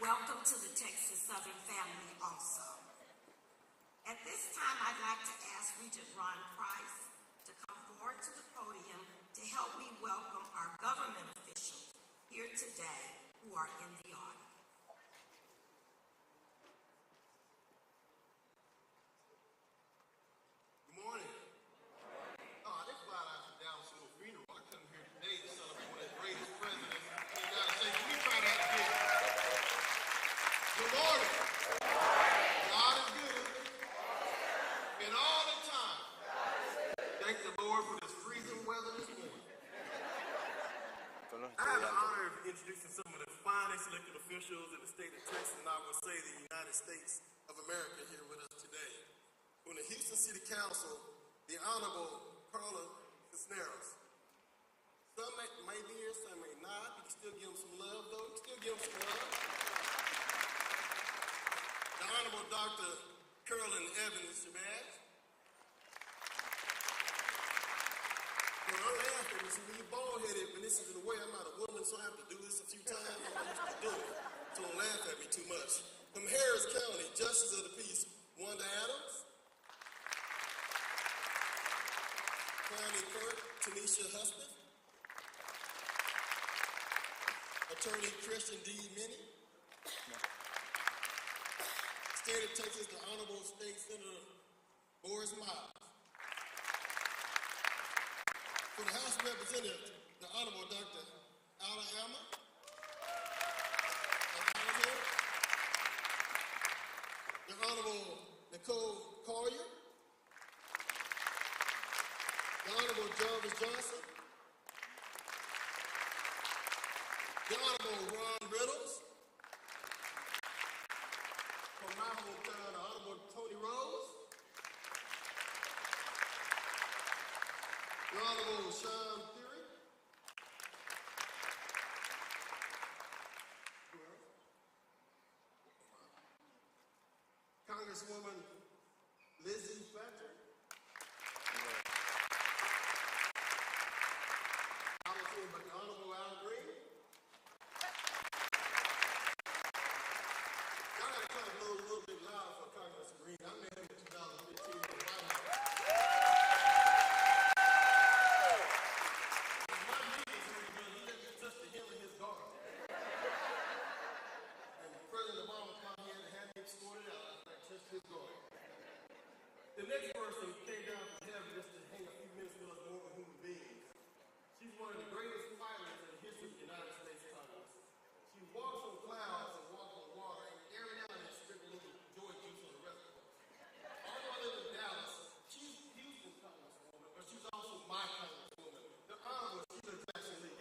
Welcome to the Texas Southern family also. At this time, I'd like to ask Regent Ron Price to come forward to the podium to help me welcome our government officials here today who are in the audience. Good morning. Oh, this is why I was down to a funeral. I come here today to celebrate one of the greatest presidents in the United States. We try that again. Good morning. God is good. And all the time. Thank the Lord for this freezing weather this morning. I have the honor of introducing some of the finest elected officials in the state of Texas, and I would say the United States of America here with us today. From the Houston City Council, the Honorable Carla Cisneros. Some may be here, some may not. You can still give them some love, though. You can still give them some love. The Honorable Dr. Carolyn Evans Shabazz. Well, I'm laughing. You see, when you're bald-headed, when this is in the way, I'm not a woman, so I have to do this a few times. I'm not used to doing it, so don't laugh at me too much. From Harris County, Justice of the Peace, Wanda Adams. County Clerk, Tanisha Husband. Attorney Christian D. Minnie. State of Texas, the Honorable State Senator Boris Miles. For the House of Representatives, the Honorable Dr. Alabama. The Honorable Nicole Collier. The Honorable Jarvis Johnson. The Honorable Ron Reynolds. From my hometown, the Honorable Tony Rose. The Honorable Sean Fury. Congresswoman Lizzie Fletcher. But the Honorable Al Green. Y'all got to clap a little bit loud for Congressman Green. I met him in 2015 in the White House. My meetings here, he let me touch the hem of his garment. And President Obama came here and had me escorted out. I touched his garment. The next person came down from heaven just to hang a few minutes with us more human beings. She's one of the greatest fighters in the history of the United States Congress. She walks on clouds and walks on water, and every now and then she drinks a little joy juice on the rest of us. Although I live in Dallas, she's Houston's Congresswoman, but she's also my Congresswoman. The Honorable Sheila Jackson Lee.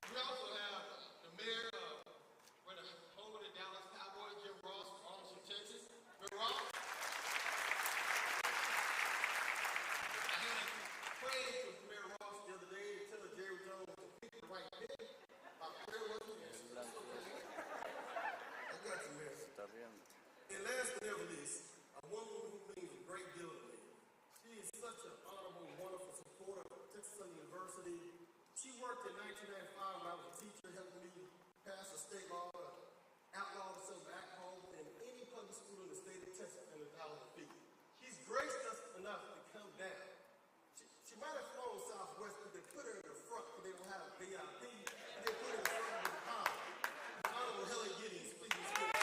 We also have the mayor of the home of the Dallas Cowboys, Jim Ross from Arlington, Texas. Mayor Ross. I had a praise with Mayor Ross the other day to tell Jerry Jones to pick the right pick. My prayer wasn't answered. I got you, Mayor. And last but never least, a woman who means a great deal to me. She is such an honorable, wonderful supporter of Texas Southern University. She worked in 1995 when I was a teacher, helping me pass a state law to outlaw the sale of alcohol in any public school in the state of Texas and 1,000 feet. She's graced us enough to come down. She might have flown Southwest, but they put her in the front because they don't have a VIP. And they put her in the front of the power. Honorable Helen Giddings, please be seated.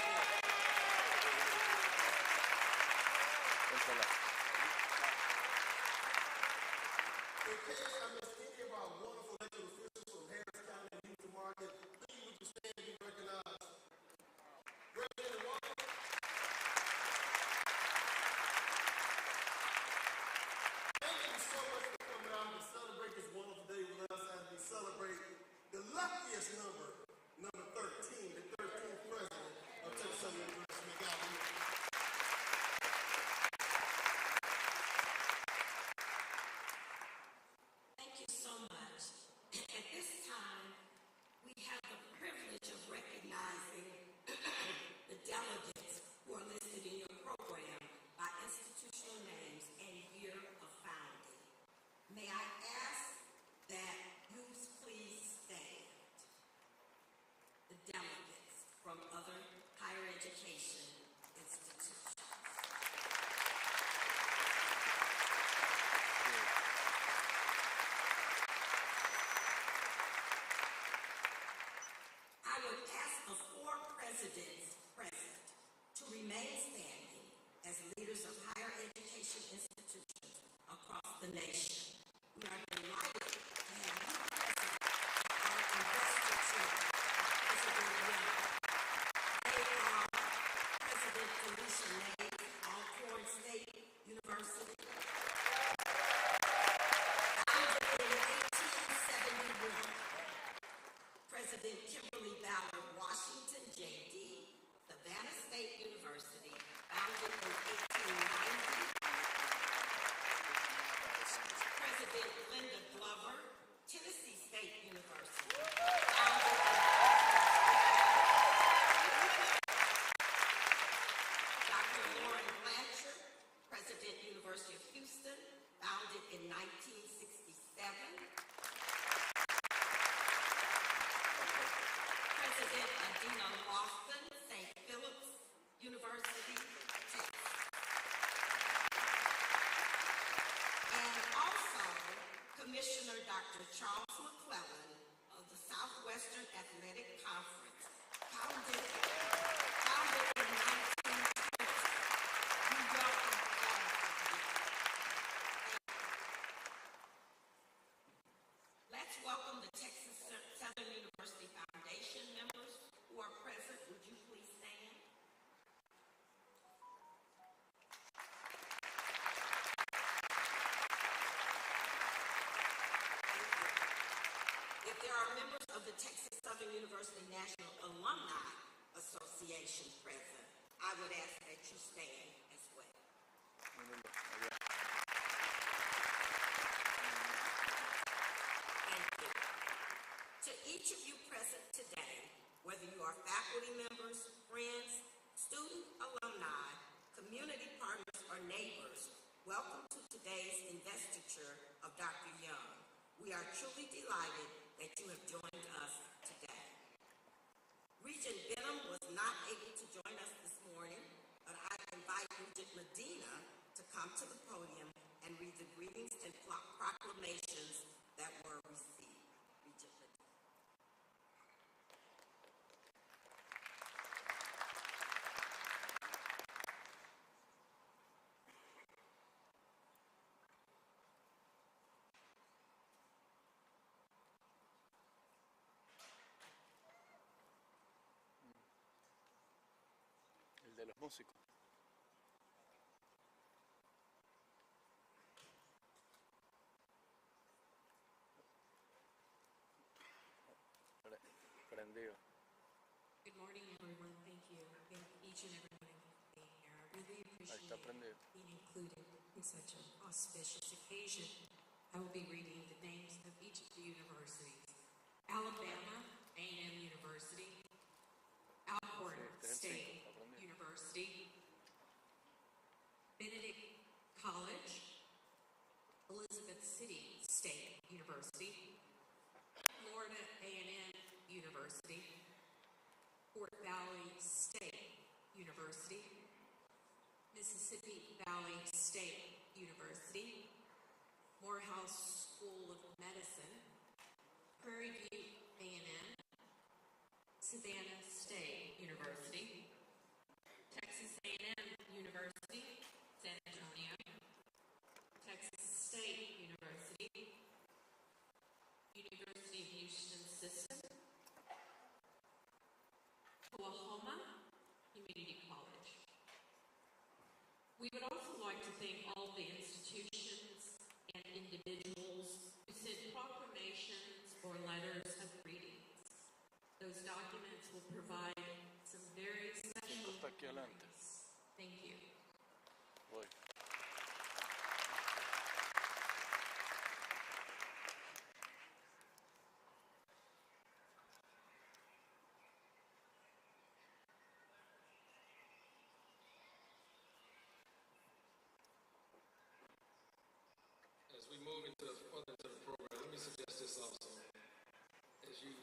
In case I missed any of our wonderful elected officials from Harris County and Houston Market, please would you stand and be recognized? Representative Walker. Thank you so much for coming out to celebrate this wonderful day with us as we celebrate the luckiest number 13, the 13th president of Texas Southern University. Thank you so much. At this time, we have the privilege of recognizing the delegates who are listed in your program by institutional names and year of founding. May I ask the nation. We are delighted to have you present our investiture, President Young. They are President Felicia May, Alcorn State University, founded in 1871. President Kimberly Ballard Washington, J.D., Savannah State University, founded in 1890. President Linda Glover, Tennessee State University, founded in Dr. Lauren Blanchard, President, University of Houston, founded in 1967. President Adina Lofton, St. Philip's University, Texas. And also, Commissioner Dr. Charles McClellan of the Southwestern Athletic Conference, founded in 1920. We welcome all of you. Let's welcome the Texas Southern University Foundation members who are present. Would you please stand? If there are members of the Texas Southern University National Alumni Association present, I would ask that you stand as well. Thank you. To each of you present today, whether you are faculty members, friends, student alumni, community partners, or neighbors, welcome to today's investiture of Dr. Young. We are truly delighted that you have joined us today. Regent Benham was not able to join us this morning, but I invite Regent Medina to come to the podium and read the greetings and proclamations that were received. Regent Medina. El de los músicos. Prendido. Good morning, everyone. Thank you. Thank each and every one of you for being here. I really appreciate being included in such an auspicious occasion. I will be reading the names of each of the universities. Alabama A&M University, Alcorn State University, Benedict College, Elizabeth City State University, Florida A&M University, Fort Valley State University, Mississippi Valley State University, Morehouse School of Medicine, Prairie View A&M, Savannah State University, Texas A&M University, San Antonio, Texas State University, University of Houston System, Oklahoma Community College. We would also like to thank all the institutions and individuals who sent proclamations or letters of greetings. Those documents will provide some very special memories. Thank you. Voy. As we move further into the program, let me suggest this also. As you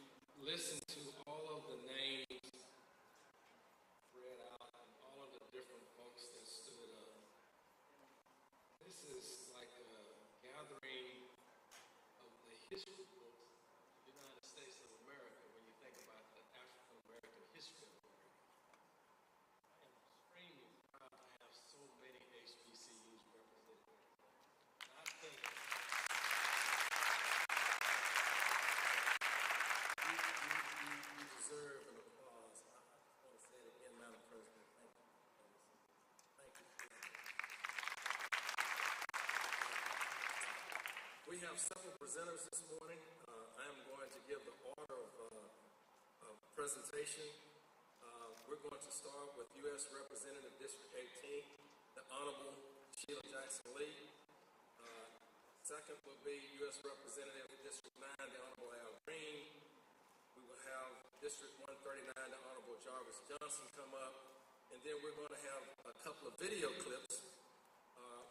listen to all of the names read out and all of the different folks that stood up, this is like a gathering of the history books of the United States of America when you think about the African American history of America. I am extremely proud to have so many HBCUs represented. And I think We have several presenters this morning. I am going to give the order of presentation. We're going to start with U.S. Representative District 18, the Honorable Sheila Jackson Lee. Second will be U.S. Representative District 9, the Honorable Al Green. We will have District 139, the Honorable Jarvis Johnson come up. And then we're going to have a couple of video clips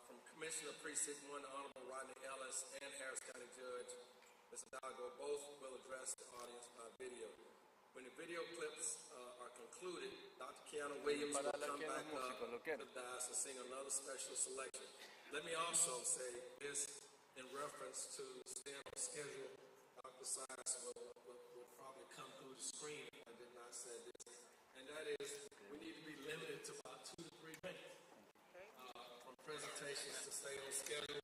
from Commissioner Precinct 1, the Honorable Rodney Ellis, and Harris County Judge Ms. Hidalgo. Both will address the audience by video. When the video clips are concluded, Dr. Keanu Williams will come back up to the dais and sing another special selection. Let me also say this in reference to staying on schedule. Dr. Science will probably come through the screen if I did not say this. And that is, we need to be limited to about 2 to 3 minutes from presentations to stay on schedule.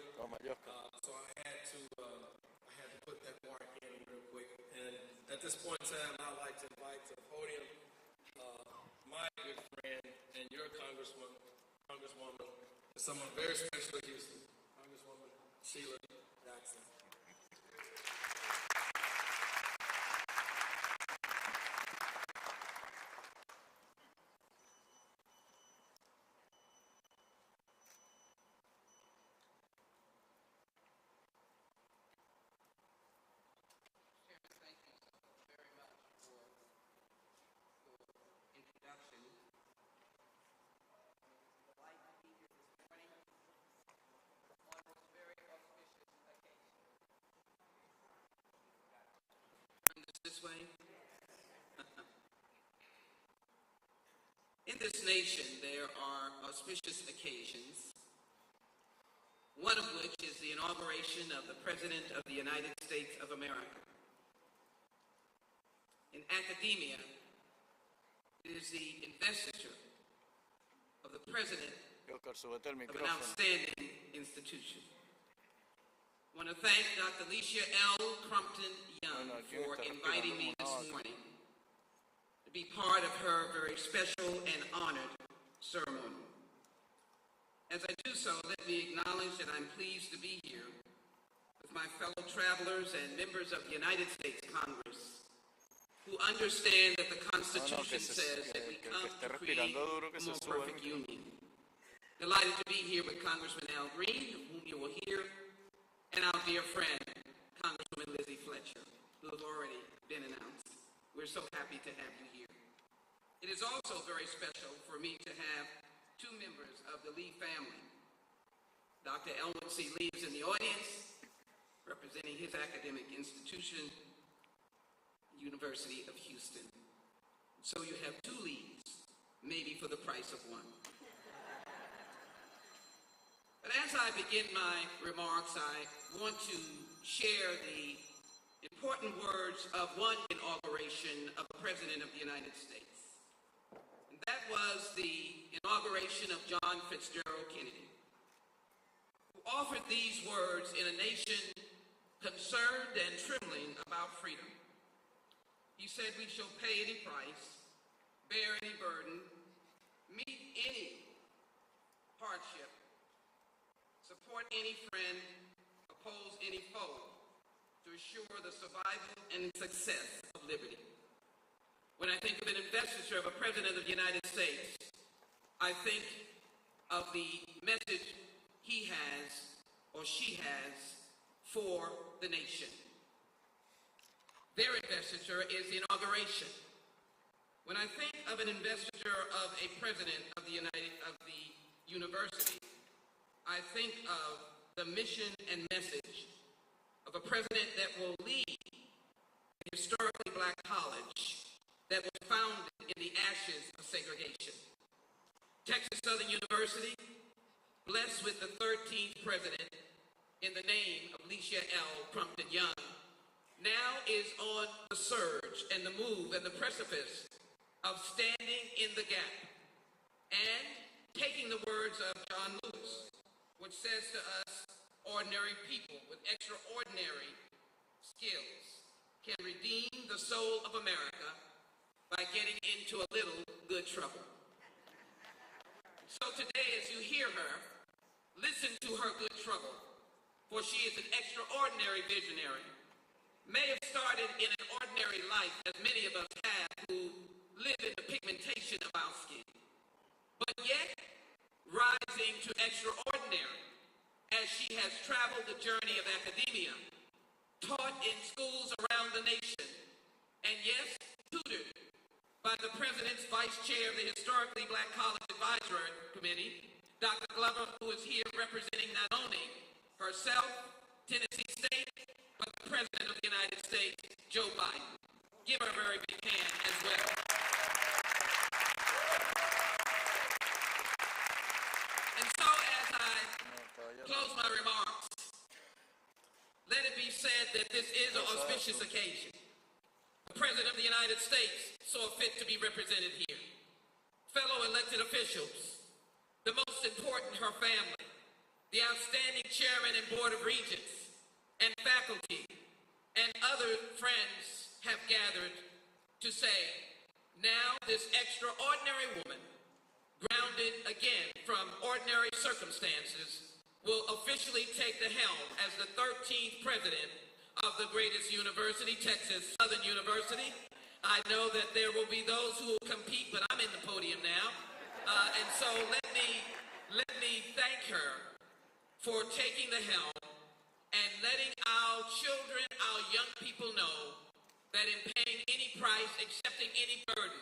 So I had to put that mark in real quick. And at this point in time, I'd like to invite to the podium my good friend and your Congresswoman, and someone very special to Houston, Congresswoman Sheila Jackson. This way. In this nation, there are auspicious occasions, one of which is the inauguration of the President of the United States of America. In academia, it is the investiture of the President of an outstanding institution. I want to thank Dr. Alicia L. Crumpton Young for inviting me this morning to be part of her very special and honored ceremony. As I do so, let me acknowledge that I'm pleased to be here with my fellow travelers and members of the United States Congress who understand that the Constitution says that we come to create a more perfect union. Delighted to be here with Congressman Al Green, of whom you will hear, and our dear friend, Congresswoman Lizzie Fletcher, who have already been announced. We're so happy to have you here. It is also very special for me to have 2 members of the Lee family. Dr. Elwood C. Lee is in the audience, representing his academic institution, University of Houston. So you have 2 Lees, maybe for the price of 1. But as I begin my remarks, I want to share the important words of one inauguration of the President of the United States. And that was the inauguration of John Fitzgerald Kennedy, who offered these words in a nation concerned and trembling about freedom. He said, "We shall pay any price, bear any burden, meet any hardship, support any friend, oppose any foe, to assure the survival and success of liberty." When I think of an investiture of a President of the United States, I think of the message he has or she has for the nation. Their investiture is the inauguration. When I think of an investiture of a President of the university, I think of the mission and message of a president that will lead a historically black college that was founded in the ashes of segregation. Texas Southern University, blessed with the 13th president in the name of Alicia L. Crumpton Young, now is on the surge and the move and the precipice of standing in the gap and taking the words of John Lewis, which says to us, ordinary people with extraordinary skills can redeem the soul of America by getting into a little good trouble. So today, as you hear her, listen to her good trouble for she is an extraordinary visionary. May have started in an ordinary life, as many of us have who live in the pigmentation of our skin, but yet rising to extraordinary as she has traveled the journey of academia, taught in schools around the nation, and yes, tutored by the President's Vice Chair of the Historically Black College Advisory Committee, Dr. Glover, who is here representing not only herself, Tennessee State, but the President of the United States, Joe Biden. Give her a very big hand as well. And so as I close my remarks, let it be said that this is an auspicious occasion. The President of the United States saw fit to be represented here. Fellow elected officials, the most important, her family, the outstanding chairman and board of regents, and faculty, and other friends have gathered to say, now this extraordinary woman, grounded again from ordinary circumstances, will officially take the helm as the 13th president of the greatest university, Texas Southern University. I know that there will be those who will compete, but I'm in the podium now. And so let me thank her for taking the helm and letting our children, our young people know that in paying any price, accepting any burden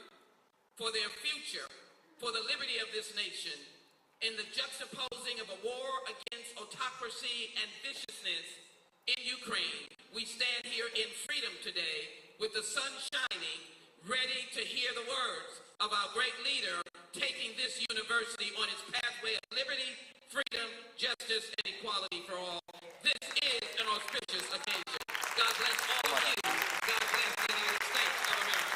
for their future, for the liberty of this nation, in the juxtaposing of a war against autocracy and viciousness in Ukraine, we stand here in freedom today with the sun shining, ready to hear the words of our great leader taking this university on its pathway of liberty, freedom, justice, and equality for all. This is an auspicious occasion. God bless all of you. God bless the United States of America.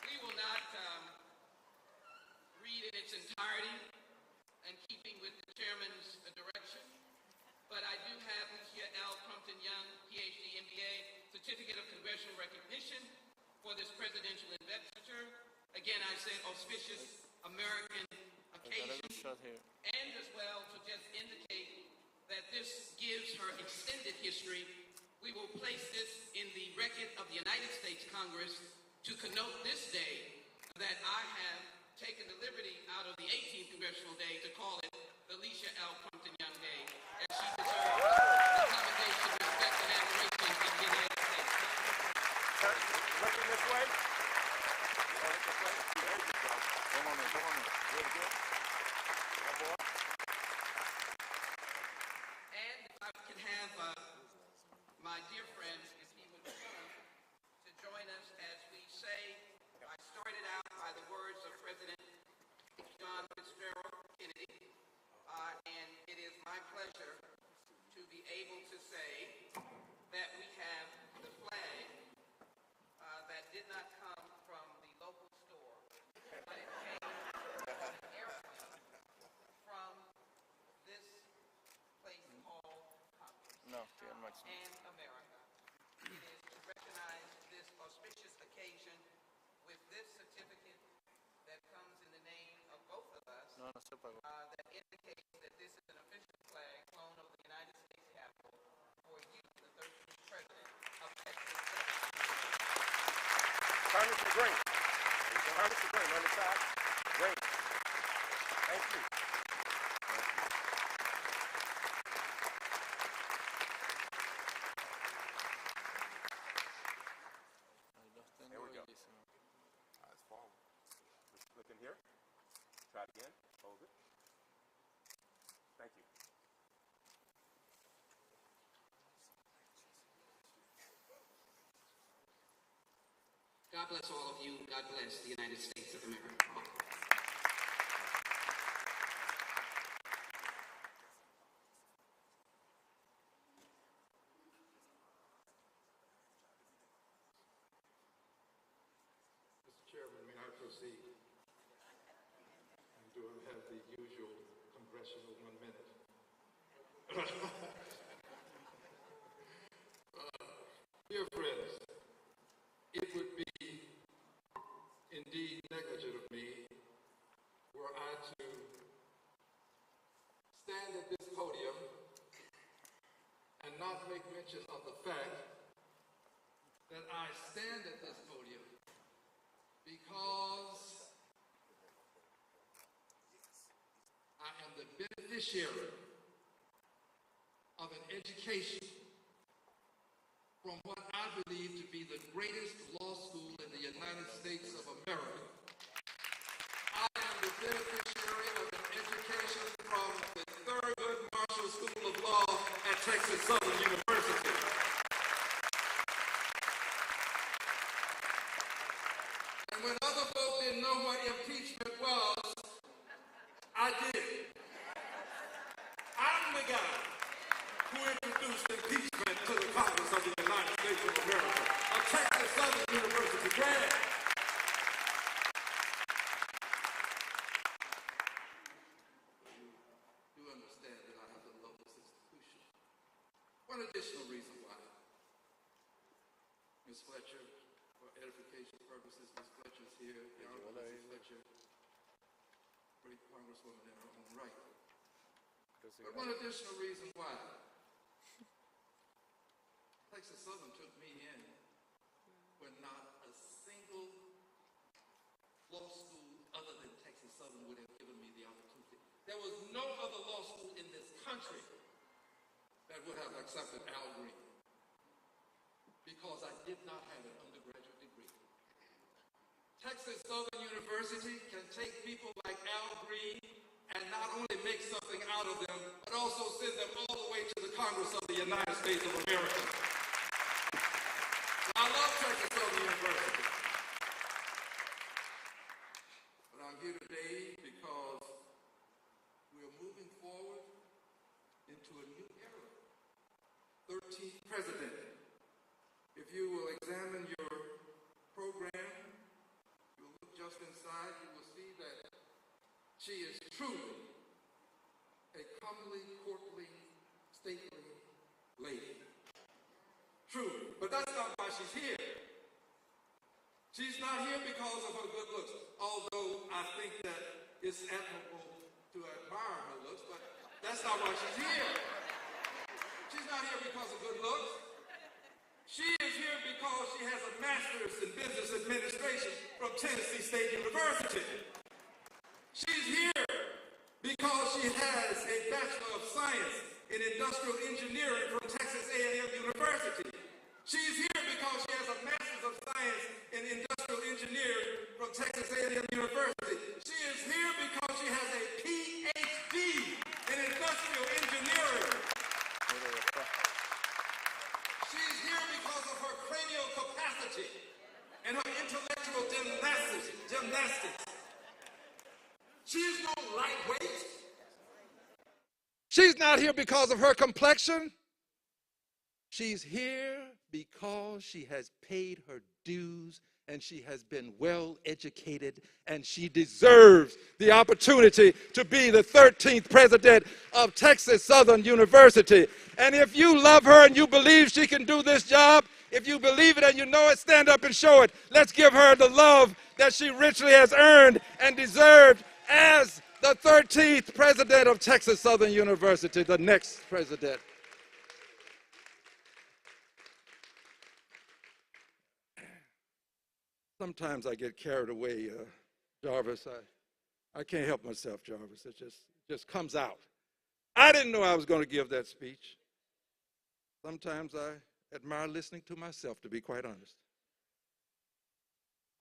We will not read in its entirety, in keeping with the chairman's direction, but I do have Alicia L. Crumpton Young, PhD, MBA, Certificate of Congressional Recognition for this presidential investiture. Again, I said auspicious American occasion, and as well to just indicate that this gives her extended history. We will place this in the record of the United States Congress to connote this day that I have taken the liberty out of the 18th Congressional Day to call it the Alicia L. Crumpton Young Day, as she deserves the commendation, respect, and admiration of the United States. Looking this way. Come on. Good. And if I can have my dear friend, if he would come to join us as we say, I started out by the words of President John Fitzgerald Kennedy, and it is my pleasure to be able to say that we have the flag that did not come from the local store, but it came from an airplane from this place called Congress and America. It is to recognize this auspicious occasion with this certificate that comes in the name of both of us, that indicates that this is an official flag flown over the United States Capitol for you, the 13th President of Texas. Turn it to green. Turn it to green on the side. Green. Thank you. There we go. It's forward. Look in here. Try it again. Hold it. Thank you. God bless all of you. God bless the United States of America. Mr. Chairman, may I proceed? And do I have the usual congressional 1 minute? Dear friends, would be indeed negligent of me were I to stand at this podium and not make mention of the fact that I stand at this podium because I am the beneficiary of an education from what I believe to be the greatest law school in the United States of America. I am the beneficiary of an education from the Thurgood Marshall School of Law at Texas Southern University. And when other folk didn't know what impeachment was, I did. I'm the guy who introduced impeachment to the Congress of the United States of America, a Texas Southern University grad. You understand that I have to love this institution. One additional reason why. Ms. Fletcher, for edification purposes, Ms. Fletcher's here. The Honorable Ms. Fletcher, great Congresswoman in her own right. But one additional reason why. Texas Southern took me in when not a single law school other than Texas Southern would have given me the opportunity. There was no other law school in this country that would have accepted Al Green because I did not have an undergraduate degree. Texas Southern University can take people like Al Green and not only make something out of them, but also send them all the way to the Congress of the United States of America. I love Texas Southern University. But I'm here today because we're moving forward into a new era. 13th President. If you will examine your program, you'll look just inside, you will see that she is truly a comely, courtly, stately lady. Truly. But that's not why she's here. She's not here because of her good looks, although I think that it's admirable to admire her looks, but that's not why she's here. She's not here because of good looks. She is here because she has a master's in business administration from Tennessee State University. She's here because she has a Bachelor of Science in Industrial Engineering from Texas A&M University. She's here because she has a Master's of Science in Industrial Engineering from Texas A&M University. She is here because she has a PhD in Industrial Engineering. She's here because of her cranial capacity and her intellectual gymnastics. She's no lightweight. She's not here because of her complexion. She's here because she has paid her dues and she has been well educated and she deserves the opportunity to be the 13th president of Texas Southern University. And if you love her and you believe she can do this job, if you believe it and you know it, stand up and show it. Let's give her the love that she richly has earned and deserved as the 13th president of Texas Southern University, the next president. Sometimes I get carried away, Jarvis. I can't help myself, Jarvis. It just comes out. I didn't know I was going to give that speech. Sometimes I admire listening to myself, to be quite honest.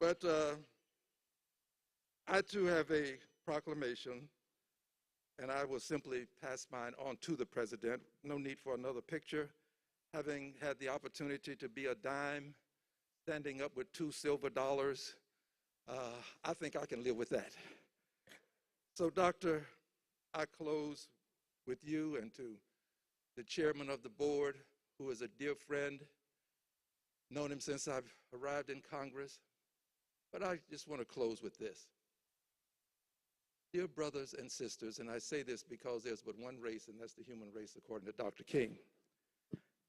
But I too have a proclamation, and I will simply pass mine on to the president. No need for another picture. Having had the opportunity to be a dime, standing up with $2 silver, I think I can live with that. So, Doctor, I close with you and to the chairman of the board, who is a dear friend, known him since I've arrived in Congress. But I just want to close with this. Dear brothers and sisters, and I say this because there's but one race, and that's the human race, according to Dr. King.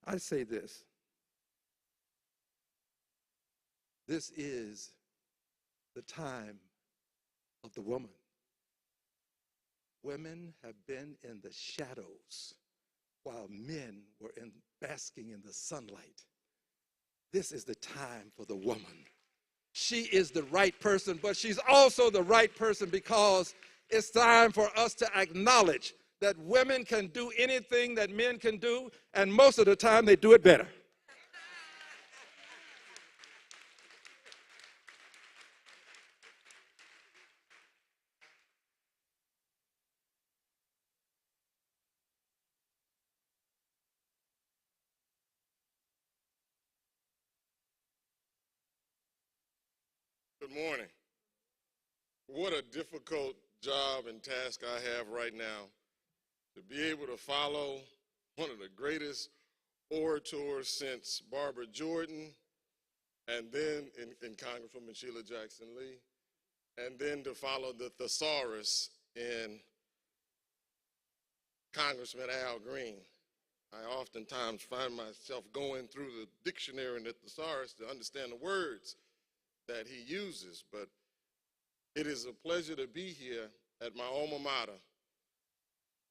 I say this. This is the time of the woman. Women have been in the shadows while men were basking in the sunlight. This is the time for the woman. She is the right person, but she's also the right person because it's time for us to acknowledge that women can do anything that men can do, and most of the time they do it better. Good morning. What a difficult job and task I have right now to be able to follow one of the greatest orators since Barbara Jordan, and then in Congresswoman Sheila Jackson Lee, and then to follow the thesaurus in Congressman Al Green. I oftentimes find myself going through the dictionary and the thesaurus to understand the words that he uses, but it is a pleasure to be here at my alma mater.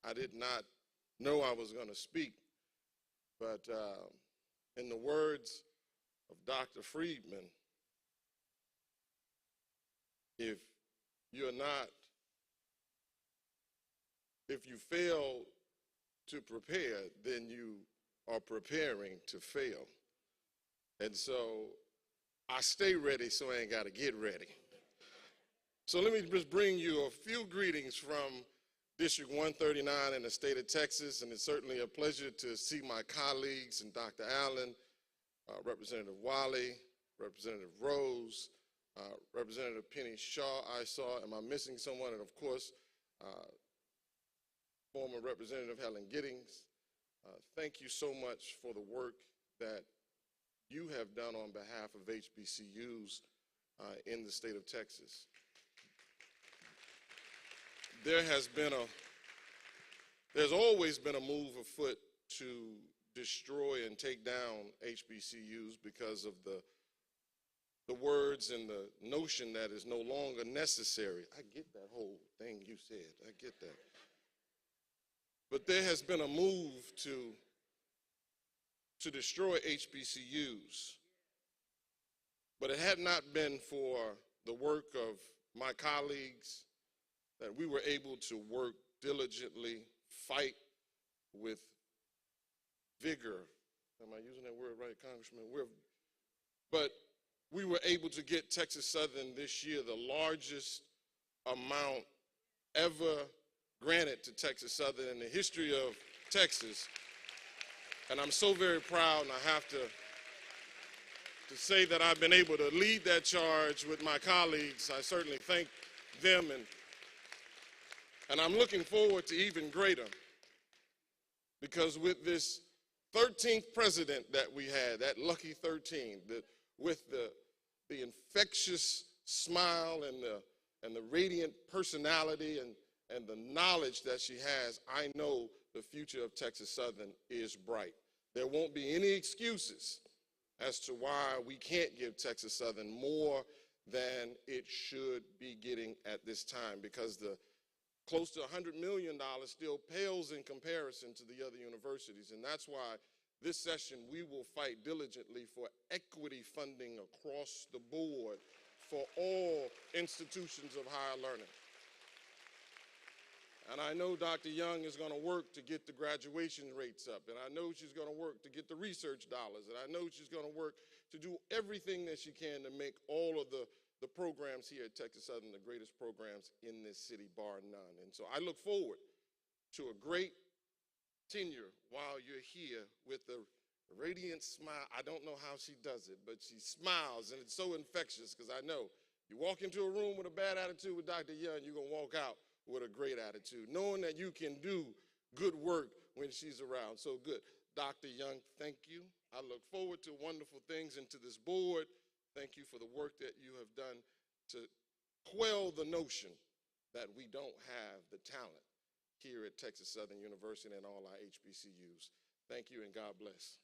I did not know I was going to speak, but in the words of Dr. Friedman, if you fail to prepare, then you are preparing to fail. And so I stay ready so I ain't got to get ready. So let me just bring you a few greetings from District 139 in the state of Texas, and it's certainly a pleasure to see my colleagues and Dr. Allen, Representative Wiley, Representative Rose, Representative Penny Shaw I saw. Am I missing someone? And of course, former Representative Helen Giddings. Thank you so much for the work that you have done on behalf of HBCUs in the state of Texas. There's always been a move afoot to destroy and take down HBCUs because of the words and the notion that is no longer necessary. I get that whole thing you said. I get that. But there has been a move to destroy HBCUs. But it had not been for the work of my colleagues that we were able to work diligently, fight with vigor. Am I using that word right, Congressman? But we were able to get Texas Southern this year the largest amount ever granted to Texas Southern in the history of Texas. And I'm so very proud, and I have to say that I've been able to lead that charge with my colleagues. I certainly thank them, and I'm looking forward to even greater, because with this 13th president that we had, that lucky 13, with the infectious smile and the radiant personality and the knowledge that she has, I know the future of Texas Southern is bright. There won't be any excuses as to why we can't give Texas Southern more than it should be getting at this time, because the close to $100 million still pales in comparison to the other universities. And that's why this session we will fight diligently for equity funding across the board for all institutions of higher learning. And I know Dr. Young is going to work to get the graduation rates up, and I know she's going to work to get the research dollars, and I know she's going to work to do everything that she can to make all of the programs here at Texas Southern the greatest programs in this city, bar none. And so I look forward to a great tenure while you're here with the radiant smile. I don't know how she does it, but she smiles, and it's so infectious, because I know you walk into a room with a bad attitude with Dr. Young, you're going to walk out with a great attitude, knowing that you can do good work when she's around. So good. Dr. Young, thank you. I look forward to wonderful things into this board. Thank you for the work that you have done to quell the notion that we don't have the talent here at Texas Southern University and all our HBCUs. Thank you, and God bless.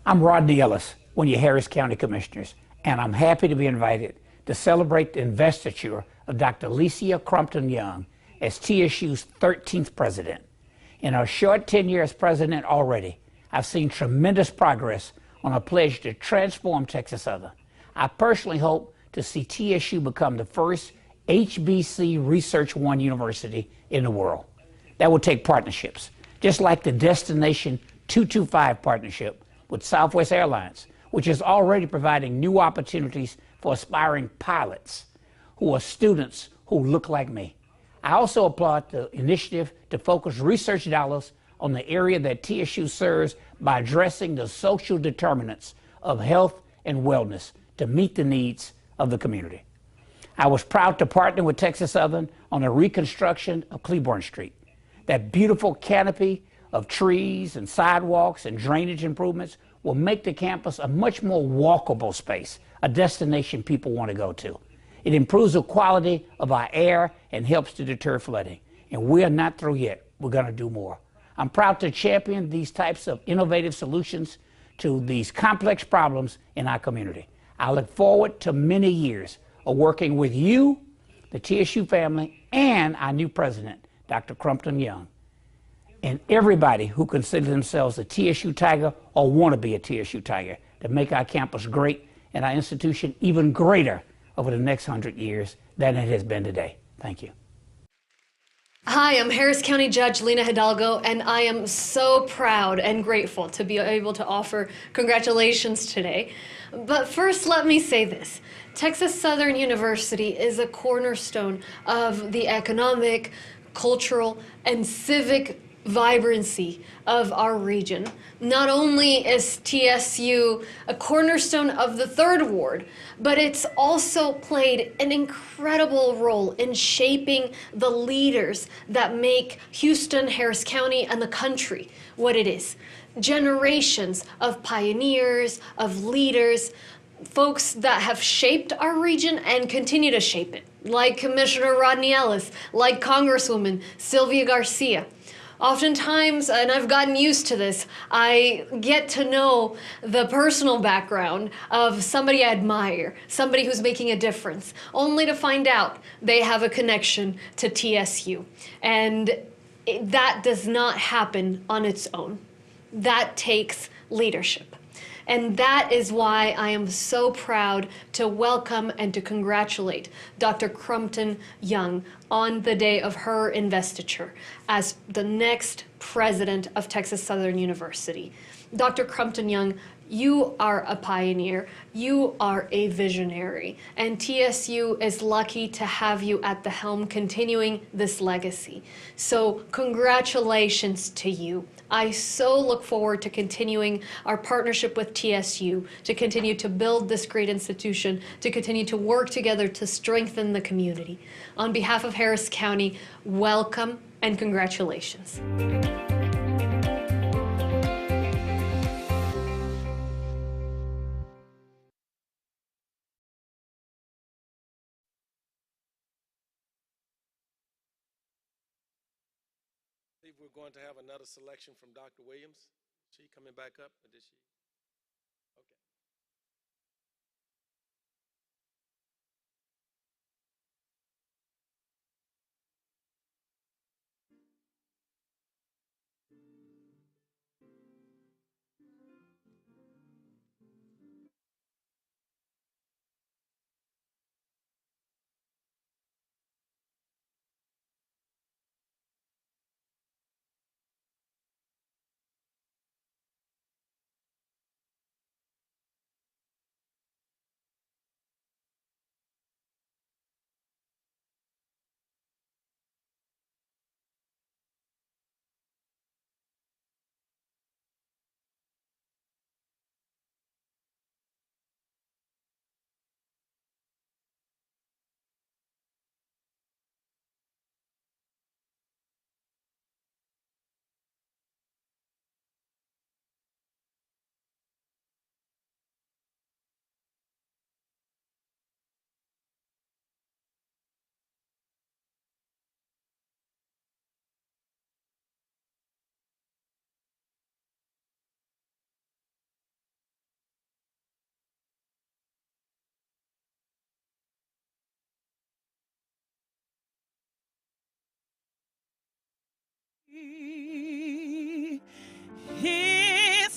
I'm Rodney Ellis, one of your Harris County Commissioners, and I'm happy to be invited to celebrate the investiture of Dr. Alicia Crumpton Young as TSU's 13th president. In our short tenure as president already, I've seen tremendous progress on a pledge to transform Texas Southern. I personally hope to see TSU become the first HBC Research One university in the world. That will take partnerships, just like the Destination 225 partnership with Southwest Airlines, which is already providing new opportunities for aspiring pilots who are students who look like me. I also applaud the initiative to focus research dollars on the area that TSU serves by addressing the social determinants of health and wellness to meet the needs of the community. I was proud to partner with Texas Southern on the reconstruction of Cleburne Street. That beautiful canopy of trees and sidewalks and drainage improvements will make the campus a much more walkable space, a destination people want to go to. It improves the quality of our air and helps to deter flooding. And we are not through yet. We're going to do more. I'm proud to champion these types of innovative solutions to these complex problems in our community. I look forward to many years of working with you, the TSU family, and our new president, Dr. Crumpton Young, and everybody who considers themselves a TSU Tiger or want to be a TSU Tiger to make our campus great and our institution even greater over the next 100 years than it has been today. Thank you. Hi, I'm Harris County Judge Lena Hidalgo, and I am so proud and grateful to be able to offer congratulations today. But first, let me say this. Texas Southern University is a cornerstone of the economic, cultural, and civic vibrancy of our region. Not only is TSU a cornerstone of the Third Ward, but it's also played an incredible role in shaping the leaders that make Houston, Harris County, and the country what it is. Generations of pioneers, of leaders, folks that have shaped our region and continue to shape it, like Commissioner Rodney Ellis, like Congresswoman Sylvia Garcia. Oftentimes, and I've gotten used to this, I get to know the personal background of somebody I admire, somebody who's making a difference, only to find out they have a connection to TSU. And that does not happen on its own. That takes leadership. And that is why I am so proud to welcome and to congratulate Dr. Crumpton Young on the day of her investiture as the next president of Texas Southern University. Dr. Crumpton Young, you are a pioneer, you are a visionary, and TSU is lucky to have you at the helm continuing this legacy. So congratulations to you. I so look forward to continuing our partnership with TSU, to continue to build this great institution, to continue to work together to strengthen the community. On behalf of Harris County, welcome and congratulations. I believe we're going to have another selection from Dr. Williams. Is she coming back up, or did she?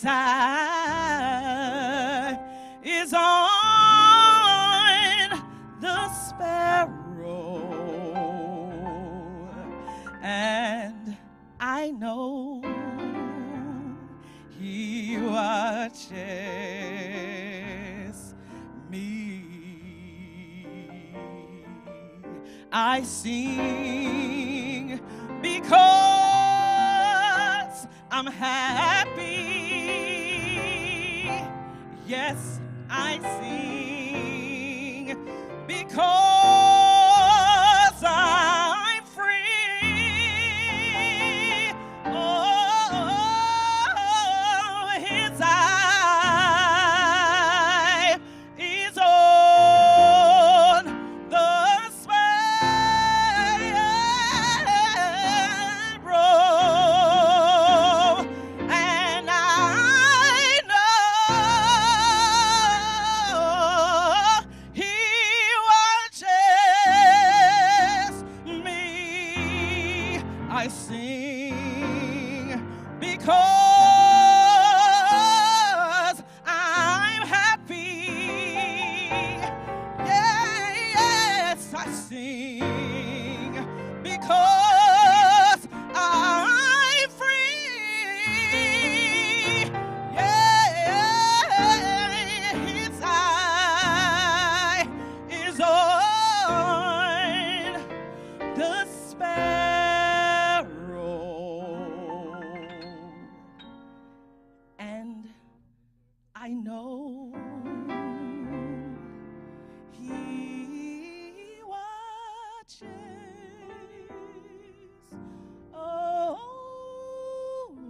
eye is on the sparrow, and I know he watches me. I sing because I'm happy. Yes, I sing because I'm free. Oh, his eye is on the sparrow, and I know he watches me. I sing because I'm happy. Yes, I sing because I'm free. Yeah, his eye is on the sparrow, and I know he watches over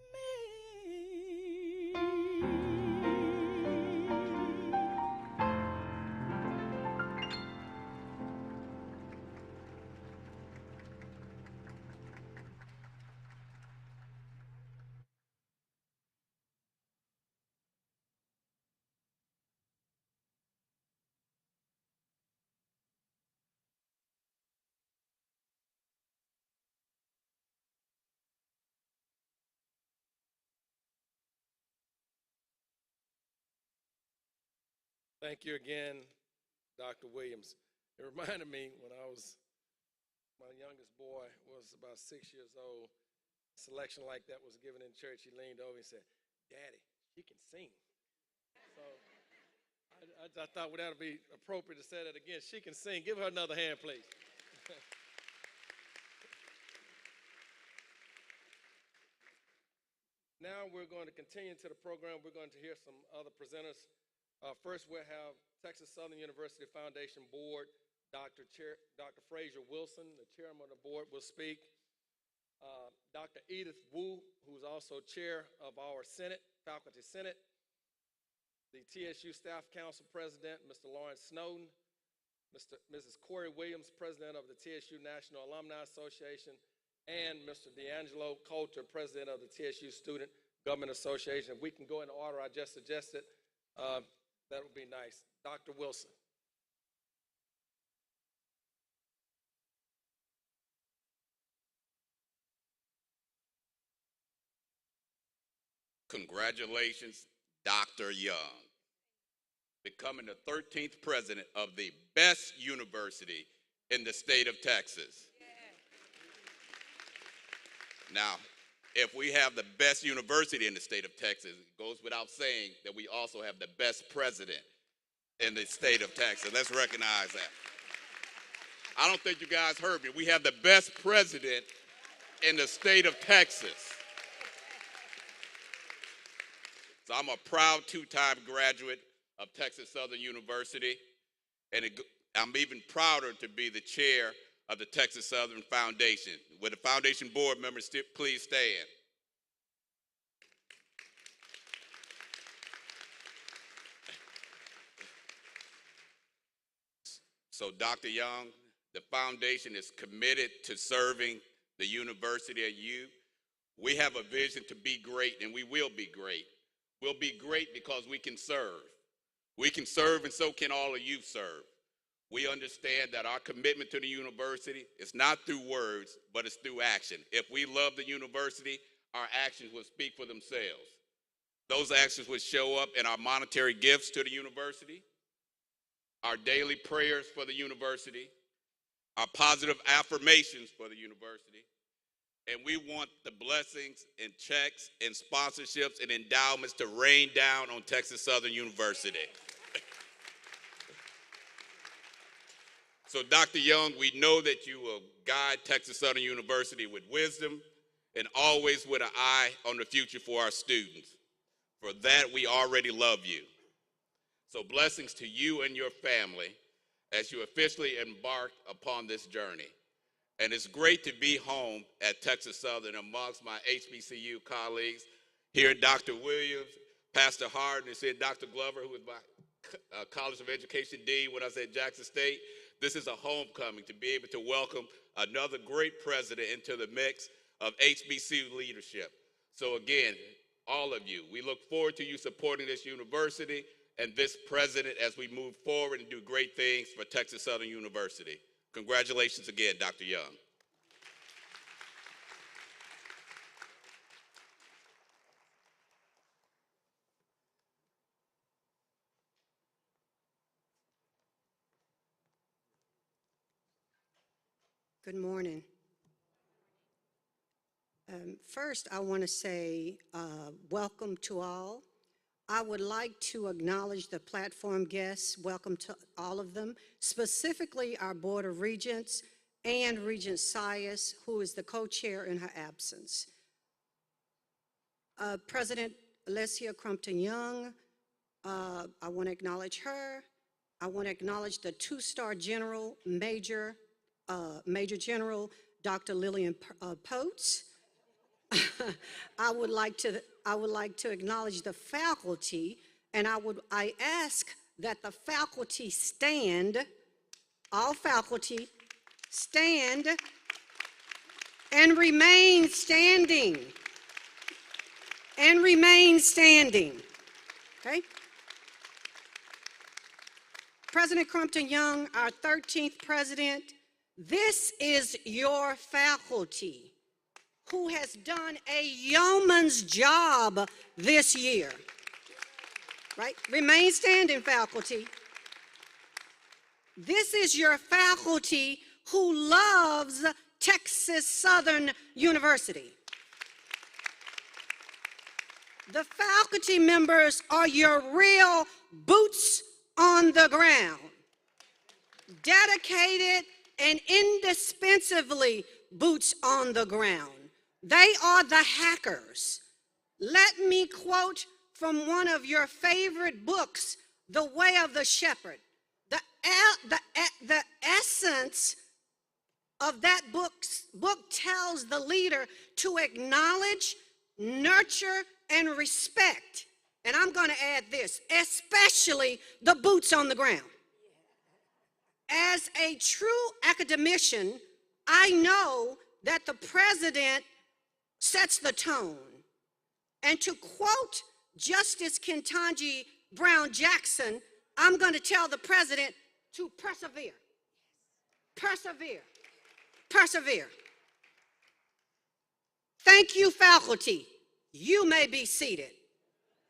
me. Thank you again, Dr. Williams. It reminded me when my youngest boy was about 6 years old, a selection like that was given in church. He leaned over and said, "Daddy, she can sing." So I thought that would be appropriate to say that again. She can sing. Give her another hand, please. Now we're going to continue to the program. We're going to hear some other presenters. First, we'll have Texas Southern University Foundation Board, Dr. Fraser Wilson, the chairman of the board, will speak. Dr. Edith Wu, who's also chair of our Senate, Faculty Senate. The TSU Staff Council President, Mr. Lawrence Snowden. Mrs. Corey Williams, President of the TSU National Alumni Association, and Mr. D'Angelo Coulter, President of the TSU Student Government Association. If we can go in the order I just suggested, that would be nice. Dr. Wilson. Congratulations, Dr. Young, becoming the 13th president of the best university in the state of Texas. Now, if we have the best university in the state of Texas, it goes without saying that we also have the best president in the state of Texas. Let's recognize that. I don't think you guys heard me. We have the best president in the state of Texas. So I'm a proud two-time graduate of Texas Southern University, and I'm even prouder to be the chair of the Texas Southern Foundation. Would the foundation board members please stand? So, Dr. Young, the foundation is committed to serving the university and you. We have a vision to be great, and we will be great. We'll be great because we can serve. We can serve, and so can all of you serve. We understand that our commitment to the university is not through words, but it's through action. If we love the university, our actions will speak for themselves. Those actions would show up in our monetary gifts to the university, our daily prayers for the university, our positive affirmations for the university, and we want the blessings and checks and sponsorships and endowments to rain down on Texas Southern University. So, Dr. Young, we know that you will guide Texas Southern University with wisdom and always with an eye on the future for our students. For that, we already love you. So blessings to you and your family as you officially embark upon this journey. And it's great to be home at Texas Southern amongst my HBCU colleagues. Here, Dr. Williams, Pastor Hardin, and said Dr. Glover, who was my College of Education Dean when I was at Jackson State. This is a homecoming to be able to welcome another great president into the mix of HBCU leadership. So again, all of you, we look forward to you supporting this university and this president as we move forward and do great things for Texas Southern University. Congratulations again, Dr. Young. Good morning. First, I want to say welcome to all. I would like to acknowledge the platform guests. Welcome to all of them, specifically our Board of Regents and Regent Sias, who is the co-chair in her absence. President Alessia Crumpton-Young, I want to acknowledge her. I want to acknowledge the two-star general, Major General Dr. Lillian Potes. I would like to acknowledge the faculty, and I ask that the faculty stand, all faculty stand and remain standing. And remain standing. Okay? President Crumpton-Young, our 13th president, this is your faculty who has done a yeoman's job this year, right? Remain standing, faculty. This is your faculty who loves Texas Southern University. The faculty members are your real boots on the ground, dedicated and indispensably boots on the ground. They are the hackers. Let me quote from one of your favorite books, The Way of the Shepherd. The essence of that book tells the leader to acknowledge, nurture, and respect. And I'm going to add this, especially the boots on the ground. As a true academician, I know that the president sets the tone. And to quote Justice Ketanji Brown Jackson, I'm going to tell the president to persevere. Persevere. Persevere. Thank you, faculty. You may be seated.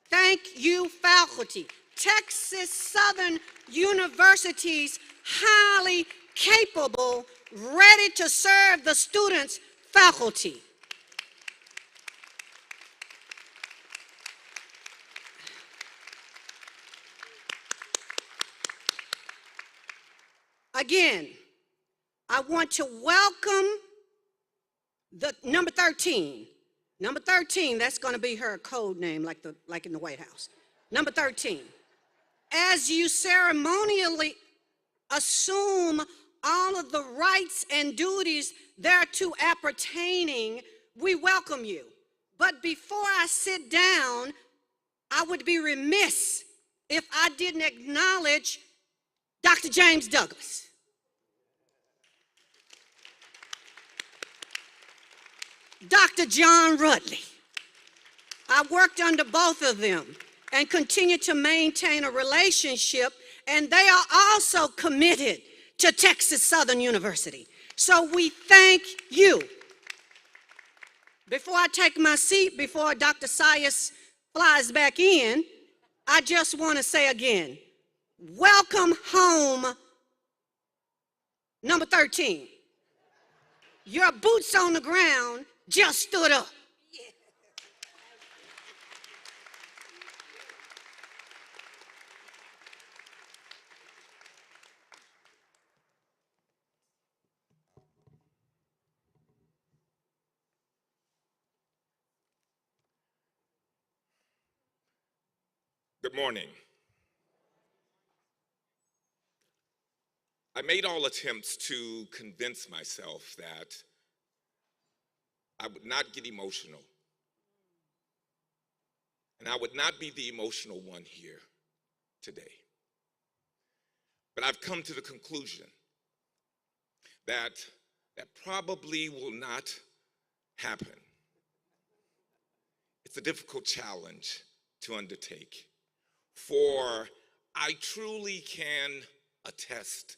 Thank you, faculty. Texas Southern University's highly capable, ready to serve the students, faculty. Again, I want to welcome the number 13. Number 13, that's going to be her code name, like in the White House. Number 13. As you ceremonially assume all of the rights and duties thereto appertaining, we welcome you. But before I sit down, I would be remiss if I didn't acknowledge Dr. James Douglas. Dr. John Rudley. I worked under both of them and continue to maintain a relationship, and they are also committed to Texas Southern University. So we thank you. Before I take my seat, before Dr. Sias flies back in, I just want to say again, welcome home, number 13. Your boots on the ground just stood up. Good morning. I made all attempts to convince myself that I would not get emotional, and I would not be the emotional one here today. But I've come to the conclusion that that probably will not happen. It's a difficult challenge to undertake, for I truly can attest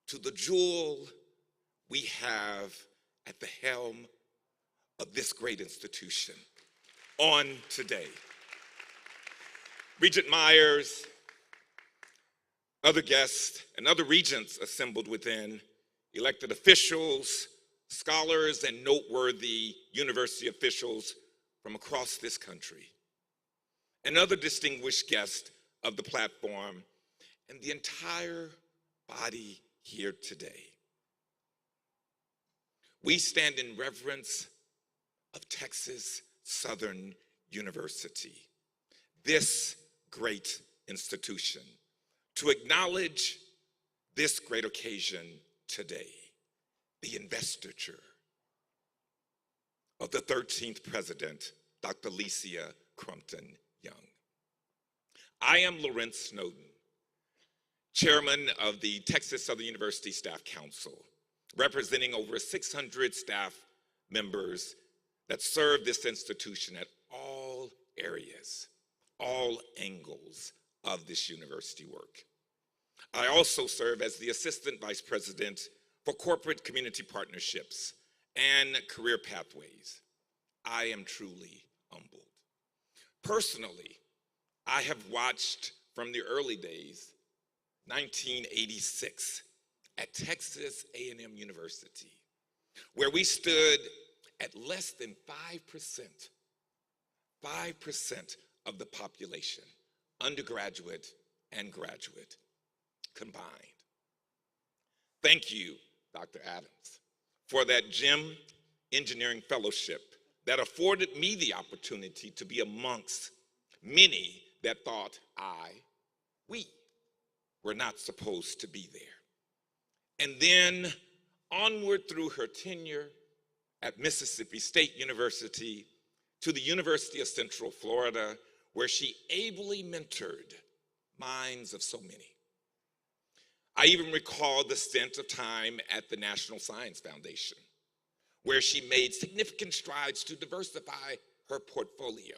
to the jewel we have at the helm of this great institution on today. Regent Myers, other guests, and other regents assembled within, elected officials, scholars, and noteworthy university officials from across this country, and other distinguished guests of the platform, and the entire body here today. We stand in reverence of Texas Southern University, this great institution, to acknowledge this great occasion today, the investiture of the 13th President, Dr. Alicia Crumpton Young. I am Lawrence Snowden, Chairman of the Texas Southern University Staff Council, representing over 600 staff members that serve this institution at all areas, all angles of this university work. I also serve as the Assistant Vice President for Corporate Community Partnerships and Career Pathways. I am truly humbled. Personally, I have watched from the early days, 1986, at Texas A&M University, where we stood at less than 5% of the population, undergraduate and graduate combined. Thank you, Dr. Adams, for that GEM Engineering Fellowship that afforded me the opportunity to be amongst many that thought we were not supposed to be there. And then onward through her tenure at Mississippi State University to the University of Central Florida, where she ably mentored minds of so many. I even recall the stint of time at the National Science Foundation, where she made significant strides to diversify her portfolio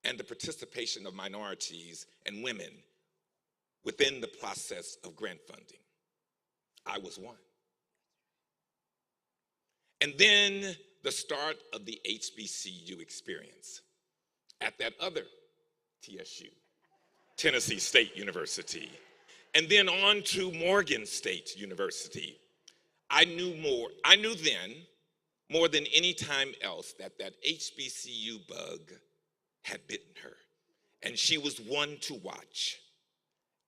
and the participation of minorities and women within the process of grant funding. I was one. And then the start of the HBCU experience at that other TSU, Tennessee State University, and then on to Morgan State University. I knew then, more than any time else, that HBCU bug had bitten her, and she was one to watch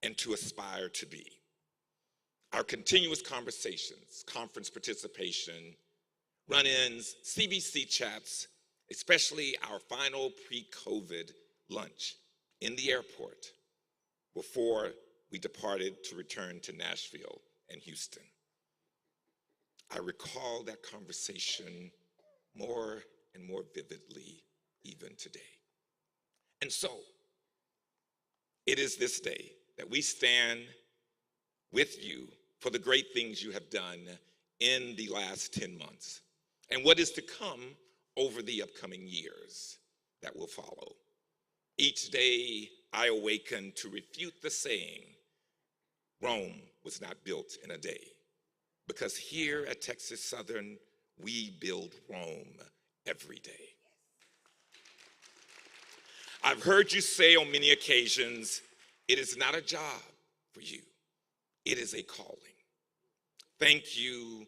and to aspire to be. Our continuous conversations, conference participation, run-ins, CBC chats, especially our final pre-COVID lunch in the airport before we departed to return to Nashville and Houston. I recall that conversation more and more vividly even today. And so, it is this day that we stand with you for the great things you have done in the last 10 months and what is to come over the upcoming years that will follow. Each day I awaken to refute the saying Rome was not built in a day, because here at Texas Southern, we build Rome every day. I've heard you say on many occasions, it is not a job for you, it is a calling. Thank you,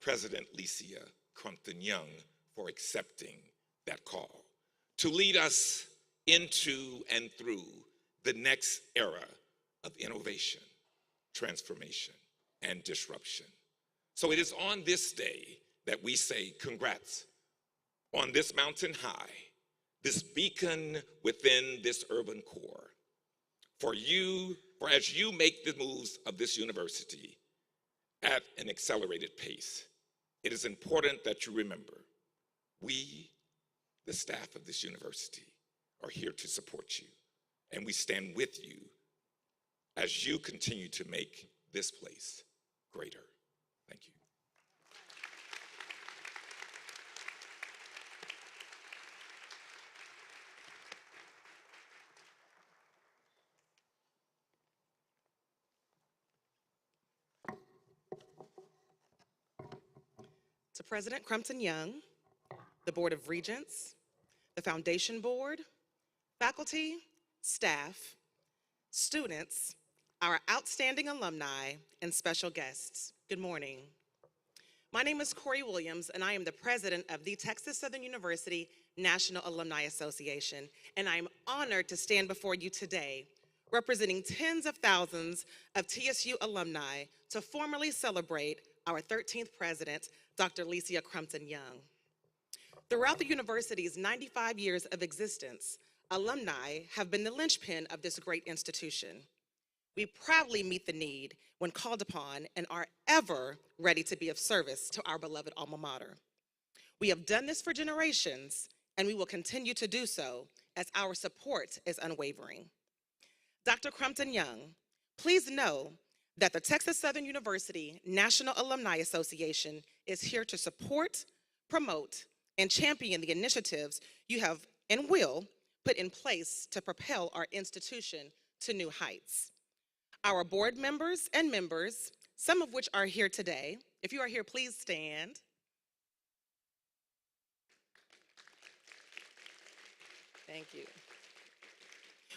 President Licia Crumpton Young, for accepting that call to lead us into and through the next era of innovation, transformation, and disruption. So it is on this day that we say congrats on this mountain high, this beacon within this urban core. For as you make the moves of this university at an accelerated pace, it is important that you remember, we, the staff of this university, are here to support you, and we stand with you as you continue to make this place greater. Thank you. To President Crumpton Young, the Board of Regents, the Foundation Board, faculty, staff, students, our outstanding alumni, and special guests, good morning. My name is Corey Williams, and I am the president of the Texas Southern University National Alumni Association, and I'm honored to stand before you today, representing tens of thousands of TSU alumni to formally celebrate our 13th president, Dr. Licia Crumpton Young. Throughout the university's 95 years of existence, alumni have been the linchpin of this great institution. We proudly meet the need when called upon and are ever ready to be of service to our beloved alma mater. We have done this for generations, and we will continue to do so as our support is unwavering. Dr. Crumpton Young, please know that the Texas Southern University National Alumni Association is here to support, promote, and champion the initiatives you have and will put in place to propel our institution to new heights. Our board members and members, some of which are here today, if you are here, please stand. Thank you.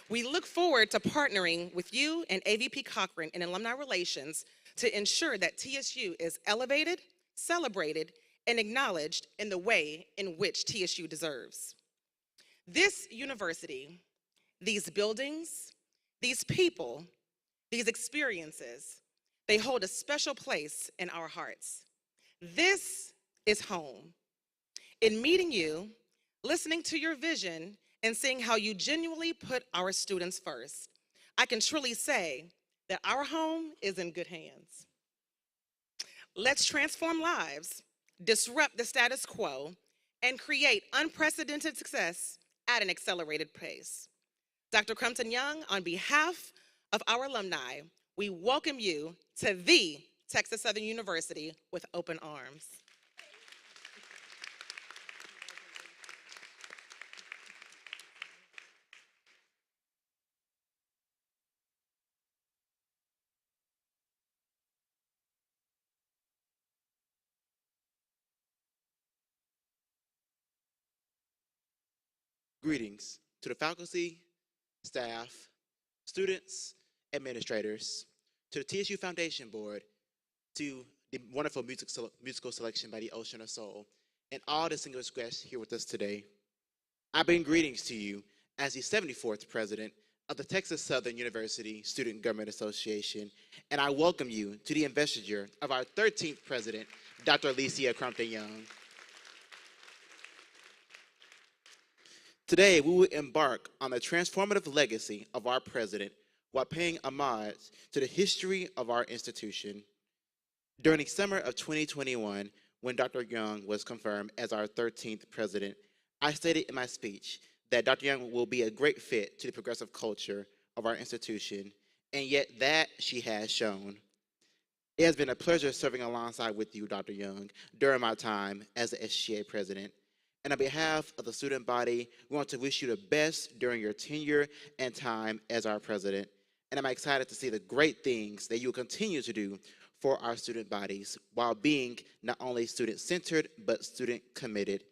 We look forward to partnering with you and AVP Cochran in alumni relations to ensure that TSU is elevated, celebrated, and acknowledged in the way in which TSU deserves. This university, these buildings, these people, these experiences, they hold a special place in our hearts. This is home. In meeting you, listening to your vision, and seeing how you genuinely put our students first, I can truly say that our home is in good hands. Let's transform lives, disrupt the status quo, and create unprecedented success at an accelerated pace. Dr. Crumpton Young, on behalf of our alumni, we welcome you to the Texas Southern University with open arms. Greetings to the faculty, staff, students, administrators, to the TSU Foundation Board, to the wonderful musical selection by the Ocean of Soul, and all distinguished guests here with us today. I bring greetings to you as the 74th president of the Texas Southern University Student Government Association, and I welcome you to the investiture of our 13th president, Dr. Licia Crumpton Young. Today, we will embark on the transformative legacy of our president while paying homage to the history of our institution. During the summer of 2021, when Dr. Young was confirmed as our 13th president, I stated in my speech that Dr. Young will be a great fit to the progressive culture of our institution, and yet that she has shown. It has been a pleasure serving alongside with you, Dr. Young, during my time as the SGA president. And on behalf of the student body, we want to wish you the best during your tenure and time as our president. and I'm excited to see the great things that you'll continue to do for our student bodies while being not only student-centered, but student-committed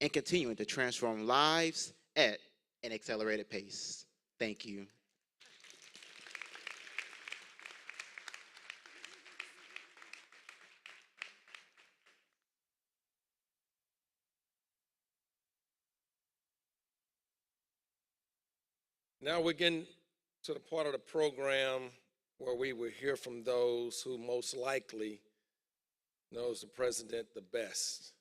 and continuing to transform lives at an accelerated pace. Thank you. Now we're getting to the part of the program where we will hear from those who most likely knows the president the best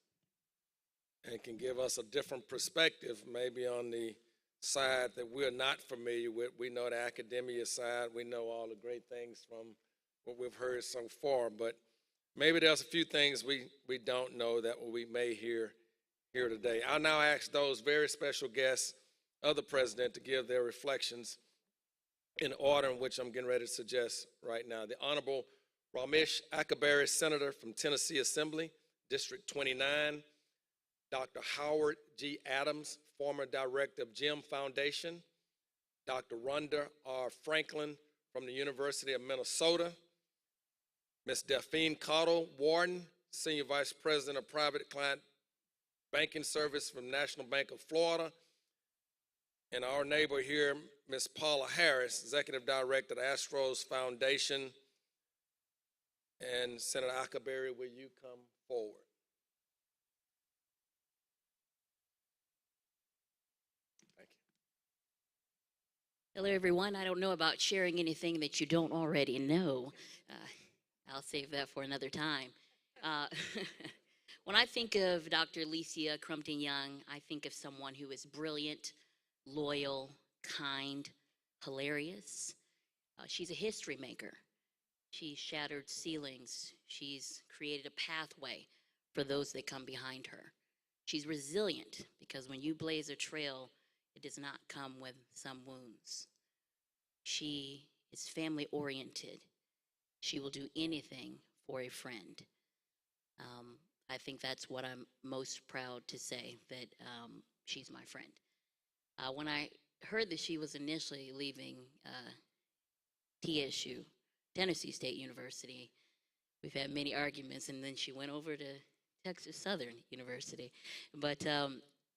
and can give us a different perspective, maybe on the side that we're not familiar with. We know the academia side. We know all the great things from what we've heard so far, but maybe there's a few things we don't know that we may hear here today. I'll now ask those very special guests of the president to give their reflections in order in which I'm getting ready to suggest right now. The Honorable Ramesh Akabari, Senator from Tennessee Assembly, District 29. Dr. Howard G. Adams, former Director of GEM Foundation. Dr. Rhonda R. Franklin from the University of Minnesota. Ms. Delphine Cottle, Warden, Senior Vice President of Private Client Banking Service from National Bank of Florida. And our neighbor here, Ms. Paula Harris, Executive Director of Astros Foundation. And Senator Akabari, will you come forward? Thank you. Hello, everyone. I don't know about sharing anything that you don't already know. I'll save that for another time. When I think of Dr. Alicia Crumpton Young, I think of someone who is brilliant, loyal, kind, hilarious. She's a history maker. She's shattered ceilings. She's created a pathway for those that come behind her. She's resilient because when you blaze a trail, it does not come with some wounds. She is family oriented. She will do anything for a friend. I think that's what I'm most proud to say, that she's my friend. When I heard that she was initially leaving TSU, Tennessee State University, we've had many arguments, and then she went over to Texas Southern University. But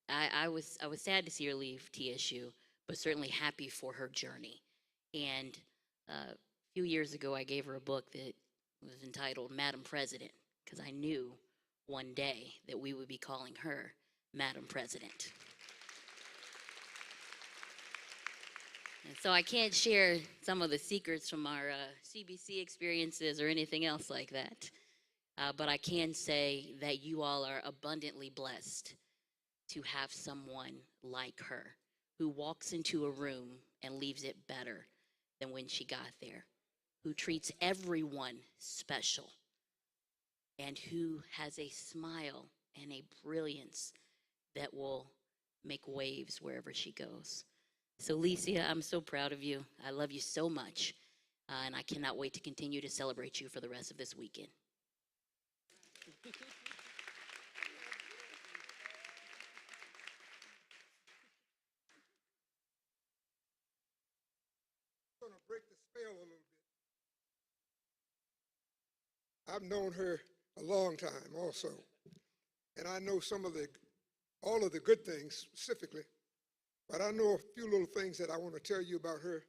I was sad to see her leave TSU, but certainly happy for her journey. And a few years ago, I gave her a book that was entitled Madam President, because I knew one day that we would be calling her Madam President. And so I can't share some of the secrets from our CBC experiences or anything else like that. But I can say that you all are abundantly blessed to have someone like her who walks into a room and leaves it better than when she got there, who treats everyone special, and who has a smile and a brilliance that will make waves wherever she goes. So, Alicia, I'm so proud of you. I love you so much, and I cannot wait to continue to celebrate you for the rest of this weekend. I'm going to break the spell a little bit. I've known her a long time also, and I know all of the good things specifically, but I know a few little things that I want to tell you about her.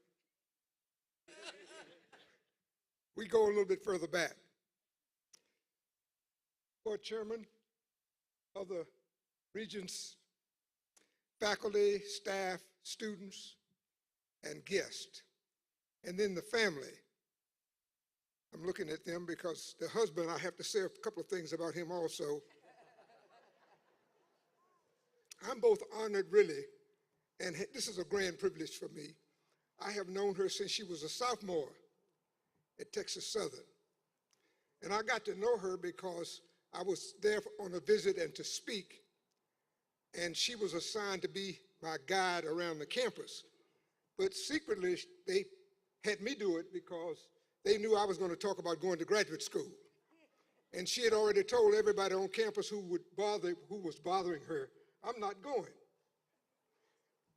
We go a little bit further back. Board chairman of the Regents, faculty, staff, students, and guests, and then the family. I'm looking at them because the husband, I have to say a couple of things about him also. I'm both honored, really, and this is a grand privilege for me. I have known her since she was a sophomore at Texas Southern. And I got to know her because I was there on a visit and to speak, and she was assigned to be my guide around the campus. But secretly, they had me do it because they knew I was going to talk about going to graduate school. And she had already told everybody on campus who was bothering her, I'm not going.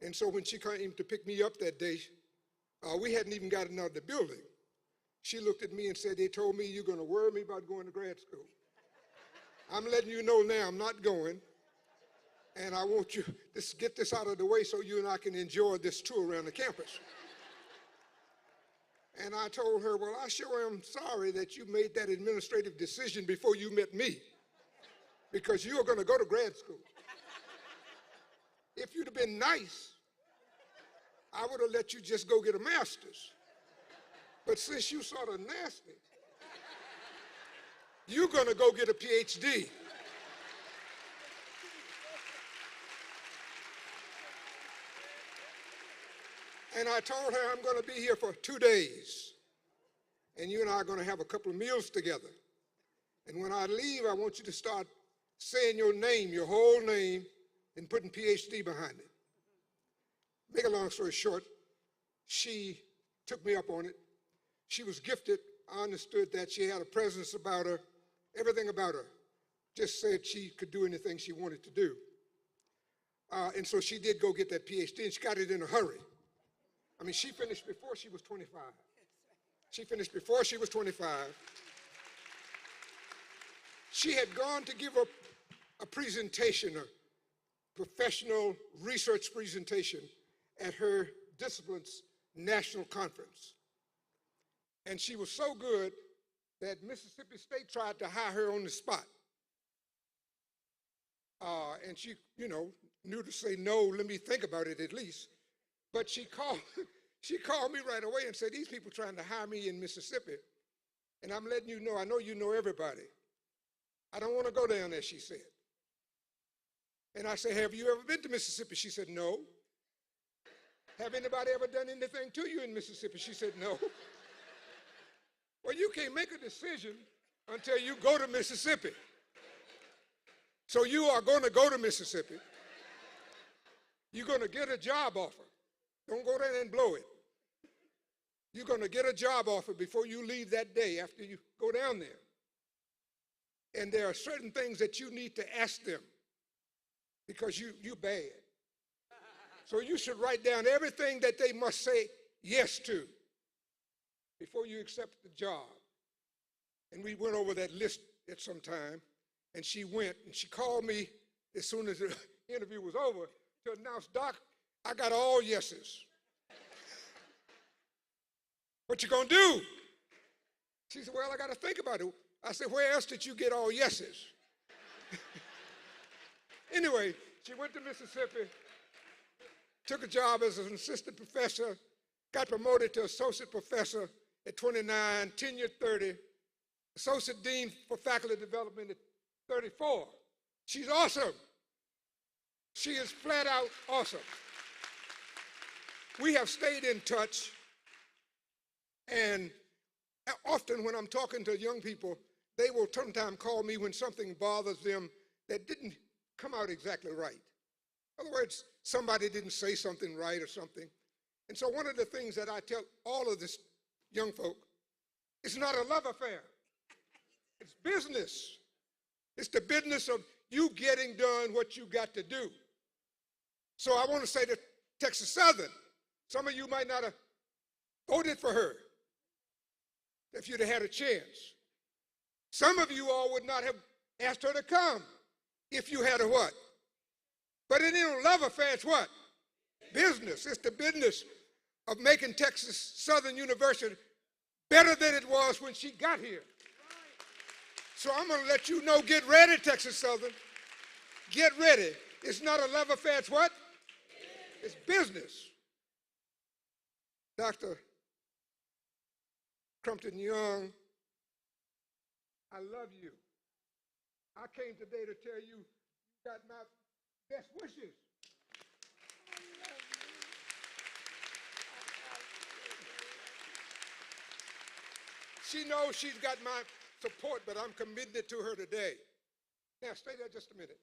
And so when she came to pick me up that day, We hadn't even gotten out of the building. She looked at me and said, they told me you're going to worry me about going to grad school. I'm letting you know now I'm not going, and I want you to get this out of the way so you and I can enjoy this tour around the campus. And I told her, well, I sure am sorry that you made that administrative decision before you met me, because you were going to go to grad school. If you'd have been nice, I would have let you just go get a master's. But since you sort of nasty, you're going to go get a PhD. And I told her I'm going to be here for 2 days. And you and I are going to have a couple of meals together. And when I leave, I want you to start saying your name, your whole name, and putting PhD behind it. Make a long story short, she took me up on it. She was gifted. I understood that she had a presence about her, everything about her. Just said she could do anything she wanted to do. And so she did go get that PhD, and she got it in a hurry. I mean, she finished before she was 25. She finished before she was 25. She had gone to give a presentation, a professional research presentation at her discipline's national conference. And she was so good that Mississippi State tried to hire her on the spot. And she, knew to say, no, let me think about it at least. But she called me right away and said, these people trying to hire me in Mississippi. And I'm letting you know, I know you know everybody. I don't want to go down there, she said. And I said, have you ever been to Mississippi? She said, no. Have anybody ever done anything to you in Mississippi? She said, no. Well, you can't make a decision until you go to Mississippi. So you are going to go to Mississippi. You're going to get a job offer. Don't go there and blow it. You're going to get a job offer before you leave that day after you go down there. And there are certain things that you need to ask them because you're bad. So you should write down everything that they must say yes to before you accept the job. And we went over that list at some time, and she went, and she called me as soon as the interview was over to announce, Doc, I got all yeses. What you gonna do? She said, well, I got to think about it. I said, where else did you get all yeses? Anyway, she went to Mississippi, took a job as an assistant professor, got promoted to associate professor at 29, tenure 30, associate dean for faculty development at 34. She's awesome. She is flat out awesome. We have stayed in touch, and often when I'm talking to young people, they will sometimes call me when something bothers them that didn't come out exactly right. In other words, somebody didn't say something right or something. And so one of the things that I tell all of this young folk, it's not a love affair. It's business. It's the business of you getting done what you got to do. So I want to say to Texas Southern, some of you might not have voted for her if you'd have had a chance. Some of you all would not have asked her to come if you had a what? But it ain't a love affair, it's what? Business. It's the business of making Texas Southern University better than it was when she got here. So I'm going to let you know, get ready, Texas Southern. Get ready. It's not a love affair, it's what? It's business. Dr. Crumpton Young, I love you. I came today to tell you, you got my best wishes. She knows she's got my support, but I'm committed to her today. Now, stay there just a minute.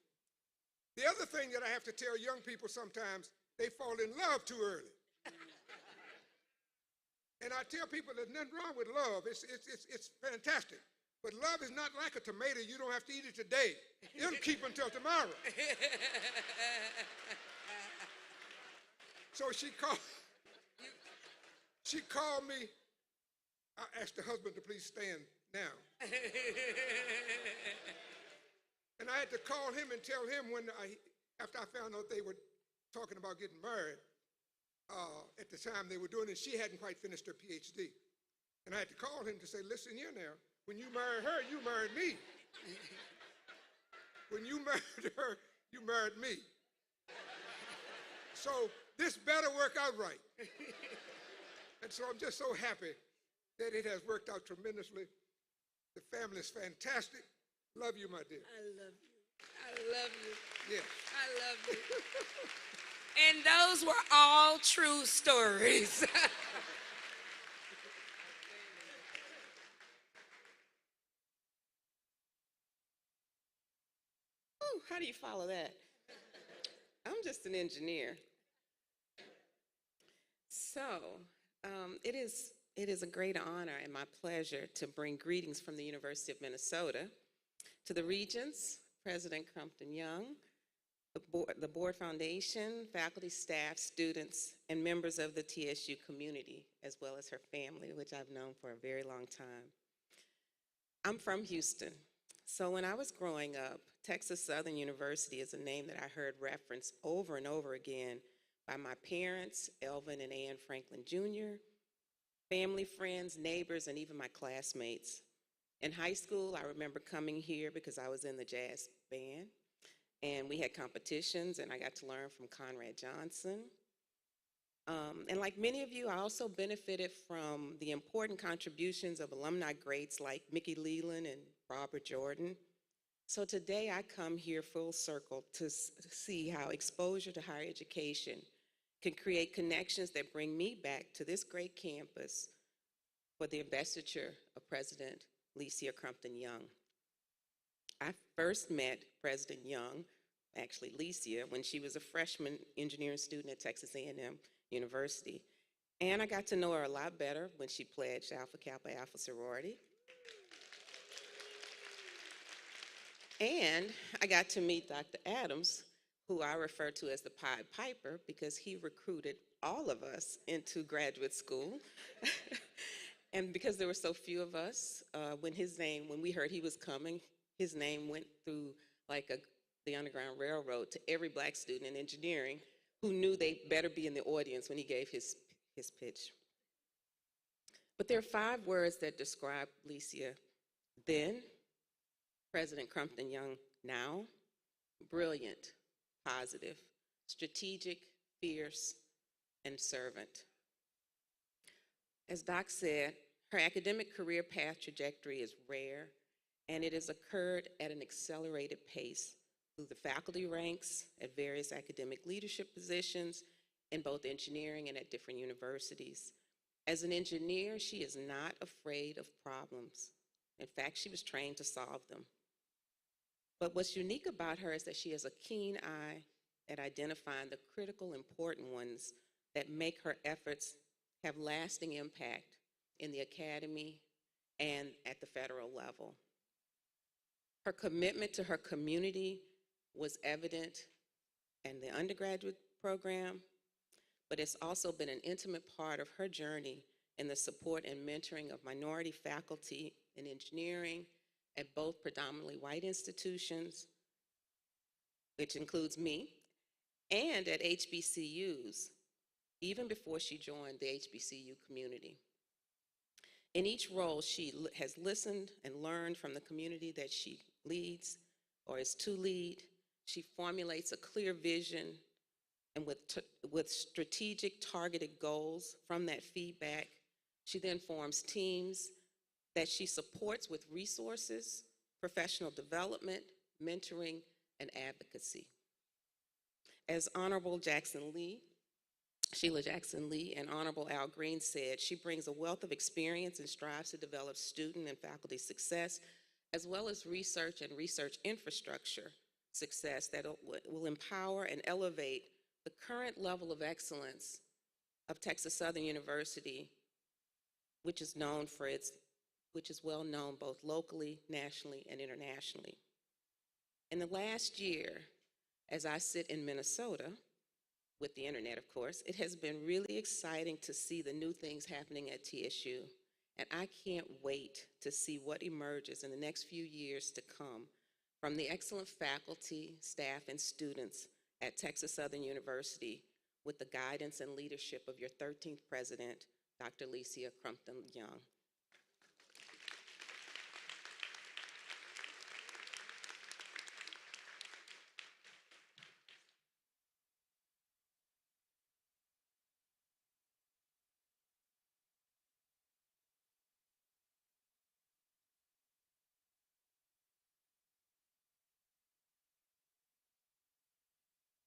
The other thing that I have to tell young people sometimes, they fall in love too early. And I tell people there's nothing wrong with love. It's fantastic. But love is not like a tomato. You don't have to eat it today. It'll keep until tomorrow. So She called me. I asked the husband to please stand now. And I had to call him and tell him after I found out they were talking about getting married, at the time they were doing it, she hadn't quite finished her PhD. And I had to call him to say, listen here now, when you married her, you married me. When you married her, you married me. So this better work out right. And so I'm just so happy that it has worked out tremendously. The family is fantastic. Love you, my dear. I love you. I love you. Yes. I love you. And those were all true stories. Ooh, how do you follow that? I'm just an engineer. So it is a great honor and my pleasure to bring greetings from the University of Minnesota to the Regents, President Crumpton Young, the Board Foundation, faculty, staff, students, and members of the TSU community, as well as her family, which I've known for a very long time. I'm from Houston, so when I was growing up, Texas Southern University is a name that I heard referenced over and over again by my parents, Elvin and Ann Franklin Jr., family, friends, neighbors, and even my classmates. In high school, I remember coming here because I was in the jazz band, and we had competitions, and I got to learn from Conrad Johnson. And like many of you, I also benefited from the important contributions of alumni greats like Mickey Leland and Robert Jordan. So today I come here full circle to see how exposure to higher education can create connections that bring me back to this great campus for the investiture of President Licia Crumpton Young. I first met President Young, actually Licia, when she was a freshman engineering student at Texas A&M University. And I got to know her a lot better when she pledged Alpha Kappa Alpha sorority. And I got to meet Dr. Adams, who I refer to as the Pied Piper because he recruited all of us into graduate school. And because there were so few of us, when we heard he was coming, his name went through like the Underground Railroad to every black student in engineering who knew they better be in the audience when he gave his pitch. But there are 5 words that describe Licia then, President Crumpton Young now: brilliant, positive, strategic, fierce, and servant. As Doc said, her academic career path trajectory is rare, and it has occurred at an accelerated pace through the faculty ranks at various academic leadership positions in both engineering and at different universities. As an engineer, she is not afraid of problems. In fact, she was trained to solve them. But what's unique about her is that she has a keen eye at identifying the critical, important ones that make her efforts have lasting impact in the academy and at the federal level. Her commitment to her community was evident in the undergraduate program, but it's also been an intimate part of her journey in the support and mentoring of minority faculty in engineering at both predominantly white institutions, which includes me, and at HBCUs, even before she joined the HBCU community. In each role, she has listened and learned from the community that she leads or is to lead. She formulates a clear vision, and with strategic targeted goals from that feedback, she then forms teams that she supports with resources, professional development, mentoring, and advocacy. As Honorable Sheila Jackson Lee and Honorable Al Green said, she brings a wealth of experience and strives to develop student and faculty success, as well as research and research infrastructure success that will empower and elevate the current level of excellence of Texas Southern University, which is well known both locally, nationally, and internationally. In the last year, as I sit in Minnesota, with the internet, of course. It has been really exciting to see the new things happening at TSU, and I can't wait to see what emerges in the next few years to come from the excellent faculty, staff, and students at Texas Southern University with the guidance and leadership of your 13th president, Dr. Alicia Crumpton Young.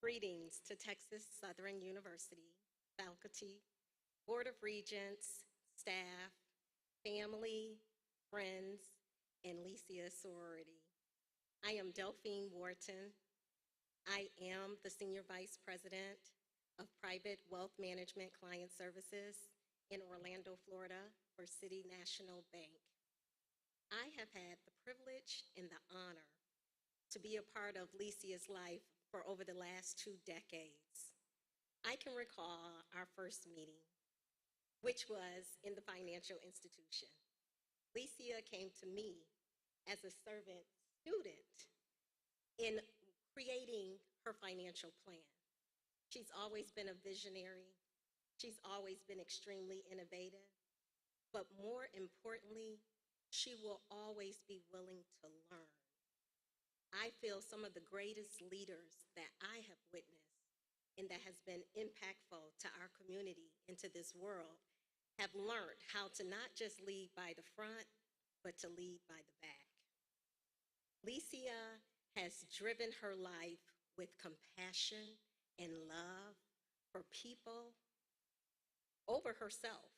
Greetings to Texas Southern University, faculty, Board of Regents, staff, family, friends, and Lycia sorority. I am Delphine Wharton. I am the Senior Vice President of Private Wealth Management Client Services in Orlando, Florida for City National Bank. I have had the privilege and the honor to be a part of Lycia's life for over the last 2 decades. I can recall our first meeting, which was in the financial institution. Lycia came to me as a servant student in creating her financial plan. She's always been a visionary. She's always been extremely innovative. But more importantly, she will always be willing to learn. I feel some of the greatest leaders that I have witnessed and that has been impactful to our community and to this world have learned how to not just lead by the front, but to lead by the back. Lycia has driven her life with compassion and love for people over herself.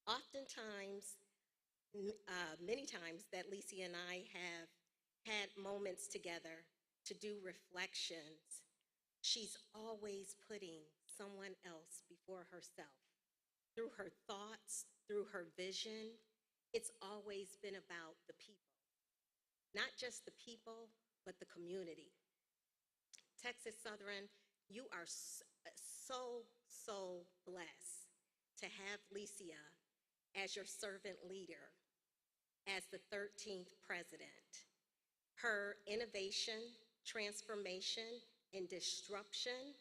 Oftentimes, many times that Lycia and I have had moments together to do reflections, she's always putting someone else before herself. Through her thoughts, through her vision, it's always been about the people. Not just the people, but the community. Texas Southern, you are so blessed to have Lycia as your servant leader, as the 13th president. Her innovation, transformation, and disruption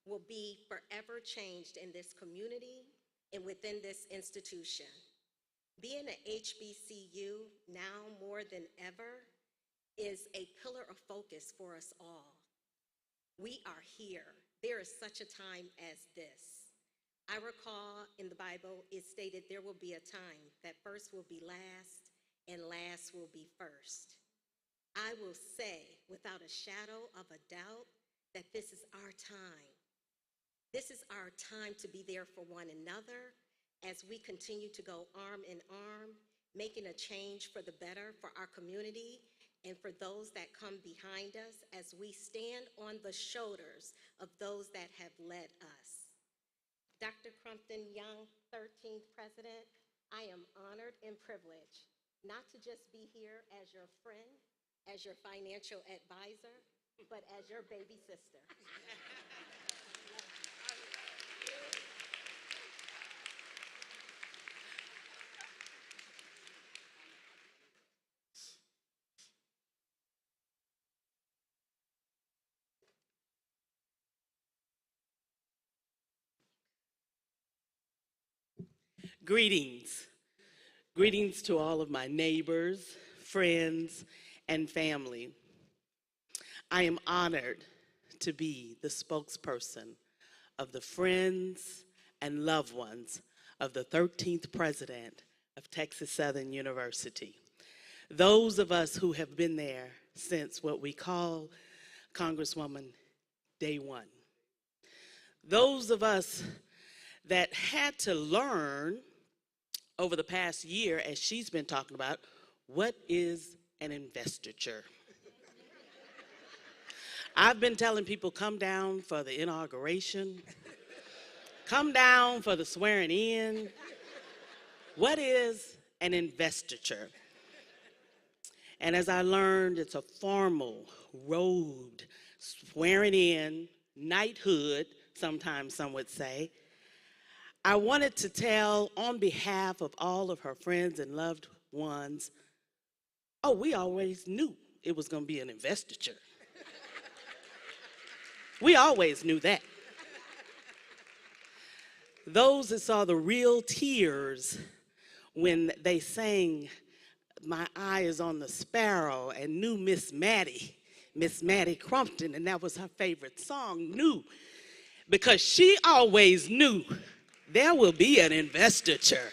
will be forever changed in this community and within this institution. Being an HBCU now more than ever is a pillar of focus for us all. We are here. There is such a time as this. I recall in the Bible, it stated there will be a time that first will be last and last will be first. I will say without a shadow of a doubt that this is our time. This is our time to be there for one another as we continue to go arm in arm, making a change for the better for our community and for those that come behind us as we stand on the shoulders of those that have led us. Dr. Crumpton Young, 13th President, I am honored and privileged not to just be here as your friend, as your financial advisor, but as your baby sister. Greetings. Greetings to all of my neighbors, friends, and family. I am honored to be the spokesperson of the friends and loved ones of the 13th president of Texas Southern University. Those of us who have been there since what we call, Congresswoman, day one. Those of us that had to learn over the past year, as she's been talking about, what is an investiture? I've been telling people, come down for the inauguration, come down for the swearing in. What is an investiture? And as I learned, it's a formal, robed, swearing in, knighthood sometimes some would say. I wanted to tell on behalf of all of her friends and loved ones, oh, we always knew it was going to be an investiture. We always knew that. Those that saw the real tears when they sang "My Eye is on the Sparrow" and knew Miss Maddie Crumpton, and that was her favorite song, knew, because she always knew there will be an investiture.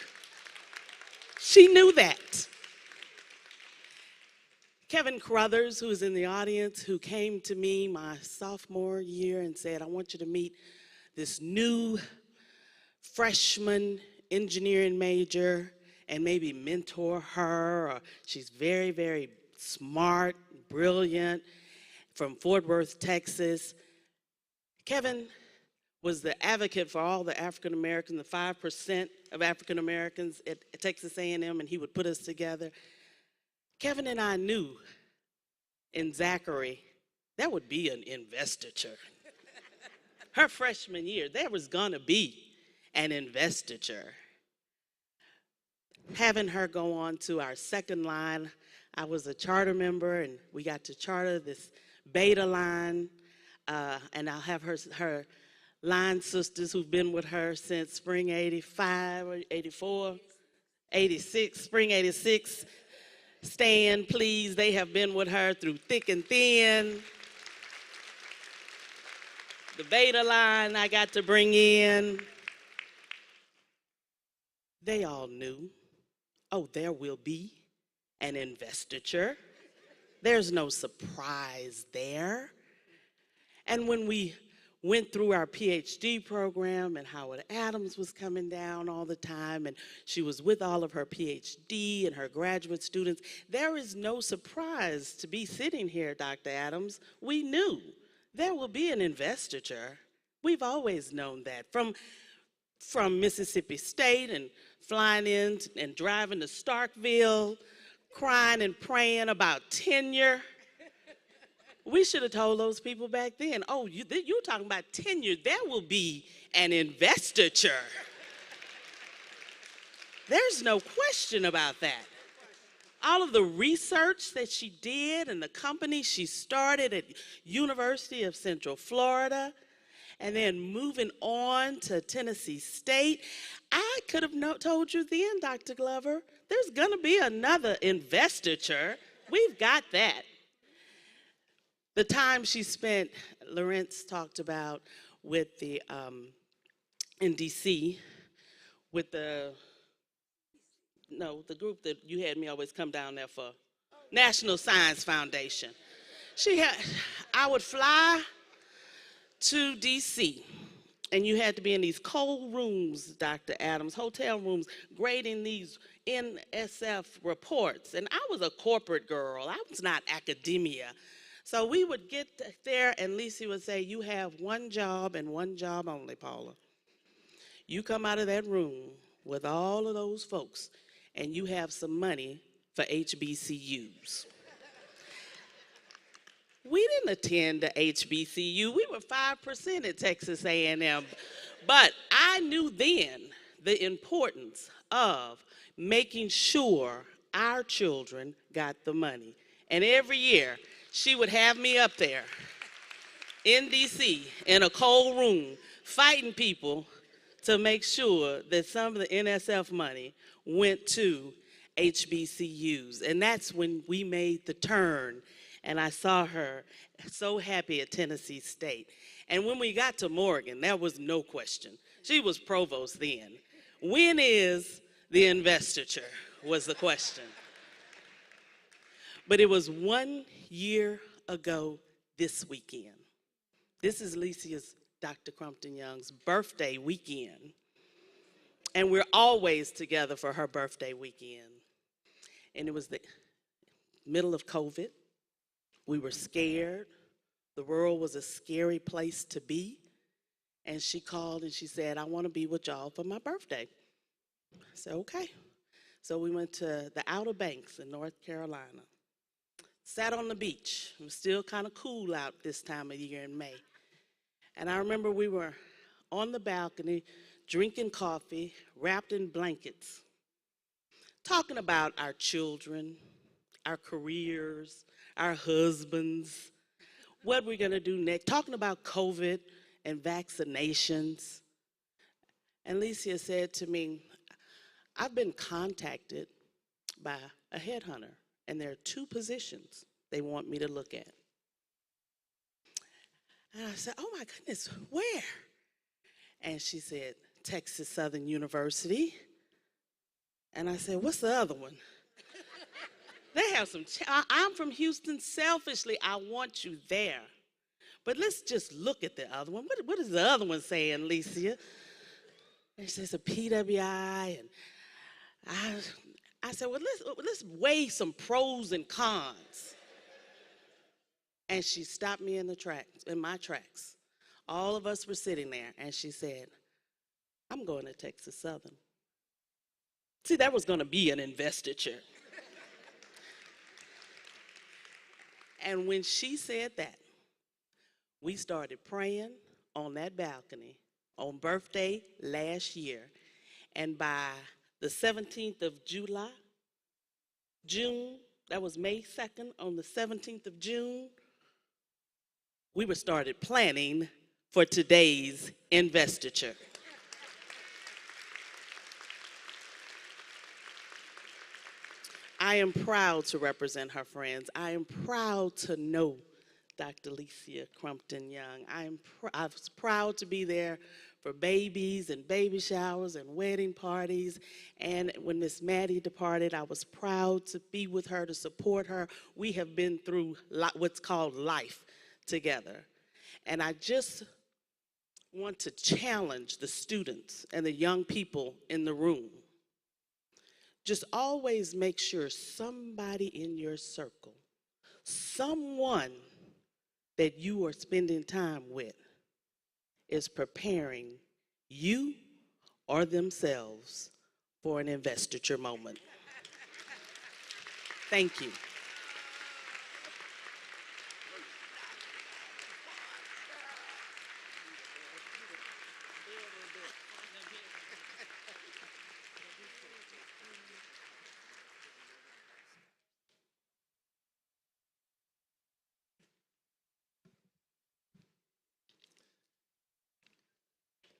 She knew that. Kevin Crothers, who is in the audience, who came to me my sophomore year and said, I want you to meet this new freshman engineering major and maybe mentor her. Or she's very, very smart, brilliant, from Fort Worth, Texas. Kevin was the advocate for all the African Americans, the 5% of African Americans at Texas A&M, and he would put us together. Kevin and I knew in Zachary there would be an investiture. Her freshman year, there was gonna be an investiture. Having her go on to our second line, I was a charter member, and we got to charter this beta line, and I'll have her line sisters who've been with her since spring 85 or 84, 86, spring 86. Stand, please. They have been with her through thick and thin. The beta line I got to bring in. They all knew, oh, there will be an investiture. There's no surprise there. And when we went through our PhD program, and Howard Adams was coming down all the time, and she was with all of her PhD and her graduate students, there is no surprise to be sitting here, Dr. Adams. We knew there will be an investiture. We've always known that. From Mississippi State and flying in and driving to Starkville, crying and praying about tenure. We should have told those people back then, oh, you're talking about tenure. There will be an investiture. There's no question about that. All of the research that she did and the company she started at University of Central Florida, and then moving on to Tennessee State, I could have told you then, Dr. Glover, there's gonna be another investiture. We've got that. The time she spent, Lawrence talked about with the, in DC, with the group that you had me always come down there for, National Science Foundation. I would fly to DC, and you had to be in these cold rooms, Dr. Adams, hotel rooms, grading these NSF reports. And I was a corporate girl. I was not academia. So we would get there, and Lisa would say, you have one job and one job only, Paula. You come out of that room with all of those folks, and you have some money for HBCUs. We didn't attend the HBCU. We were 5% at Texas A&M. But I knew then the importance of making sure our children got the money. And every year, she would have me up there in DC in a cold room fighting people to make sure that some of the NSF money went to HBCUs. And that's when we made the turn, and I saw her so happy at Tennessee State. And when we got to Morgan, there was no question. She was provost then. When is the investiture was the question. But it was 1 year ago this weekend. This is Lisia's, Dr. Crumpton Young's birthday weekend. And we're always together for her birthday weekend. And it was the middle of COVID. We were scared. The world was a scary place to be. And she called and she said, I want to be with y'all for my birthday. I said, okay. So we went to the Outer Banks in North Carolina. Sat on the beach. It was still kind of cool out this time of year in May. And I remember we were on the balcony drinking coffee, wrapped in blankets, talking about our children, our careers, our husbands, what we're going to do next, talking about COVID and vaccinations. And Licia said to me, I've been contacted by a headhunter, and there are 2 positions they want me to look at. And I said, oh my goodness, where? And she said, Texas Southern University. And I said, what's the other one? They have some, I'm from Houston. Selfishly, I want you there. But let's just look at the other one. What is the other one saying, Licia? And she says a PWI. And I said, well, let's weigh some pros and cons. And she stopped me in my tracks. All of us were sitting there, and she said, I'm going to Texas Southern. See, that was going to be an investiture. And when she said that, we started praying on that balcony on birthday last year. And by the 17th of June, that was May 2nd, on the 17th of June, we were started planning for today's investiture. I am proud to represent her friends. I am proud to know Dr. Licia Crumpton Young. I was proud to be there for babies and baby showers and wedding parties. And when Miss Maddie departed, I was proud to be with her, to support her. We have been through what's called life together. And I just want to challenge the students and the young people in the room. Just always make sure somebody in your circle, someone that you are spending time with, is preparing you or themselves for an investiture moment. Thank you.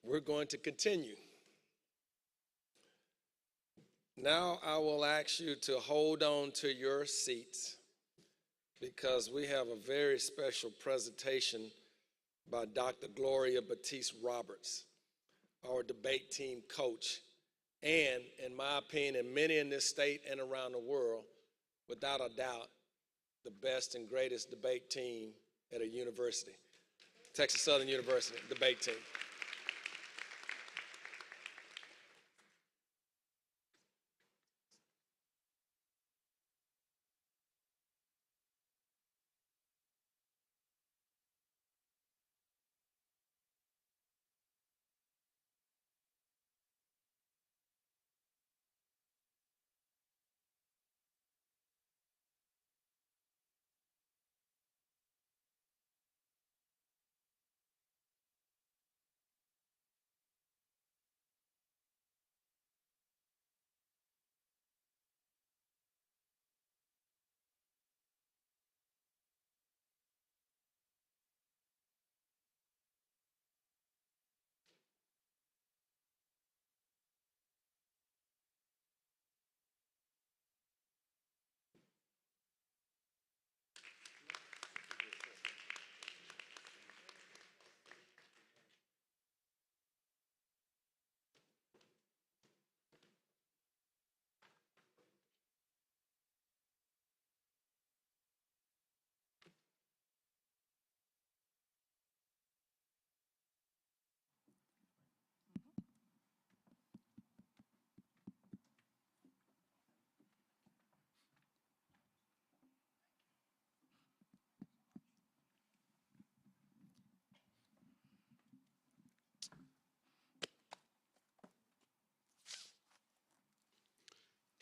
We're going to continue. Now I will ask you to hold on to your seats because we have a very special presentation by Dr. Gloria Batiste Roberts, our debate team coach, and in my opinion, many in this state and around the world, without a doubt, the best and greatest debate team at a university, Texas Southern University debate team.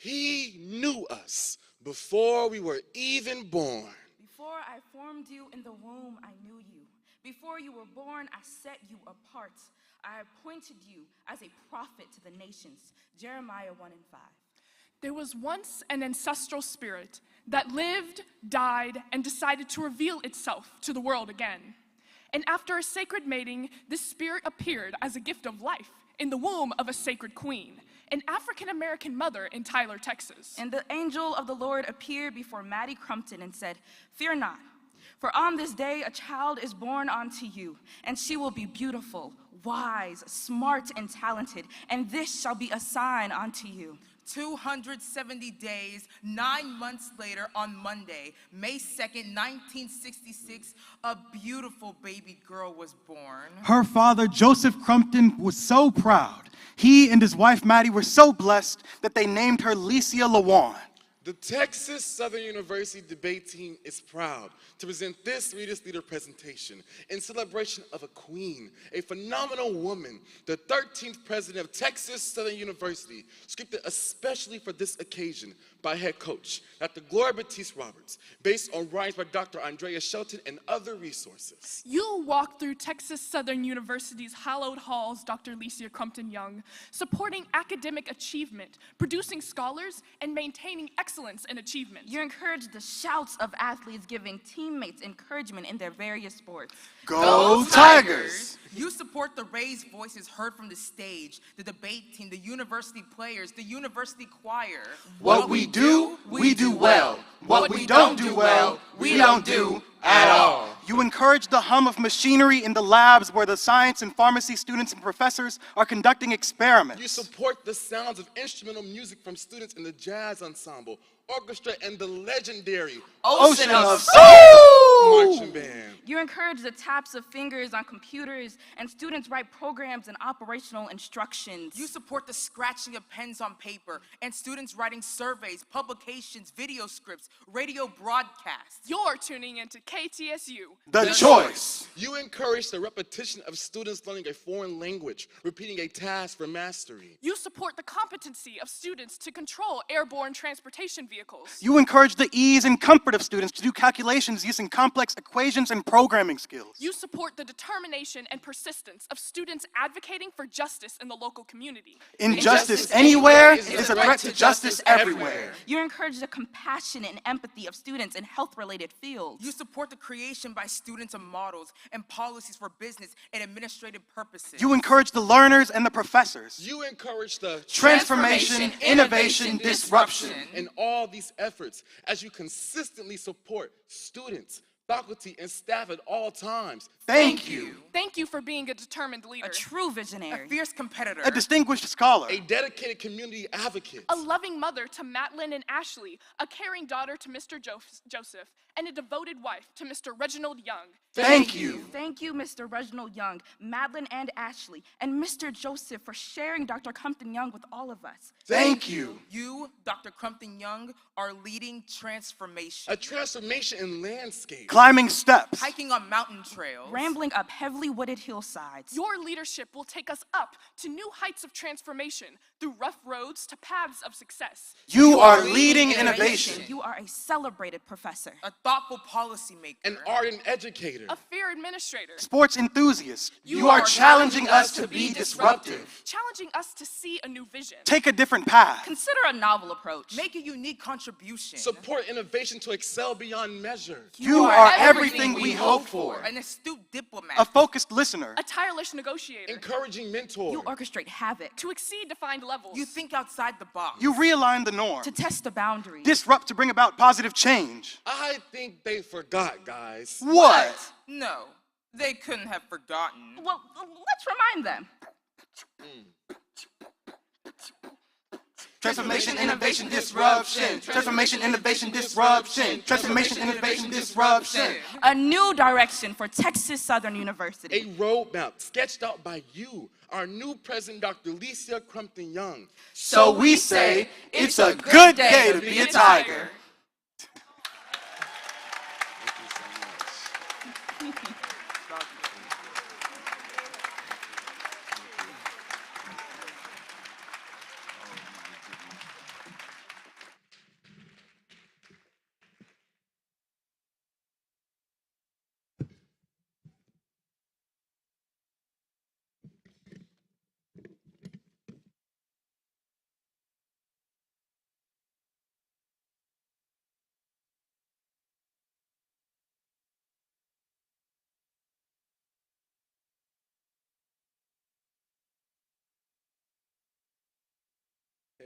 He knew us before we were even born. Before I formed you in the womb, I knew you. Before you were born, I set you apart. I appointed you as a prophet to the nations. Jeremiah 1:5. There was once an ancestral spirit that lived, died, and decided to reveal itself to the world again. And after a sacred mating, this spirit appeared as a gift of life in the womb of a sacred queen, an African-American mother in Tyler, Texas. And the angel of the Lord appeared before Maddie Crumpton and said, "Fear not, for on this day a child is born unto you, and she will be beautiful, wise, smart, and talented, and this shall be a sign unto you." 270 days, 9 months later, on Monday, May 2nd, 1966, a beautiful baby girl was born. Her father, Joseph Crumpton, was so proud. He and his wife, Maddie, were so blessed that they named her Licia LaWan. The Texas Southern University debate team is proud to present this Readers Leader presentation in celebration of a queen, a phenomenal woman, the 13th president of Texas Southern University, scripted especially for this occasion by head coach Dr. Gloria Batiste Roberts, based on writings by Dr. Andrea Shelton and other resources. You'll walk through Texas Southern University's hallowed halls, Dr. Licia Crumpton Young, supporting academic achievement, producing scholars, and maintaining excellence in achievement. You encourage the shouts of athletes giving teammates encouragement in their various sports. Go Tigers! You support the raised voices heard from the stage, the debate team, the university players, the university choir. What we do well. What we don't do well, we don't do at all. You encourage the hum of machinery in the labs where the science and pharmacy students and professors are conducting experiments. You support the sounds of instrumental music from students in the jazz ensemble, orchestra, and the legendary Ocean of Soul marching band. You encourage the taps of fingers on computers, and students write programs and operational instructions. You support the scratching of pens on paper, and students writing surveys, publications, video scripts, radio broadcasts. You're tuning into KTSU. The choice. You encourage the repetition of students learning a foreign language, repeating a task for mastery. You support the competency of students to control airborne transportation vehicles. You encourage the ease and comfort of students to do calculations using complex equations and programming skills. You support the determination and persistence of students advocating for justice in the local community. Injustice anywhere is a threat to justice everywhere. You encourage the compassion and empathy of students in health-related fields. You support the creation by students of models and policies for business and administrative purposes. You encourage the learners and the professors. You encourage the transformation, innovation, disruption. In all these efforts, as you consistently support students, faculty, and staff at all times. Thank you. Thank you for being a determined leader. A true visionary. A fierce competitor. A distinguished scholar. A dedicated community advocate. A loving mother to Madeline and Ashley. A caring daughter to Mr. Joseph. And a devoted wife to Mr. Reginald Young. Thank you. Thank you, Mr. Reginald Young, Madeline and Ashley, and Mr. Joseph for sharing Dr. Crumpton Young with all of us. Thank you. You, Dr. Crumpton Young, are leading transformation. A transformation in landscape. Climbing steps. Hiking on mountain trails. Rambling up heavily wooded hillsides. Your leadership will take us up to new heights of transformation, through rough roads to paths of success. You are leading innovation. You are a celebrated professor. A thoughtful policymaker. An ardent educator. A fair administrator. Sports enthusiast. You are challenging us to be disruptive. Challenging us to see a new vision. Take a different path. Consider a novel approach. Make a unique contribution. Support innovation to excel beyond measure. You are everything we hope for. An astute diplomat. A focused listener. A tireless negotiator. Encouraging mentor. You orchestrate havoc. To exceed defined levels. You think outside the box. You realign the norm. To test the boundaries. Disrupt to bring about positive change. I think they forgot, guys. What? No, they couldn't have forgotten. Well, let's remind them. Transformation, innovation, disruption. Transformation, innovation, disruption. Transformation, innovation, disruption. A new direction for Texas Southern University. A roadmap sketched out by you, our new president, Dr. Licia Crumpton Young. So we say, it's a good day to be a tiger.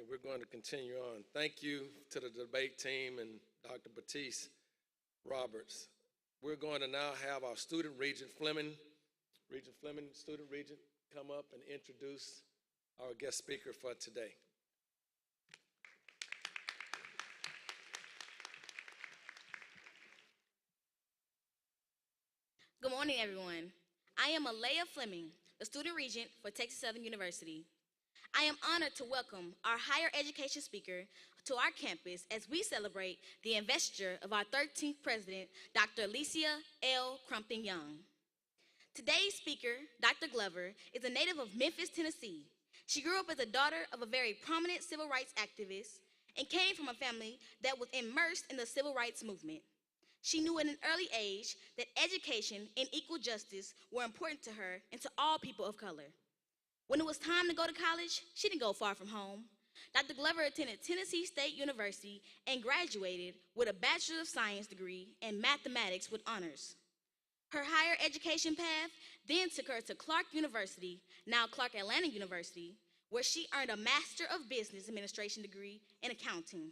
right, we're going to continue on. Thank you to the debate team and Dr. Batiste Roberts. We're going to now have our student Regent Fleming, student Regent, come up and introduce our guest speaker for today. Good morning, everyone. I am Alea Fleming, the student regent for Texas Southern University. I am honored to welcome our higher education speaker to our campus as we celebrate the investiture of our 13th president, Dr. Alicia L. Crumpton Young. Today's speaker, Dr. Glover, is a native of Memphis, Tennessee. She grew up as a daughter of a very prominent civil rights activist and came from a family that was immersed in the civil rights movement. She knew at an early age that education and equal justice were important to her and to all people of color. When it was time to go to college, she didn't go far from home. Dr. Glover attended Tennessee State University and graduated with a Bachelor of Science degree in mathematics with honors. Her higher education path then took her to Clark University, now Clark Atlanta University, where she earned a Master of Business Administration degree in accounting.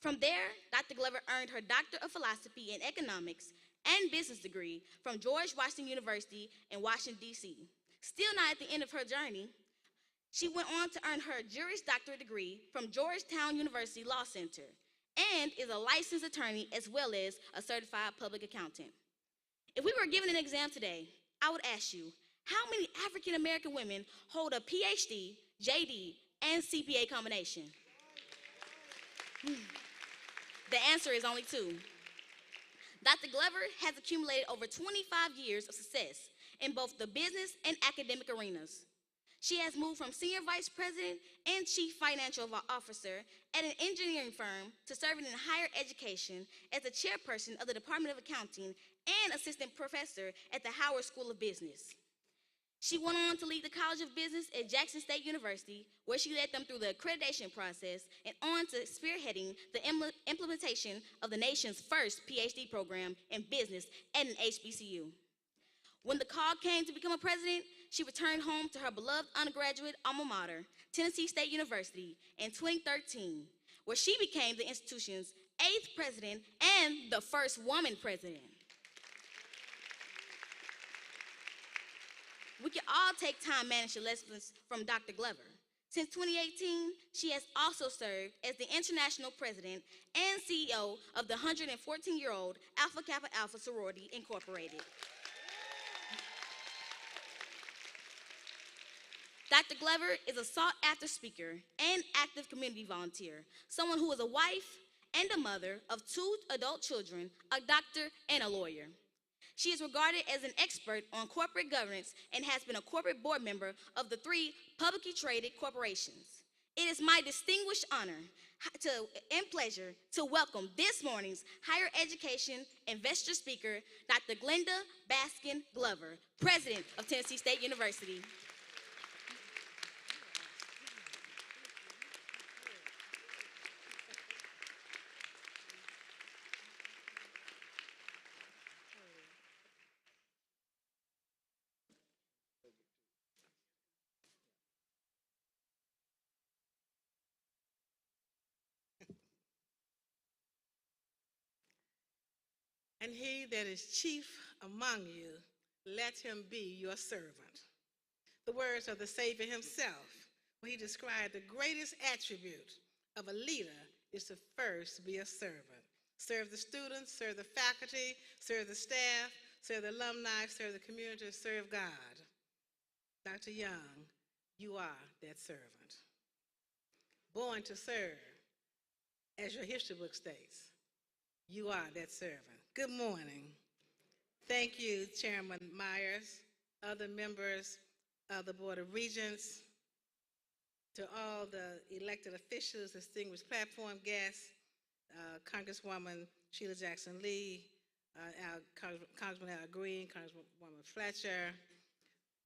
From there, Dr. Glover earned her Doctor of Philosophy in Economics and Business degree from George Washington University in Washington, D.C. Still not at the end of her journey, she went on to earn her Juris Doctorate degree from Georgetown University Law Center and is a licensed attorney as well as a certified public accountant. If we were given an exam today, I would ask you, how many African American women hold a PhD, JD, and CPA combination? The answer is only 2. Dr. Glover has accumulated over 25 years of success in both the business and academic arenas. She has moved from senior vice president and chief financial officer at an engineering firm to serving in higher education as the chairperson of the Department of Accounting and assistant professor at the Howard School of Business. She went on to lead the College of Business at Jackson State University, where she led them through the accreditation process and on to spearheading the implementation of the nation's first PhD program in business at an HBCU. When the call came to become a president, she returned home to her beloved undergraduate alma mater, Tennessee State University, in 2013, where she became the institution's 8th president and the first woman president. We can all take time management lessons from Dr. Glover. Since 2018, she has also served as the international president and CEO of the 114-year-old Alpha Kappa Alpha Sorority Incorporated. Dr. Glover is a sought-after speaker and active community volunteer, someone who is a wife and a mother of 2 adult children, a doctor, and a lawyer. She is regarded as an expert on corporate governance and has been a corporate board member of the 3 publicly traded corporations. It is my distinguished honor and pleasure to welcome this morning's higher education investor speaker, Dr. Glenda Baskin Glover, president of Tennessee State University. And he that is chief among you, let him be your servant. The words of the Savior himself, when he described the greatest attribute of a leader is to first be a servant. Serve the students, serve the faculty, serve the staff, serve the alumni, serve the community, serve God. Dr. Young, you are that servant. Born to serve, as your history book states, you are that servant. Good morning. Thank you, Chairman Myers, other members of the Board of Regents, to all the elected officials, distinguished platform guests, Congresswoman Sheila Jackson Lee, Congressman Al Green, Congresswoman Fletcher,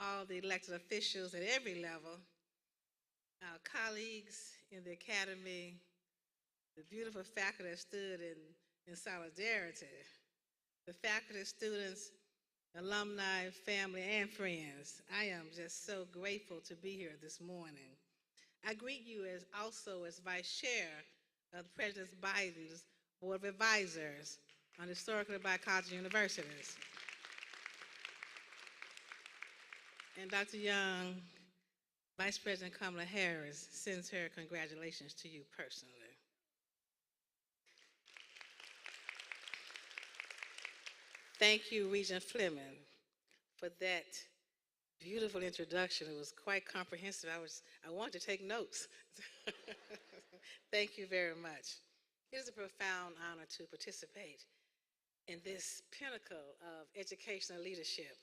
all the elected officials at every level, our colleagues in the academy, the beautiful faculty that stood in solidarity, the faculty, students, alumni, family, and friends. I am just so grateful to be here this morning. I greet you as also as Vice Chair of President Biden's Board of Advisors on Historically Black Colleges and Universities. And Dr. Young, Vice President Kamala Harris sends her congratulations to you personally. Thank you, Regent Fleming, for that beautiful introduction. It was quite comprehensive. I wanted to take notes. Thank you very much. It is a profound honor to participate in this pinnacle of educational leadership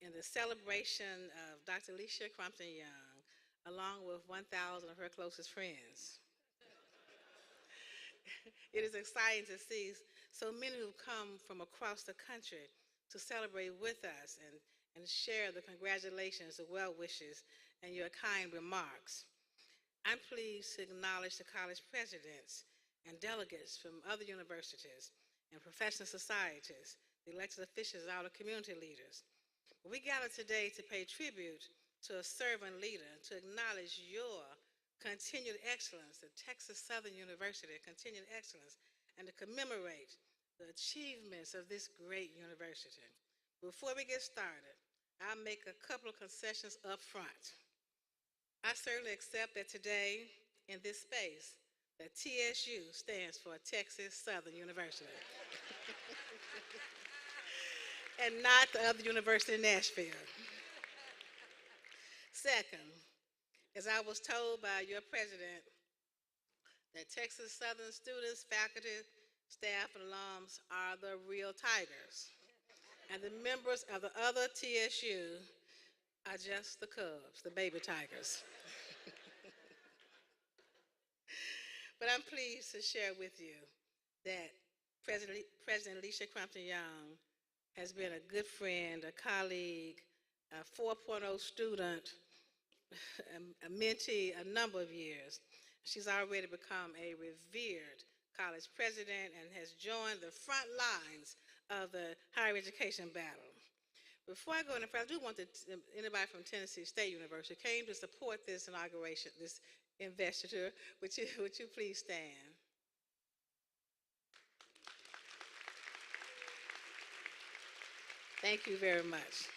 in the celebration of Dr. Alicia Crumpton Young, along with 1,000 of her closest friends. It is exciting to see so many who come from across the country to celebrate with us and share the congratulations, the well wishes, and your kind remarks. I'm pleased to acknowledge the college presidents and delegates from other universities and professional societies, the elected officials, and our community leaders. We gather today to pay tribute to a servant leader and to acknowledge your continued excellence, the Texas Southern University continued excellence, and to commemorate the achievements of this great university. Before we get started, I'll make a couple of concessions up front. I certainly accept that today, in this space, that TSU stands for Texas Southern University. And not the other university in Nashville. Second, as I was told by your president, that Texas Southern students, faculty, staff, and alums are the real tigers. And the members of the other TSU are just the cubs, the baby tigers. But I'm pleased to share with you that President Alicia Crumpton Young has been a good friend, a colleague, a 4.0 student, a mentee a number of years. She's already become a revered college president and has joined the front lines of the higher education battle. Before I go any further, I do want anybody from Tennessee State University came to support this inauguration, this investiture. Would you please stand? Thank you very much.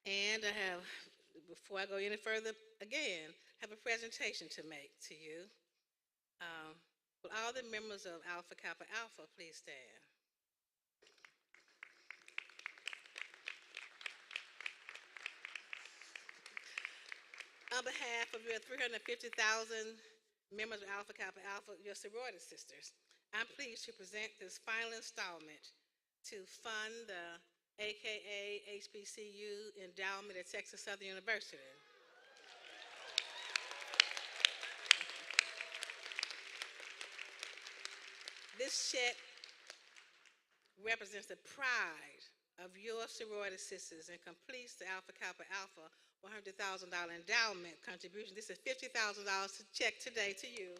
And I have, before I go any further, again, have a presentation to make to you. Will all the members of Alpha Kappa Alpha please stand? On behalf of your 350,000 members of Alpha Kappa Alpha, your sorority sisters, I'm pleased to present this final installment to fund the AKA HBCU endowment at Texas Southern University. This check represents the pride of your sorority sisters and completes the Alpha Kappa Alpha $100,000 endowment contribution. This is $50,000 to check today to you.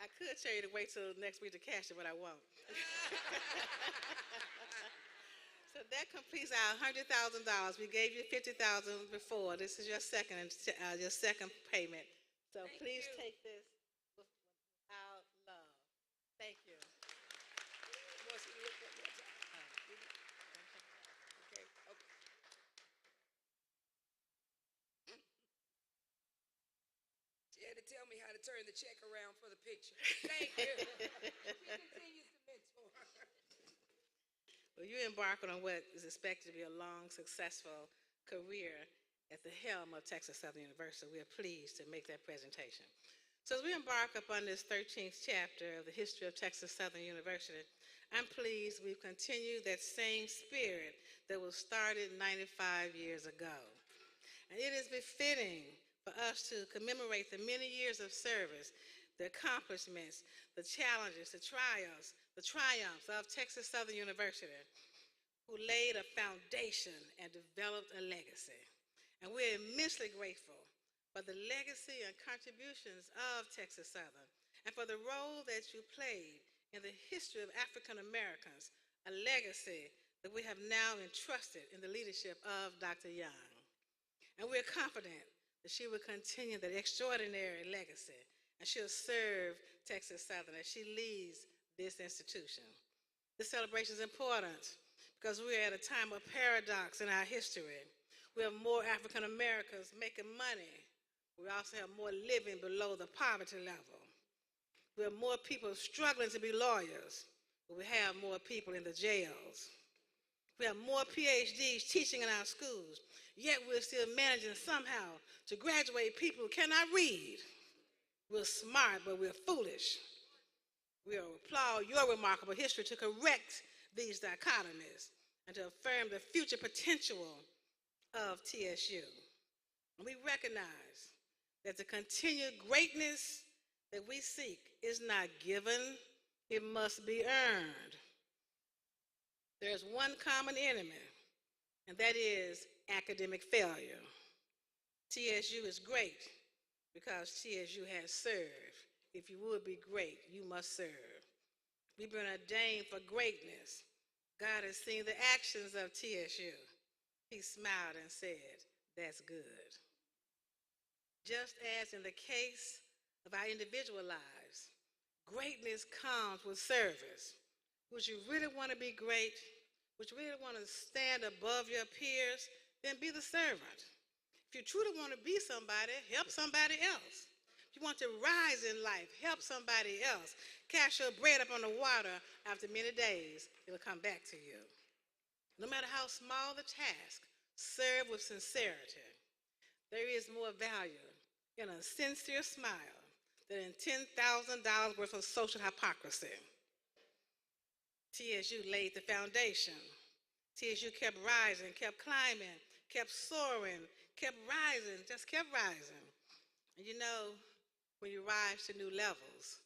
I could tell you to wait till next week to cash it, but I won't. So that completes our $100,000. We gave you $50,000 before. This is your second payment. So please take this without love. Thank you. She had to tell me how to turn the check around for the picture. Thank you. She continues to mentor. Well, you embark on what is expected to be a long, successful career at the helm of Texas Southern University. We are pleased to make that presentation. So as we embark upon this 13th chapter of the history of Texas Southern University, I'm pleased we've continued that same spirit that was started 95 years ago. And it is befitting for us to commemorate the many years of service, the accomplishments, the challenges, the triumphs of Texas Southern University, who laid a foundation and developed a legacy. And we're immensely grateful for the legacy and contributions of Texas Southern and for the role that you played in the history of African Americans, a legacy that we have now entrusted in the leadership of Dr. Young. And we're confident that she will continue that extraordinary legacy, and she'll serve Texas Southern as she leads this institution. This celebration is important because we're at a time of paradox in our history. We have more African Americans making money. We also have more living below the poverty level. We have more people struggling to be lawyers, but we have more people in the jails. We have more PhDs teaching in our schools, yet we're still managing somehow to graduate people who cannot read. We're smart, but we're foolish. We applaud your remarkable history to correct these dichotomies and to affirm the future potential of TSU. And we recognize that the continued greatness that we seek is not given, it must be earned. There's one common enemy, and that is academic failure. TSU is great because TSU has served. If you would be great, you must serve. We've been ordained for greatness. God has seen the actions of TSU. He smiled and said, "That's good." Just as in the case of our individual lives, greatness comes with service. Would you really want to be great? Would you really want to stand above your peers? Then be the servant. If you truly want to be somebody, help somebody else. If you want to rise in life, help somebody else. Cast your bread up on the water. After many days, it'll come back to you. No matter how small the task, serve with sincerity. There is more value in a sincere smile than in $10,000 worth of social hypocrisy. TSU laid the foundation. TSU kept rising, kept climbing, kept soaring, kept rising, just kept rising. And you know, when you rise to new levels,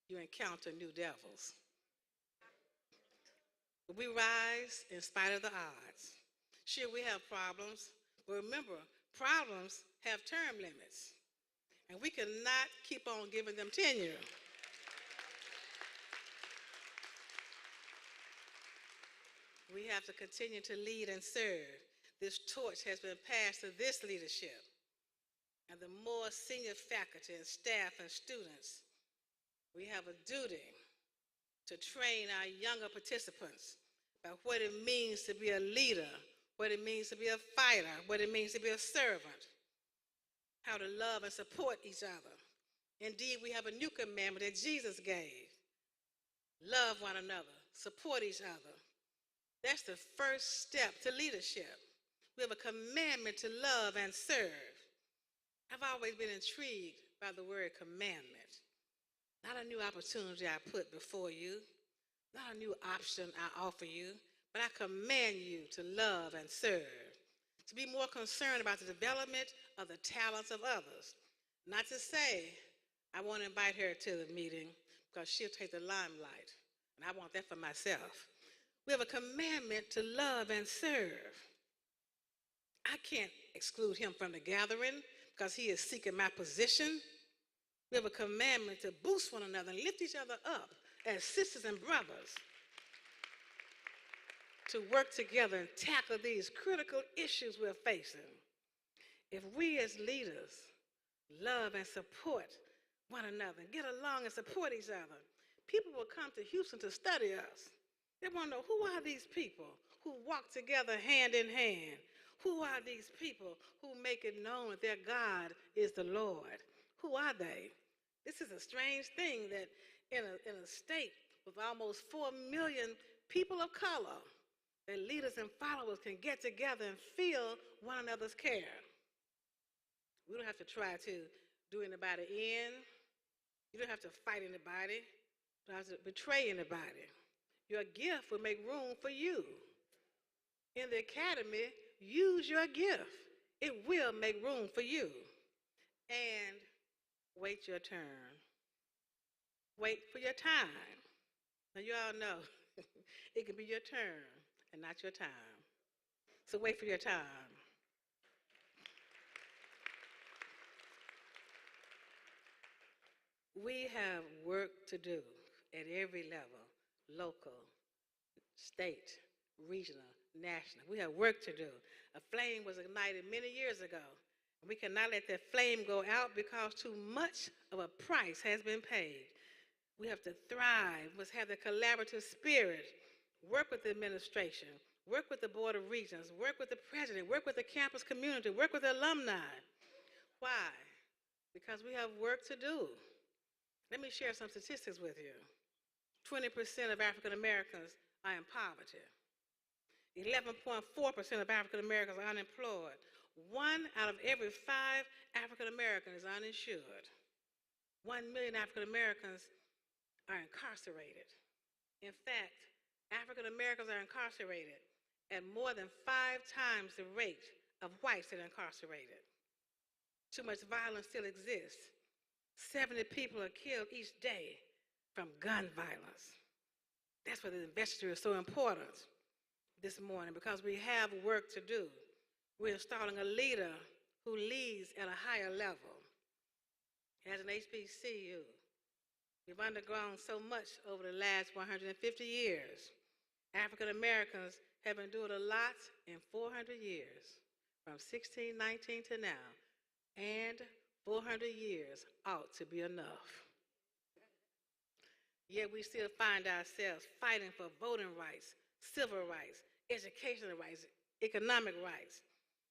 you encounter new devils. But we rise in spite of the odds. Sure, we have problems, but remember, problems have term limits, and we cannot keep on giving them tenure. We have to continue to lead and serve. This torch has been passed to this leadership. And the more senior faculty and staff and students, we have a duty to train our younger participants about what it means to be a leader, what it means to be a fighter, what it means to be a servant, how to love and support each other. Indeed, we have a new commandment that Jesus gave. Love one another, support each other. That's the first step to leadership. We have a commandment to love and serve. I've always been intrigued by the word commandment. Not a new opportunity I put before you, not a new option I offer you, but I command you to love and serve, to be more concerned about the development of the talents of others. Not to say I won't invite her to the meeting because she'll take the limelight, and I want that for myself. We have a commandment to love and serve. I can't exclude him from the gathering because he is seeking my position. We have a commandment to boost one another and lift each other up as sisters and brothers, to work together and tackle these critical issues we're facing. If we as leaders love and support one another and get along and support each other, people will come to Houston to study us. They want to know, who are these people who walk together hand in hand? Who are these people who make it known that their God is the Lord? Who are they? This is a strange thing that in a state with almost 4 million people of color, that leaders and followers can get together and feel one another's care. We don't have to try to do anybody in. You don't have to fight anybody. You don't have to betray anybody. Your gift will make room for you. In the academy, use your gift. It will make room for you. And wait your turn. Wait for your time. Now, you all know it can be your turn and not your time. So wait for your time. We have work to do at every level, local, state, regional, national. We have work to do. A flame was ignited many years ago. We cannot let that flame go out because too much of a price has been paid. We have to thrive, we must have the collaborative spirit, work with the administration, work with the Board of Regents, work with the president, work with the campus community, work with the alumni. Why? Because we have work to do. Let me share some statistics with you. 20% of African Americans are in poverty. 11.4% of African Americans are unemployed. 1 out of every 5 African Americans is uninsured. 1 million African Americans are incarcerated. In fact, African Americans are incarcerated at more than 5 times the rate of whites that are incarcerated. Too much violence still exists. 70 people are killed each day from gun violence. That's why the investiture is so important this morning, because we have work to do. We're installing a leader who leads at a higher level. As an HBCU, we've undergone so much over the last 150 years. African Americans have endured a lot in 400 years, from 1619 to now, and 400 years ought to be enough. Yet we still find ourselves fighting for voting rights, civil rights, educational rights, economic rights.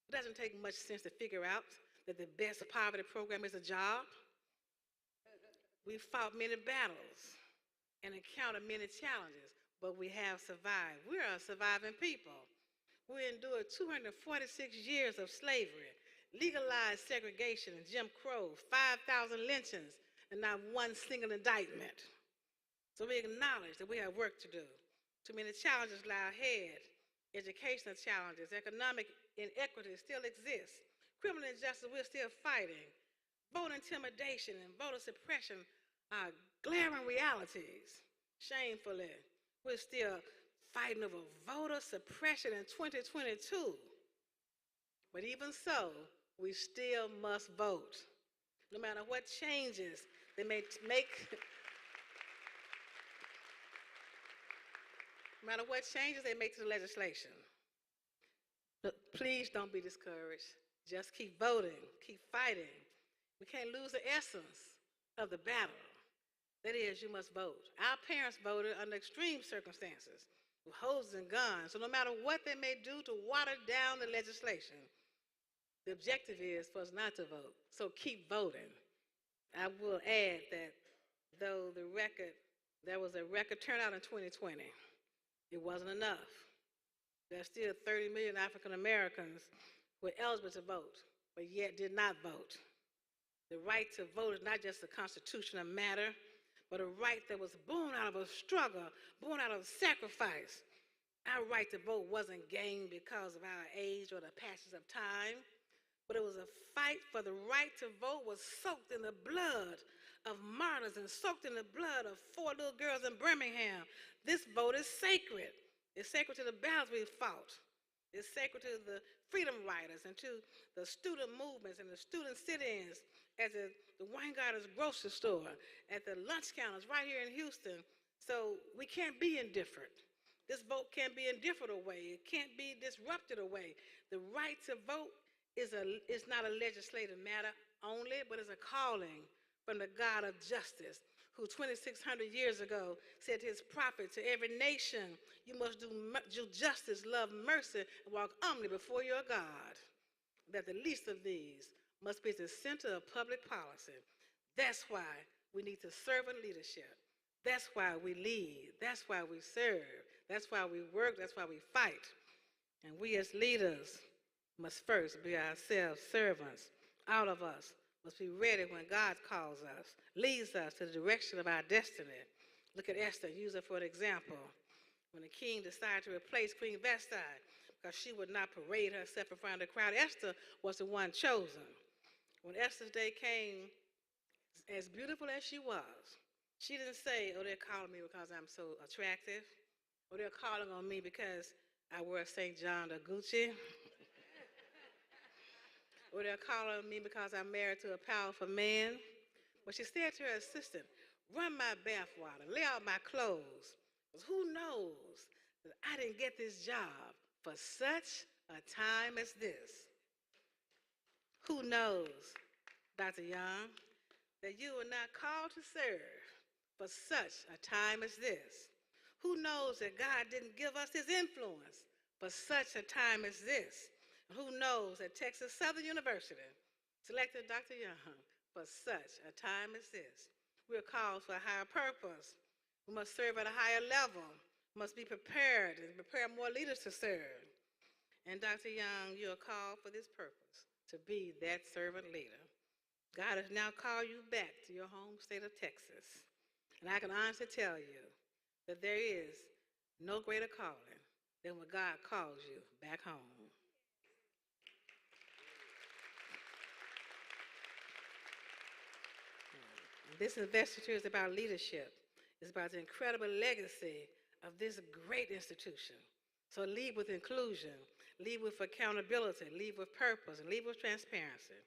It doesn't take much sense to figure out that the best poverty program is a job. We fought many battles and encountered many challenges, but we have survived. We are a surviving people. We endured 246 years of slavery, legalized segregation and Jim Crow, 5,000 lynchings, and not one single indictment. So we acknowledge that we have work to do. Too many challenges lie ahead. Educational challenges, economic inequity still exists. Criminal injustice, we're still fighting. Voter intimidation and voter suppression are glaring realities. Shamefully, we're still fighting over voter suppression in 2022. But even so, we still must vote. No matter what changes they may make, no matter what changes they make to the legislation. Look, please don't be discouraged. Just keep voting, keep fighting. We can't lose the essence of the battle. That is, you must vote. Our parents voted under extreme circumstances, with hoses and guns. So no matter what they may do to water down the legislation, the objective is for us not to vote. So keep voting. I will add that though there was a record turnout in 2020, it wasn't enough. There are still 30 million African Americans who were eligible to vote, but yet did not vote. The right to vote is not just a constitutional matter, but a right that was born out of a struggle, born out of sacrifice. Our right to vote wasn't gained because of our age or the passage of time, but it was a fight for the right to vote was soaked in the blood of martyrs and soaked in the blood of 4 little girls in Birmingham. This vote is sacred. It's sacred to the battles we fought. It's sacred to the freedom riders and to the student movements and the student sit-ins at the Weingarten's grocery store, at the lunch counters right here in Houston. So we can't be indifferent. This vote can't be indifferent away. It can't be disrupted away. The right to vote is not a legislative matter only, but it's a calling from the God of justice, who 2,600 years ago said to his prophet, to every nation, you must do justice, love mercy, and walk humbly before your God. That the least of these must be at the center of public policy. That's why we need to servant leadership. That's why we lead. That's why we serve. That's why we work. That's why we fight. And we as leaders must first be ourselves servants. All of us must be ready when God calls us, leads us to the direction of our destiny. Look at Esther, use her for an example. When the king decided to replace Queen Vesti because she would not parade herself in front of the crowd, Esther was the one chosen. When Esther's day came, as beautiful as she was, she didn't say, oh, they're calling me because I'm so attractive, or they're calling on me because I wear St. John or Gucci, or they're calling on me because I'm married to a powerful man. But she said to her assistant, run my bathwater, lay out my clothes. 'Cause who knows that I didn't get this job for such a time as this? Who knows, Dr. Young, that you were not called to serve for such a time as this? Who knows that God didn't give us his influence for such a time as this? Who knows that Texas Southern University selected Dr. Young for such a time as this? We're called for a higher purpose. We must serve at a higher level. We must be prepared and prepare more leaders to serve. And Dr. Young, you are called for this purpose, to be that servant leader. God has now called you back to your home state of Texas. And I can honestly tell you that there is no greater calling than when God calls you back home. This investiture is about leadership. It's about the incredible legacy of this great institution. So lead with inclusion, lead with accountability, lead with purpose, and lead with transparency.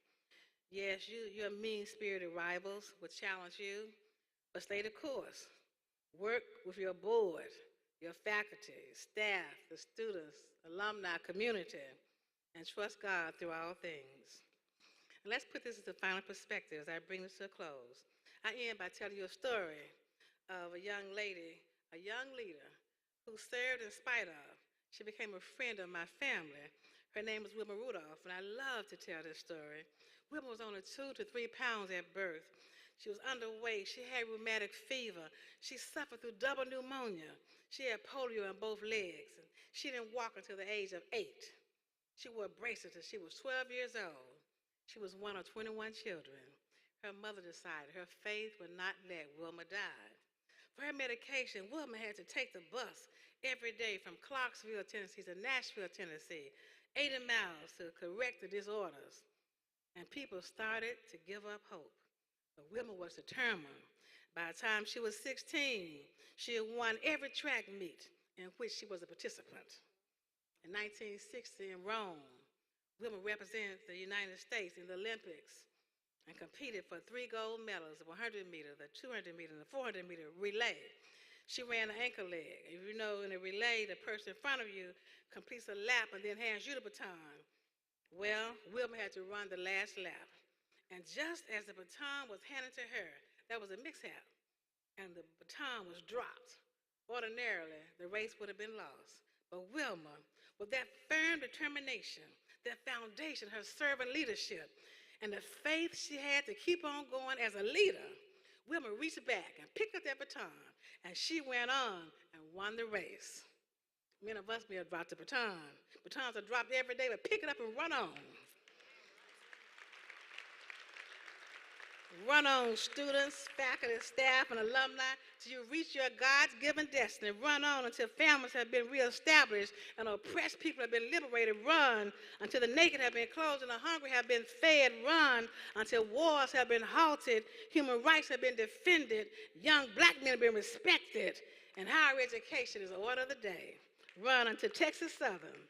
Yes, your mean-spirited rivals will challenge you, but stay the course. Work with your board, your faculty, staff, the students, alumni, community, and trust God through all things. And let's put this into final perspective as I bring this to a close. I end by telling you a story of a young lady, a young leader, who served in spite of. She became a friend of my family. Her name was Wilma Rudolph, and I love to tell this story. Wilma was only 2 to 3 pounds at birth. She was underweight. She had rheumatic fever. She suffered through double pneumonia. She had polio in both legs, and she didn't walk until the age of 8. She wore braces until she was 12 years old. She was one of 21 children. Her mother decided her faith would not let Wilma die. For her medication, Wilma had to take the bus every day from Clarksville, Tennessee to Nashville, Tennessee, 80 miles to correct the disorders. And people started to give up hope. But Wilma was determined. By the time she was 16, she had won every track meet in which she was a participant. In 1960 in Rome, Wilma represented the United States in the Olympics and competed for 3 gold medals, the 100 meter, the 200 meter, and the 400 meter relay. She ran an ankle leg. If you know, in a relay, the person in front of you completes a lap and then hands you the baton. Well, Wilma had to run the last lap. And just as the baton was handed to her, there was a mishap, and the baton was dropped. Ordinarily, the race would have been lost. But Wilma, with that firm determination, that foundation, her servant leadership, and the faith she had to keep on going as a leader, Wilma reached back and picked up that baton, and she went on and won the race. Many of us may have dropped the baton. Batons are dropped every day, but pick it up and run on. Run on, students, faculty, staff, and alumni, till you reach your God-given destiny. Run on until families have been reestablished and oppressed people have been liberated. Run until the naked have been clothed and the hungry have been fed. Run until wars have been halted, human rights have been defended, young black men have been respected, and higher education is the order of the day. Run until Texas Southern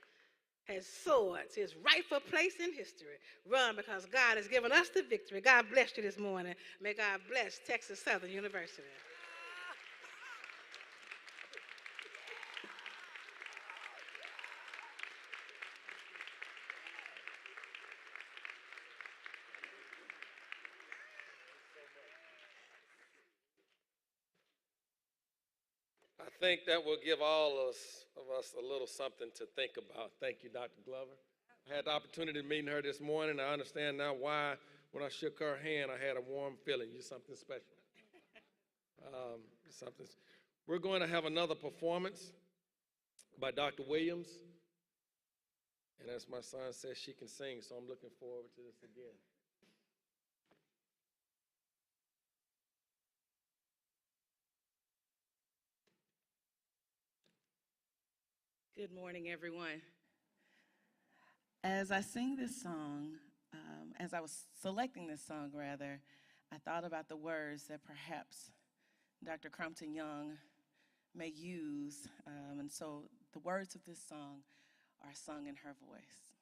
has soared to its rightful place in history. Run because God has given us the victory. God bless you this morning. May God bless Texas Southern University. I think that will give all of us a little something to think about. Thank you, Dr. Glover. I had the opportunity of meeting her this morning. I understand now why, when I shook her hand, I had a warm feeling. You're something special. We're going to have another performance by Dr. Williams. And as my son says, she can sing, so I'm looking forward to this again. Good morning, everyone. As I sing this song, as I was selecting this song, rather, I thought about the words that perhaps Dr. Crumpton Young may use. And so the words of this song are sung in her voice.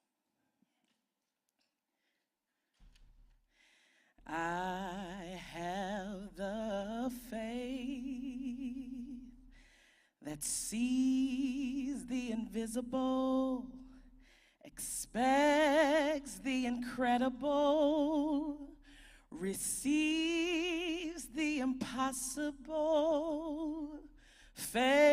I have the faith that sees the invisible, expects the incredible, receives the impossible, faith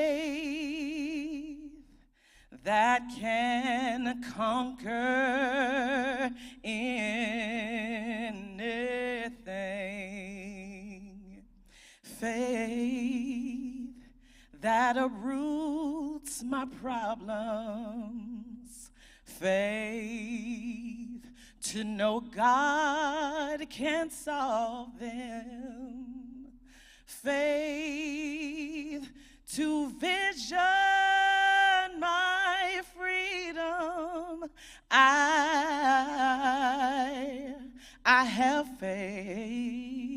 that can conquer anything, faith that uproots my problems, faith to know God can solve them, faith to vision my freedom. I have faith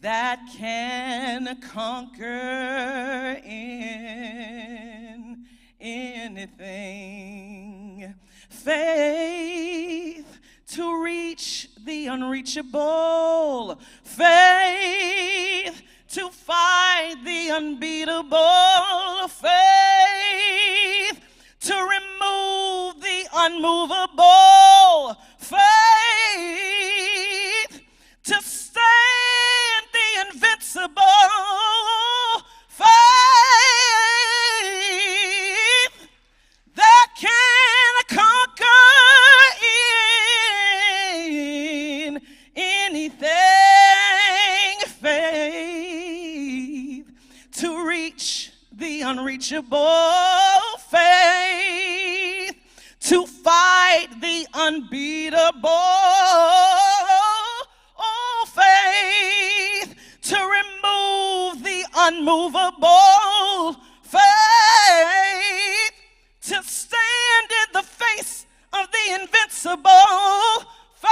that can conquer anything. Faith to reach the unreachable. Faith to fight the unbeatable. Faith to remove the unmovable. Faith to stand the invincible. Faith that can conquer anything. Faith to reach the unreachable. Faith to fight the unbeatable. Oh, faith to remove the unmovable. Faith to stand in the face of the invincible. Faith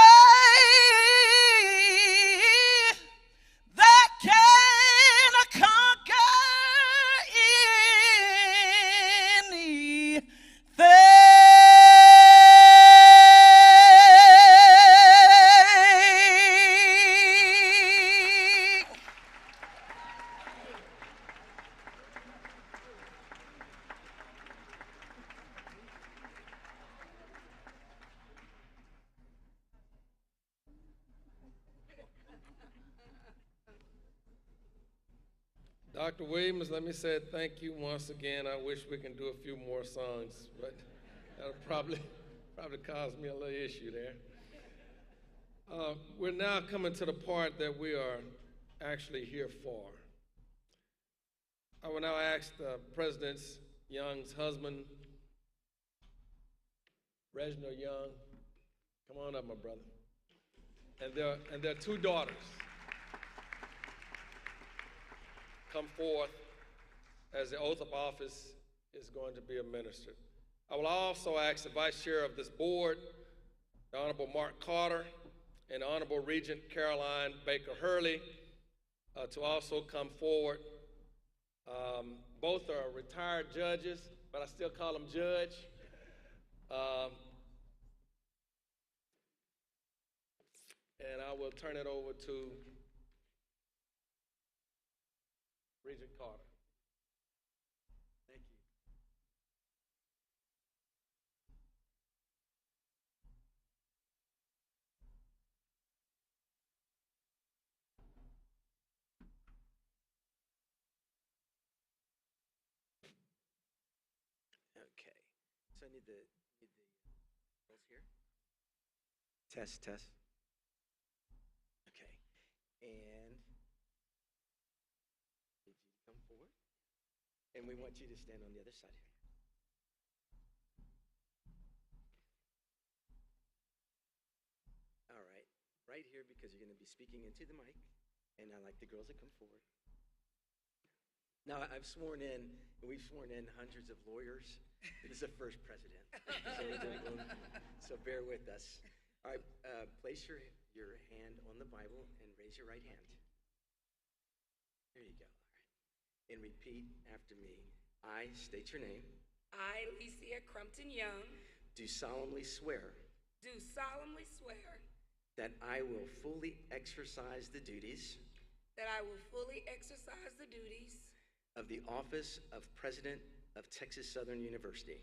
that can conquer anything. Dr. Williams, let me say thank you once again. I wish we can do a few more songs, but that'll probably cause me a little issue there. We're now coming to the part that we are actually here for. I will now ask President Young's husband, Reginald Young, come on up, my brother, and their two daughters come forth as the oath of office is going to be administered. I will also ask the Vice Chair of this board, the Honorable Mark Carter, and the Honorable Regent Caroline Baker Hurley to also come forward. Both are retired judges, but I still call them judge. And I will turn it over to Regent Carter. Thank you. Okay, so I need the girls here. Test. Okay, and need you to come forward, and we want you to stand on the other side here. All right, right here because you're going to be speaking into the mic, and I like the girls to come forward. Now, I've sworn in, and we've sworn in hundreds of lawyers. This is the first president. So bear with us. All right, place your hand on the Bible and raise your right hand. There you go. All right. And repeat after me. I state your name. I, Licia Crumpton Young, Do solemnly swear do solemnly swear that I will fully exercise the duties that I will fully exercise the duties of the office of President of Texas Southern University,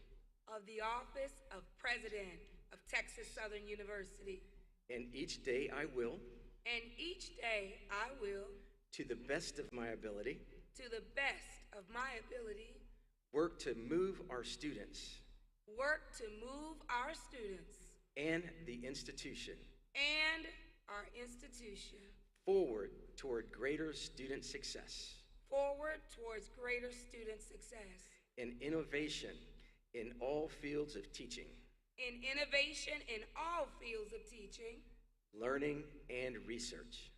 of the office of President of Texas Southern University, and each day I will, and each day I will, to the best of my ability, to the best of my ability, work to move our students and the institution and our institution forward toward greater student success and innovation in all fields of teaching, learning and research.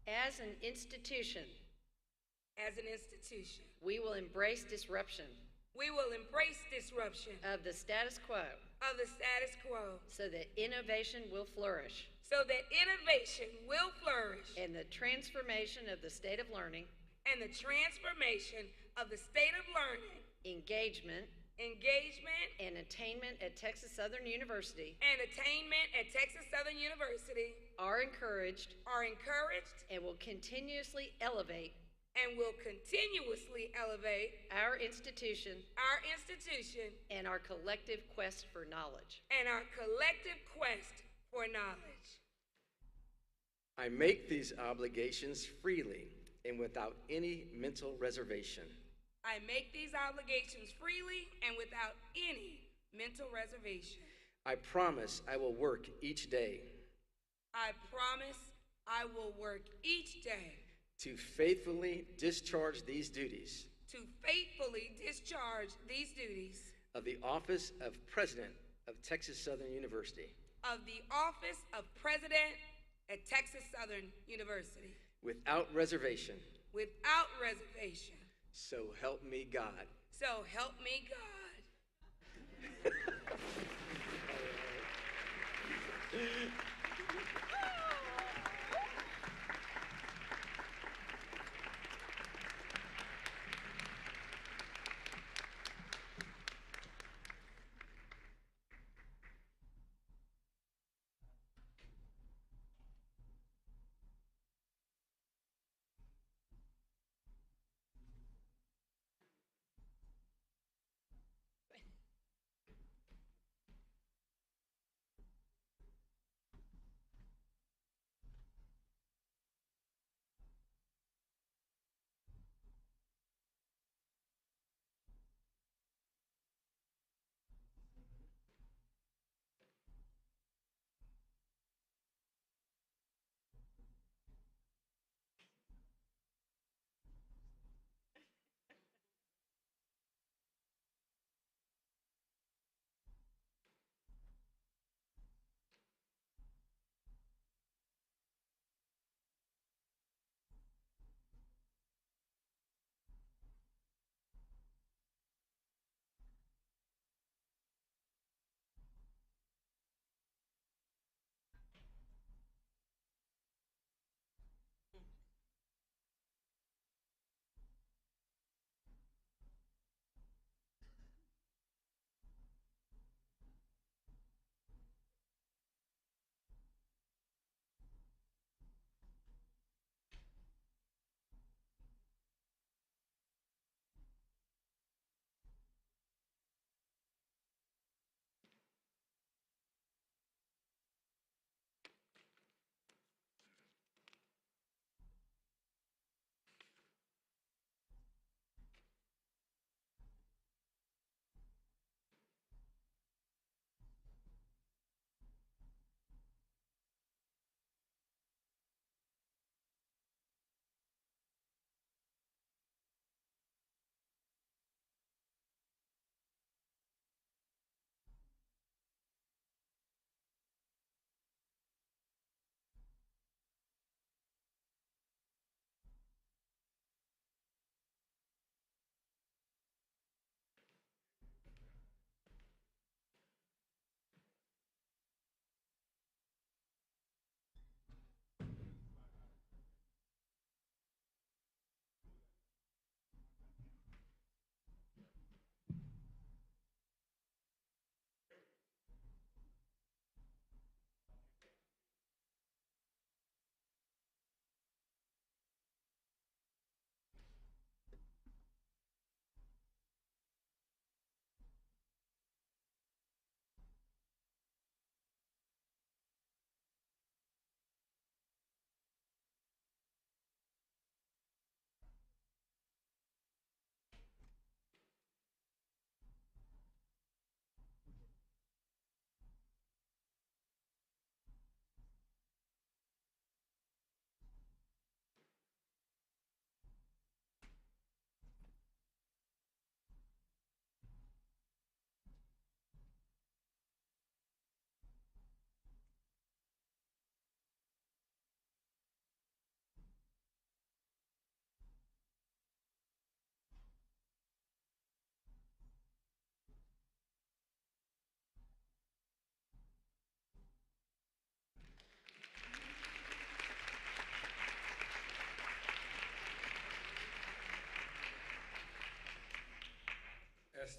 As an institution, we will embrace disruption of the status quo so that innovation will flourish. And the transformation of the state of learning, engagement, and attainment at Texas Southern University are encouraged and will continuously elevate our institution and our collective quest for knowledge. I make these obligations freely and without any mental reservation. I promise I will work each day to faithfully discharge these duties of the office of President of Texas Southern University without reservation. So help me God.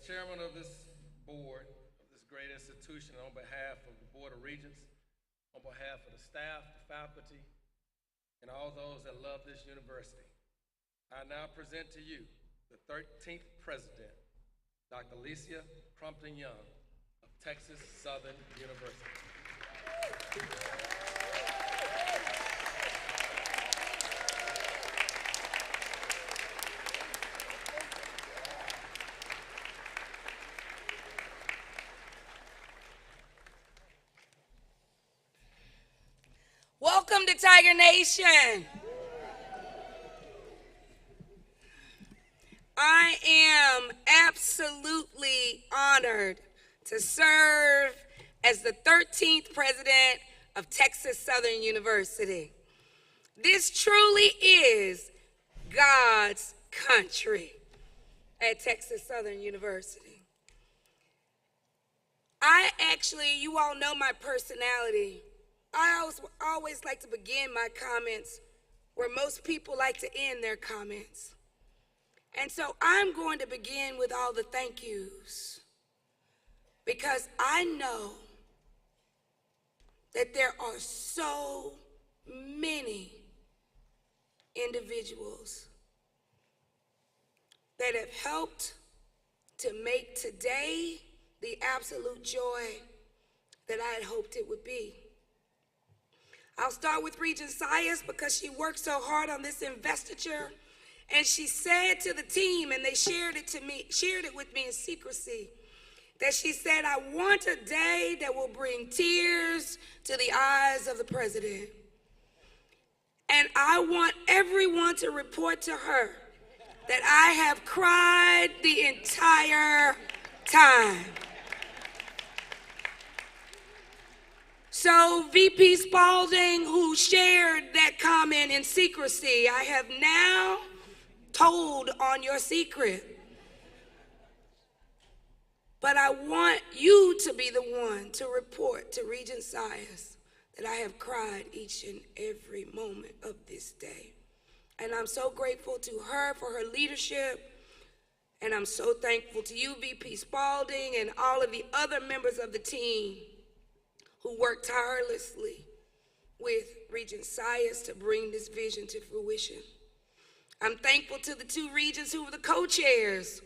As chairman of this board, of this great institution, on behalf of the Board of Regents, on behalf of the staff, the faculty, and all those that love this university, I now present to you the 13th president, Dr. Alicia Crumpton Young of Texas Southern University. Welcome to Tiger Nation. I am absolutely honored to serve as the 13th president of Texas Southern University. This truly is God's country at Texas Southern University. You all know my personality. I always like to begin my comments where most people like to end their comments. And so I'm going to begin with all the thank yous, because I know that there are so many individuals that have helped to make today the absolute joy that I had hoped it would be. I'll start with Regent Sias because she worked so hard on this investiture, and she said to the team, and they shared it with me in secrecy, that she said, I want a day that will bring tears to the eyes of the president. And I want everyone to report to her that I have cried the entire time. So VP Spalding, who shared that comment in secrecy, I have now told on your secret. But I want you to be the one to report to Regent Sias that I have cried each and every moment of this day. And I'm so grateful to her for her leadership. And I'm so thankful to you, VP Spalding, and all of the other members of the team who worked tirelessly with Regent Sias to bring this vision to fruition. I'm thankful to the two regents who were the co-chairs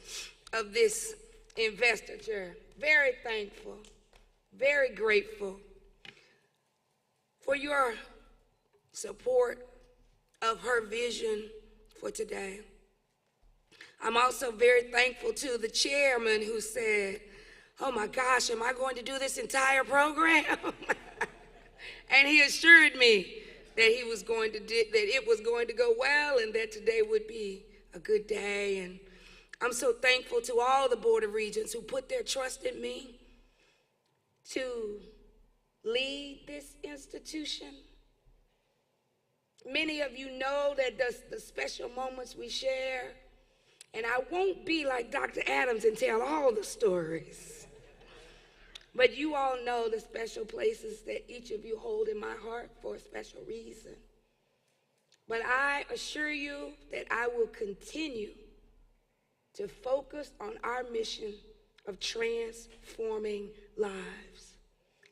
of this investiture. Very thankful, very grateful for your support of her vision for today. I'm also very thankful to the chairman who said, oh my gosh, am I going to do this entire program? And he assured me that it was going to go well and that today would be a good day. And I'm so thankful to all the Board of Regents who put their trust in me to lead this institution. Many of you know that the special moments we share, and I won't be like Dr. Adams and tell all the stories. But you all know the special places that each of you hold in my heart for a special reason. But I assure you that I will continue to focus on our mission of transforming lives.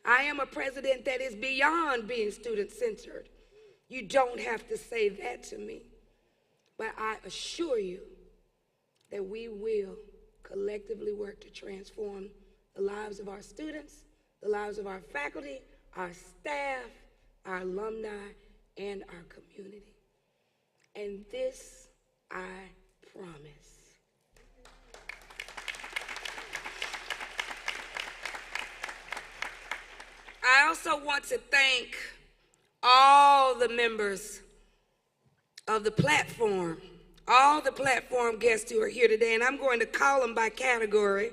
I am a president that is beyond being student-centered. You don't have to say that to me. But I assure you that we will collectively work to transform the lives of our students, the lives of our faculty, our staff, our alumni, and our community. And this I promise. I also want to thank all the members of the platform, all the platform guests who are here today, and I'm going to call them by category.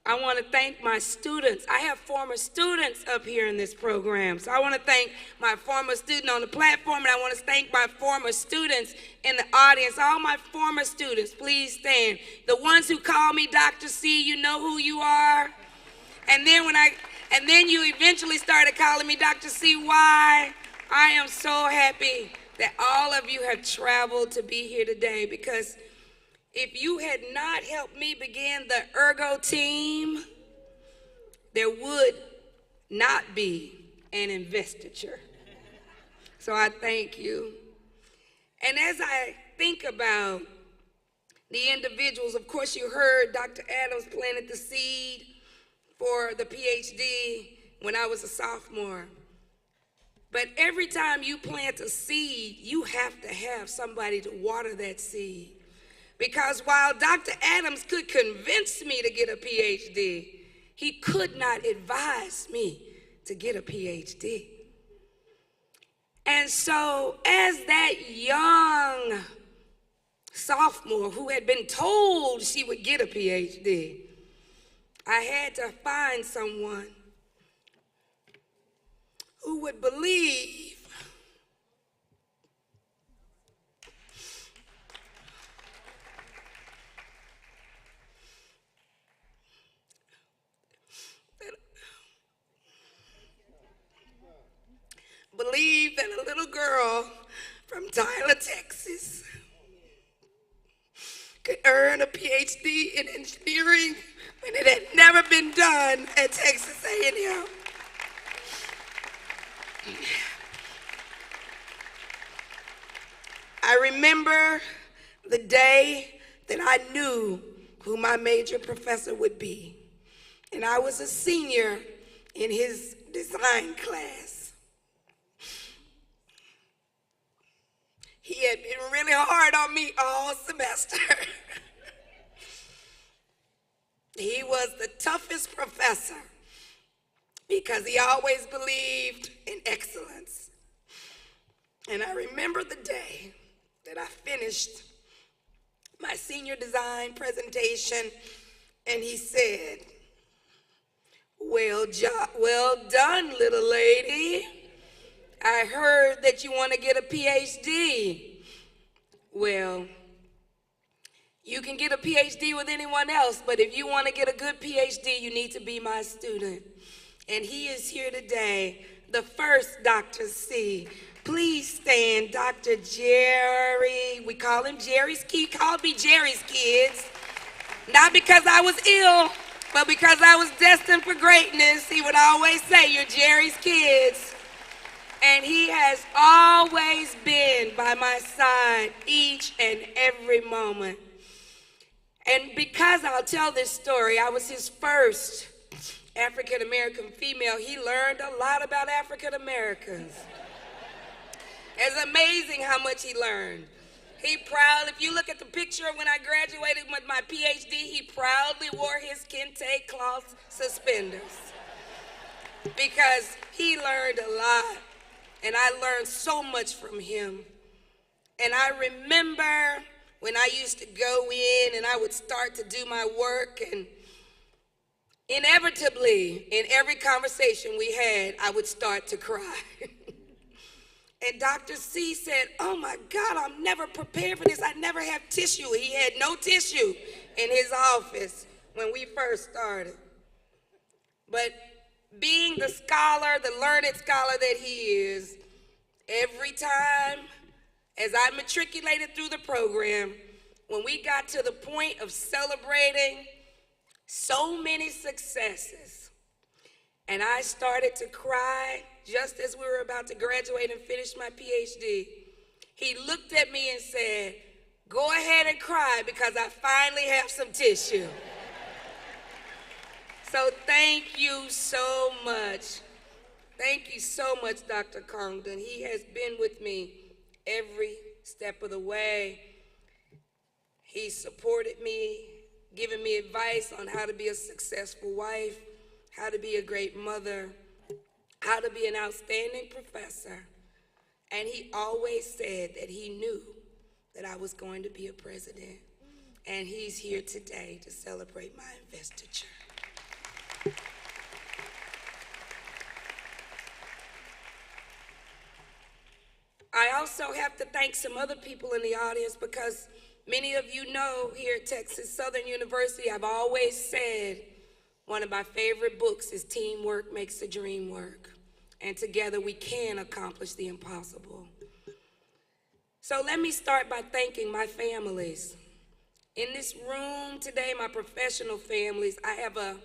I want to thank my students. I have former students up here in this program. So I want to thank my former student on the platform, and I want to thank my former students in the audience. All my former students, please stand. The ones who call me Dr. C, you know who you are. And then you eventually started calling me Dr. CY. I am so happy that all of you have traveled to be here today, because if you had not helped me begin the ergo team, there would not be an investiture. So I thank you. And as I think about the individuals, of course you heard Dr. Adams planted the seed for the PhD when I was a sophomore. But every time you plant a seed, you have to have somebody to water that seed. Because while Dr. Adams could convince me to get a PhD, he could not advise me to get a PhD. And so as that young sophomore who had been told she would get a PhD, I had to find someone who would believe that a little girl from Tyler, Texas could earn a PhD in engineering when it had never been done at Texas A&M. I remember the day that I knew who my major professor would be. And I was a senior in his design class. He had been really hard on me all semester. He was the toughest professor because he always believed in excellence. And I remember the day that I finished my senior design presentation, and he said, well done, little lady. I heard that you want to get a PhD. Well, you can get a PhD with anyone else, but if you want to get a good PhD, you need to be my student. And he is here today, the first Dr. C. Please stand, Dr. Jerry. We call him Jerry's Kid. He called me Jerry's Kids. Not because I was ill, but because I was destined for greatness. He would always say, you're Jerry's Kids. And he has always been by my side each and every moment. And because I'll tell this story, I was his first African-American female. He learned a lot about African-Americans. It's amazing how much he learned. He proud, if you look at the picture when I graduated with my PhD, he proudly wore his kente cloth suspenders because he learned a lot. And I learned so much from him. And I remember when I used to go in and I would start to do my work, and inevitably, in every conversation we had, I would start to cry. And Dr. C said, oh my God, I'm never prepared for this. I never have tissue. He had no tissue in his office when we first started. But being the scholar, the learned scholar that he is, every time as I matriculated through the program, when we got to the point of celebrating so many successes, and I started to cry just as we were about to graduate and finish my PhD, he looked at me and said, go ahead and cry because I finally have some tissue. So thank you so much. Thank you so much, Dr. Congdon. He has been with me every step of the way. He supported me, giving me advice on how to be a successful wife, how to be a great mother, how to be an outstanding professor. And he always said that he knew that I was going to be a president. And he's here today to celebrate my investiture. I also have to thank some other people in the audience because many of you know here at Texas Southern University, I've always said one of my favorite books is Teamwork Makes the Dream Work. And together we can accomplish the impossible. So let me start by thanking my families. In this room today, my professional families, I have a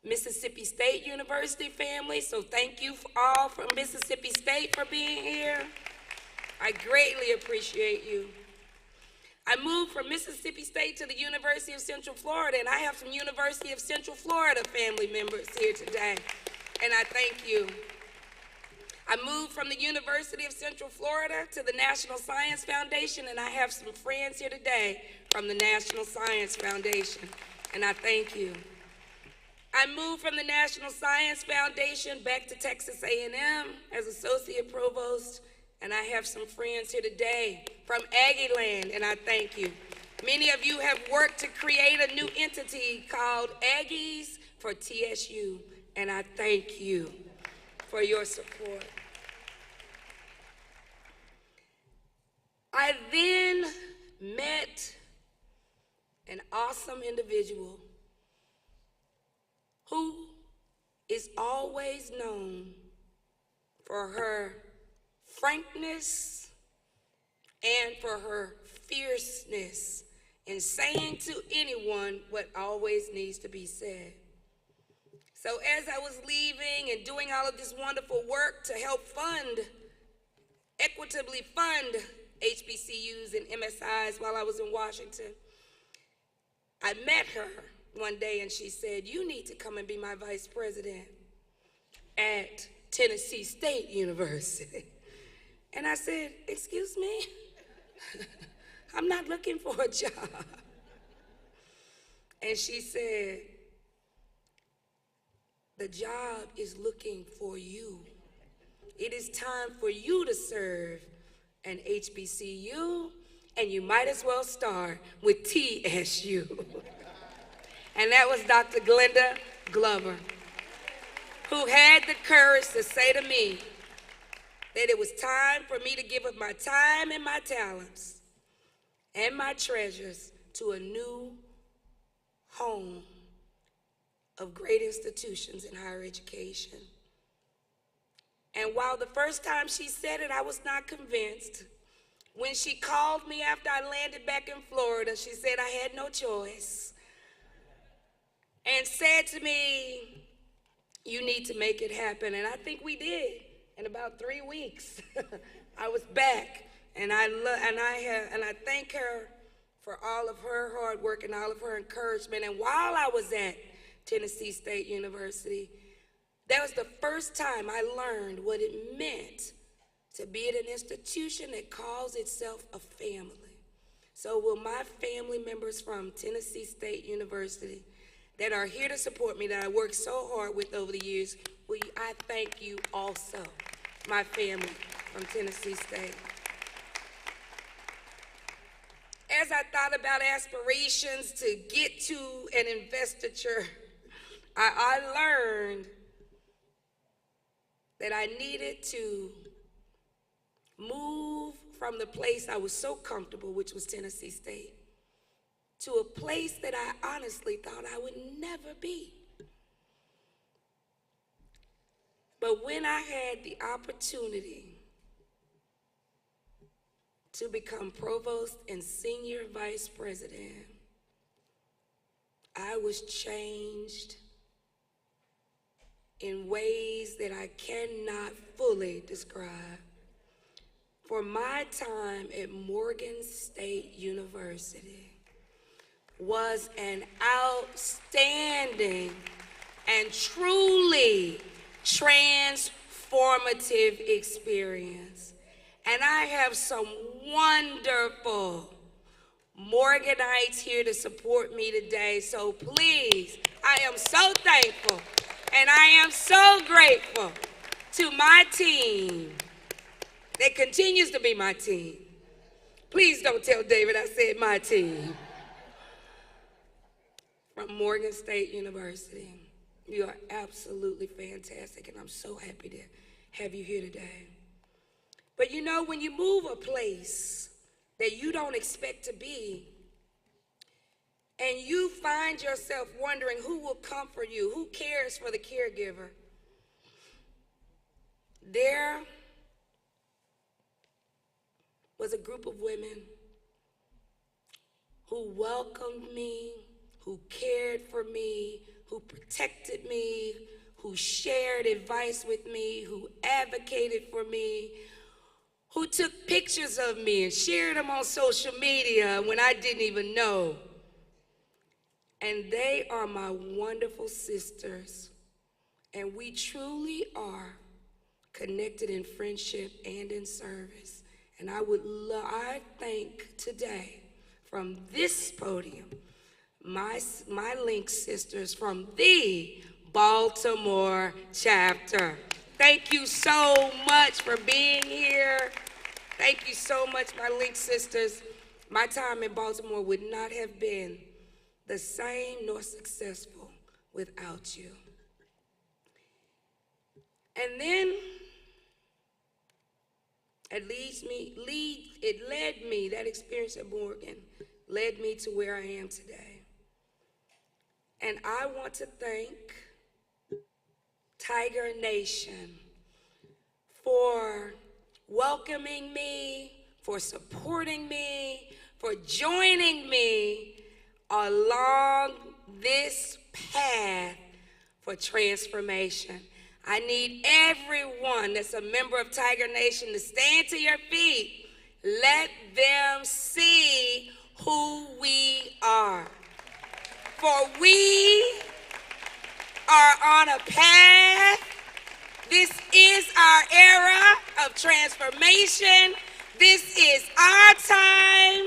Mississippi State University family, so thank you all from Mississippi State for being here. I greatly appreciate you. I moved from Mississippi State to the University of Central Florida, and I have some University of Central Florida family members here today, and I thank you. I moved from the University of Central Florida to the National Science Foundation, and I have some friends here today from the National Science Foundation, and I thank you. I moved from the National Science Foundation back to Texas A&M as Associate Provost, and I have some friends here today from Aggie Land, and I thank you. Many of you have worked to create a new entity called Aggies for TSU, and I thank you for your support. I then met an awesome individual who is always known for her frankness and for her fierceness in saying to anyone what always needs to be said. So as I was leaving and doing all of this wonderful work to help equitably fund HBCUs and MSIs while I was in Washington, I met her one day and she said, "You need to come and be my vice president at Tennessee State University." And I said, "Excuse me? I'm not looking for a job." And she said, "The job is looking for you. It is time for you to serve an HBCU, and you might as well start with TSU." And that was Dr. Glenda Glover, who had the courage to say to me that it was time for me to give up my time and my talents and my treasures to a new home of great institutions in higher education. And while the first time she said it, I was not convinced, when she called me after I landed back in Florida, she said I had no choice and said to me, "You need to make it happen." And I think we did. In about 3 weeks, I was back, and I thank her for all of her hard work and all of her encouragement. And while I was at Tennessee State University, that was the first time I learned what it meant to be at an institution that calls itself a family. So will my family members from Tennessee State University that are here to support me, that I worked so hard with over the years, I thank you also, my family from Tennessee State. As I thought about aspirations to get to an investiture, I learned that I needed to move from the place I was so comfortable, which was Tennessee State, to a place that I honestly thought I would never be. But when I had the opportunity to become provost and senior vice president, I was changed in ways that I cannot fully describe. For my time at Morgan State University was an outstanding and truly transformative experience. And I have some wonderful Morganites here to support me today. So please, I am so thankful and I am so grateful to my team that continues to be my team. Please don't tell David I said my team. From Morgan State University. You are absolutely fantastic, and I'm so happy to have you here today. But you know, when you move a place that you don't expect to be, and you find yourself wondering who will comfort you, who cares for the caregiver, there was a group of women who welcomed me, who cared for me, who protected me, who shared advice with me, who advocated for me, who took pictures of me and shared them on social media when I didn't even know. And they are my wonderful sisters. And we truly are connected in friendship and in service. And I thank today from this podium, my Link sisters from the Baltimore chapter. Thank you so much for being here. Thank you so much, my Link sisters. My time in Baltimore would not have been the same nor successful without you. And then that experience at Morgan led me to where I am today. And I want to thank Tiger Nation for welcoming me, for supporting me, for joining me along this path for transformation. I need everyone that's a member of Tiger Nation to stand to your feet. Let them see who we are. For we are on a path. This is our era of transformation. This is our time.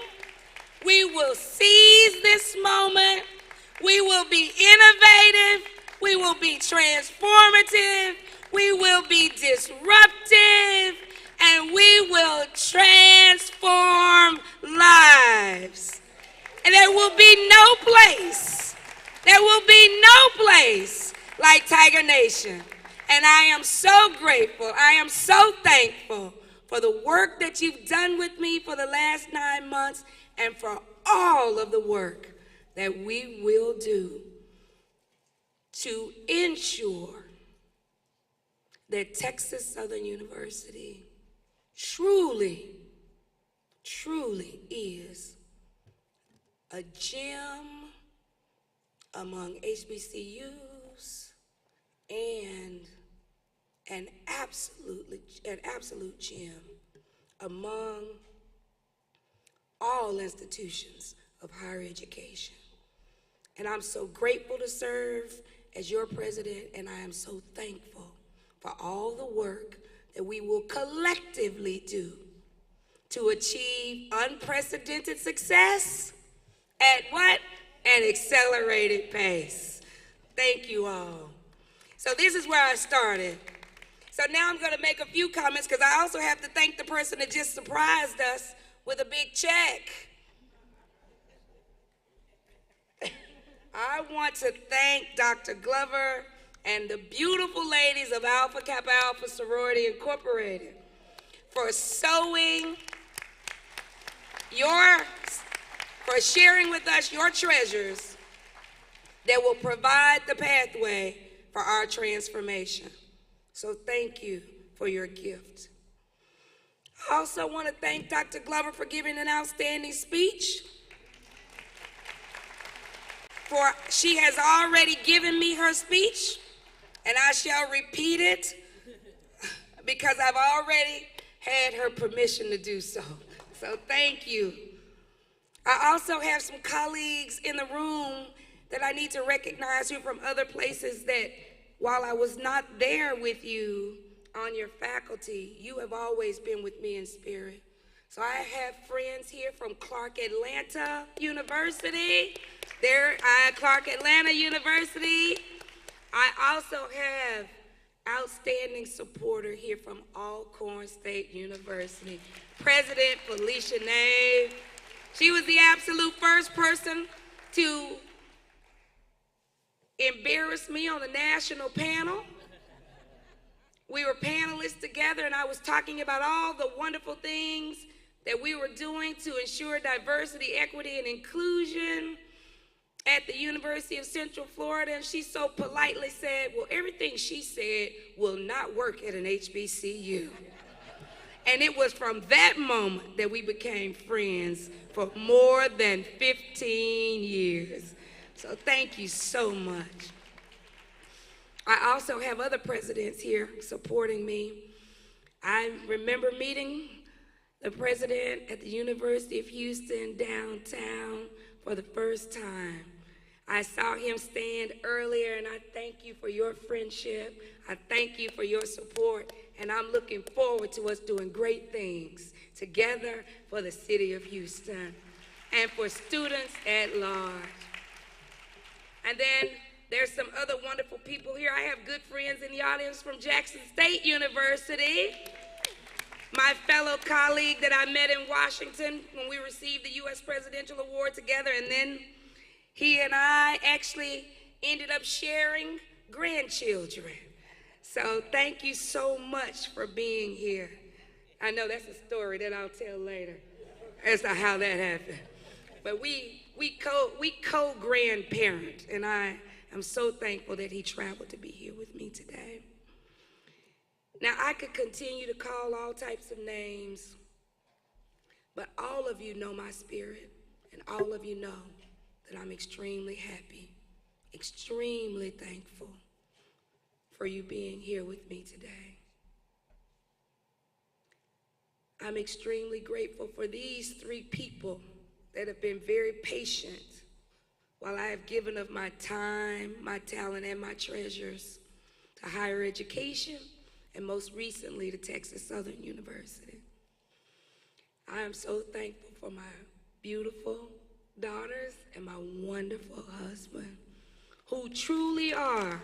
We will seize this moment. We will be innovative. We will be transformative. We will be disruptive. And we will transform lives. And there will be no place like Tiger Nation. And I am so grateful. I am so thankful for the work that you've done with me for the last 9 months and for all of the work that we will do to ensure that Texas Southern University truly is a gem among HBCUs and an absolute gem among all institutions of higher education. And I'm so grateful to serve as your president, and I am so thankful for all the work that we will collectively do to achieve unprecedented success at what? An accelerated pace. Thank you all. So this is where I started. So now I'm going to make a few comments because I also have to thank the person that just surprised us with a big check. I want to thank Dr. Glover and the beautiful ladies of Alpha Kappa Alpha Sorority Incorporated for sharing with us your treasures that will provide the pathway for our transformation. So thank you for your gift. I also want to thank Dr. Glover for giving an outstanding speech. For she has already given me her speech, and I shall repeat it because I've already had her permission to do so. So thank you. I also have some colleagues in the room that I need to recognize you from other places that while I was not there with you on your faculty, you have always been with me in spirit. So I have friends here from Clark Atlanta University. Clark Atlanta University. I also have outstanding supporter here from Alcorn State University, President Felicia Nave. She was the absolute first person to embarrass me on the national panel. We were panelists together, and I was talking about all the wonderful things that we were doing to ensure diversity, equity, and inclusion at the University of Central Florida, and she so politely said, well, everything she said will not work at an HBCU. And it was from that moment that we became friends for more than 15 years. So thank you so much. I also have other presidents here supporting me. I remember meeting the president at the University of Houston downtown for the first time. I saw him stand earlier, and I thank you for your friendship. I thank you for your support, and I'm looking forward to us doing great things together for the city of Houston and for students at large. And then there's some other wonderful people here. I have good friends in the audience from Jackson State University. My fellow colleague that I met in Washington when we received the U.S. Presidential Award together, and then he and I actually ended up sharing grandchildren. So thank you so much for being here. I know that's a story that I'll tell later as to how that happened. But we co-grandparent, and I am so thankful that he traveled to be here with me today. Now, I could continue to call all types of names, but all of you know my spirit, and all of you know that I'm extremely happy, extremely thankful for you being here with me today. I'm extremely grateful for these three people that have been very patient while I have given of my time, my talent, and my treasures to higher education, and most recently to Texas Southern University. I am so thankful for my beautiful daughters and my wonderful husband, who truly are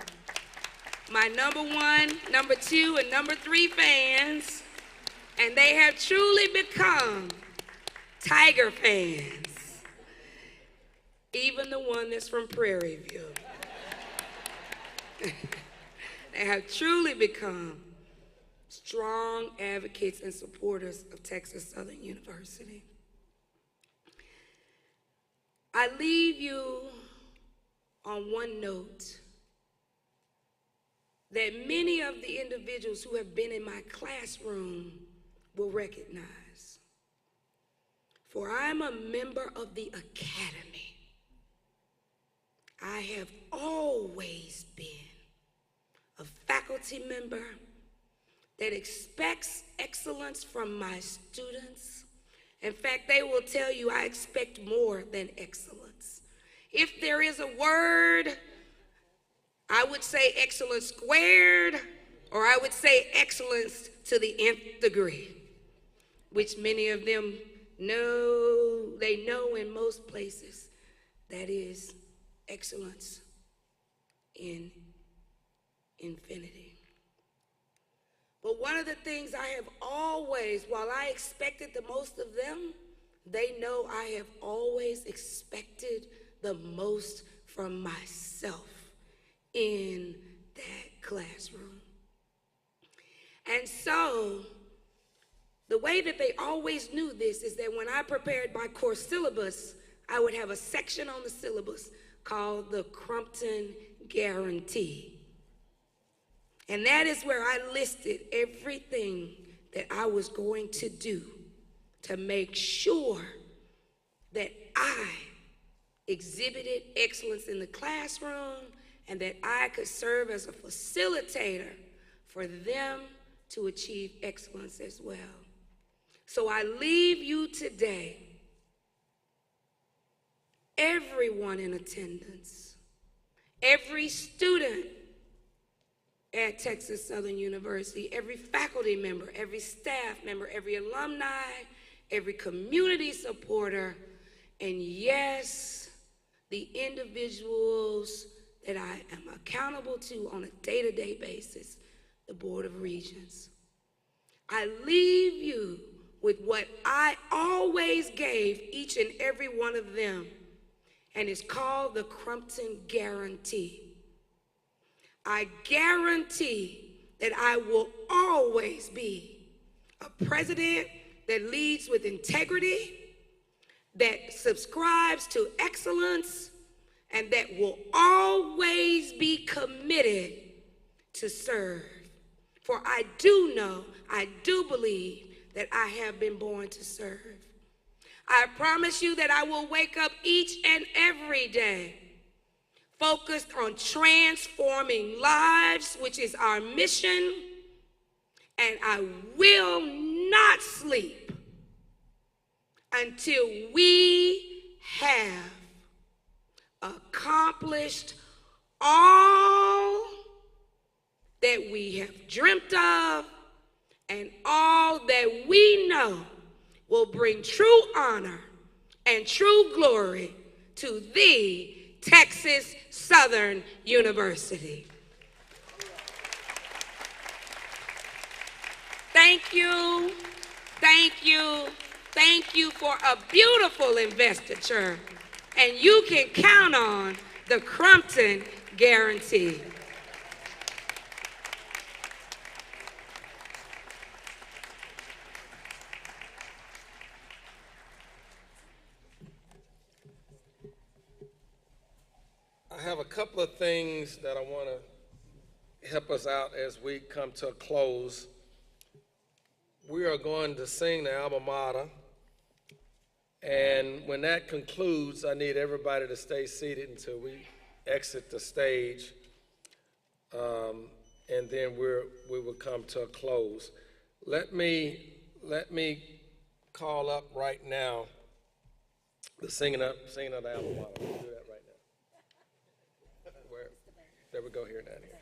my number one, number two, and number three fans, and they have truly become Tiger fans, even the one that's from Prairie View. They have truly become strong advocates and supporters of Texas Southern University. I leave you on one note that many of the individuals who have been in my classroom will recognize. For I'm a member of the academy. I have always been a faculty member that expects excellence from my students. In fact, they will tell you I expect more than excellence. If there is a word, I would say excellence squared, or I would say excellence to the nth degree, which many of them know, they know in most places, that is excellence in infinity. But one of the things I have always, while I expected the most of them, they know I have always expected the most from myself in that classroom. And so, the way that they always knew this is that when I prepared my course syllabus, I would have a section on the syllabus called the Crumpton Guarantee. And that is where I listed everything that I was going to do to make sure that I exhibited excellence in the classroom and that I could serve as a facilitator for them to achieve excellence as well. So I leave you today, everyone in attendance, every student at Texas Southern University, every faculty member, every staff member, every alumni, every community supporter, and yes, the individuals that I am accountable to on a day-to-day basis, the Board of Regents. I leave you with what I always gave each and every one of them, and it's called the Crumpton Guarantee. I guarantee that I will always be a president that leads with integrity, that subscribes to excellence, and that will always be committed to serve. For I do know, I do believe that I have been born to serve. I promise you that I will wake up each and every day focused on transforming lives, which is our mission, and I will not sleep until we have accomplished all that we have dreamt of and all that we know will bring true honor and true glory to the Texas Southern University. Thank you, thank you, thank you for a beautiful investiture, and you can count on the Crumpton Guarantee. I have a couple of things that I want to help us out as we come to a close. We are going to sing the alma mater, and when that concludes, I need everybody to stay seated until we exit the stage, and then we will come to a close. Let me call up right now the singing of the alma mater. We'll do that right now. There we go, here, down here.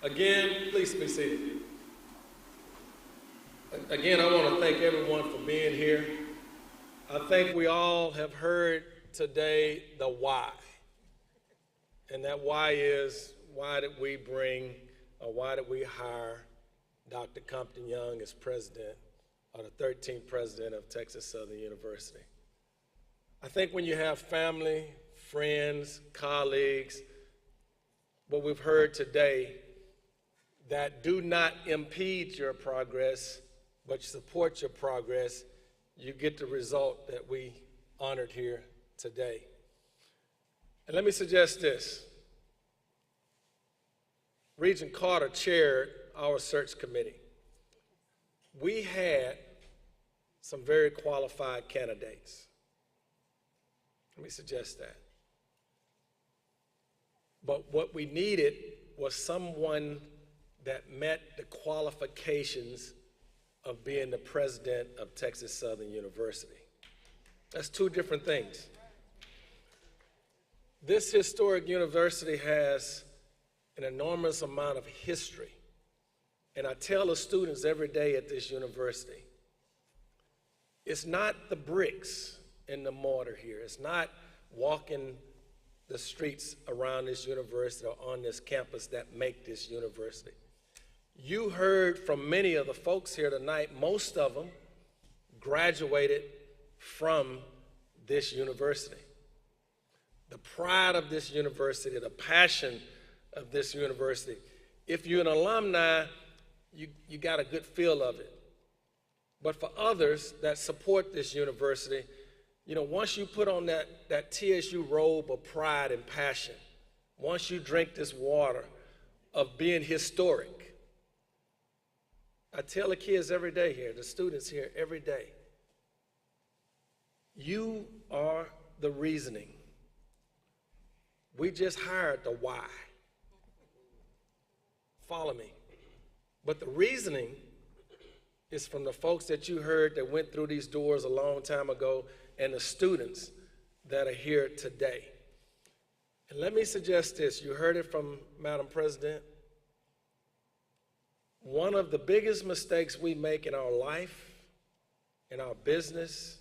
Again, please be seated. Again, I want to thank everyone for being here. I think we all have heard today the why. And that why is, why did we hire Dr. Compton Young as president, or the 13th president of Texas Southern University? I think when you have family, friends, colleagues, what we've heard today, that do not impede your progress, but support your progress, you get the result that we honored here today. And let me suggest this. Regent Carter chaired our search committee. We had some very qualified candidates. Let me suggest that. But what we needed was someone that met the qualifications of being the president of Texas Southern University. That's two different things. This historic university has an enormous amount of history. And I tell the students every day at this university, it's not the bricks and the mortar here. It's not walking the streets around this university or on this campus that make this university. You heard from many of the folks here tonight, most of them graduated from this university. The pride of this university, the passion of this university. If you're an alumni, you got a good feel of it. But for others that support this university, you know, once you put on that TSU robe of pride and passion, once you drink this water of being historic, I tell the kids every day here, the students here every day, you are the reasoning. We just hired the why. Follow me. But the reasoning is from the folks that you heard that went through these doors a long time ago and the students that are here today. And let me suggest this. You heard it from Madam President. One of the biggest mistakes we make in our life, in our business,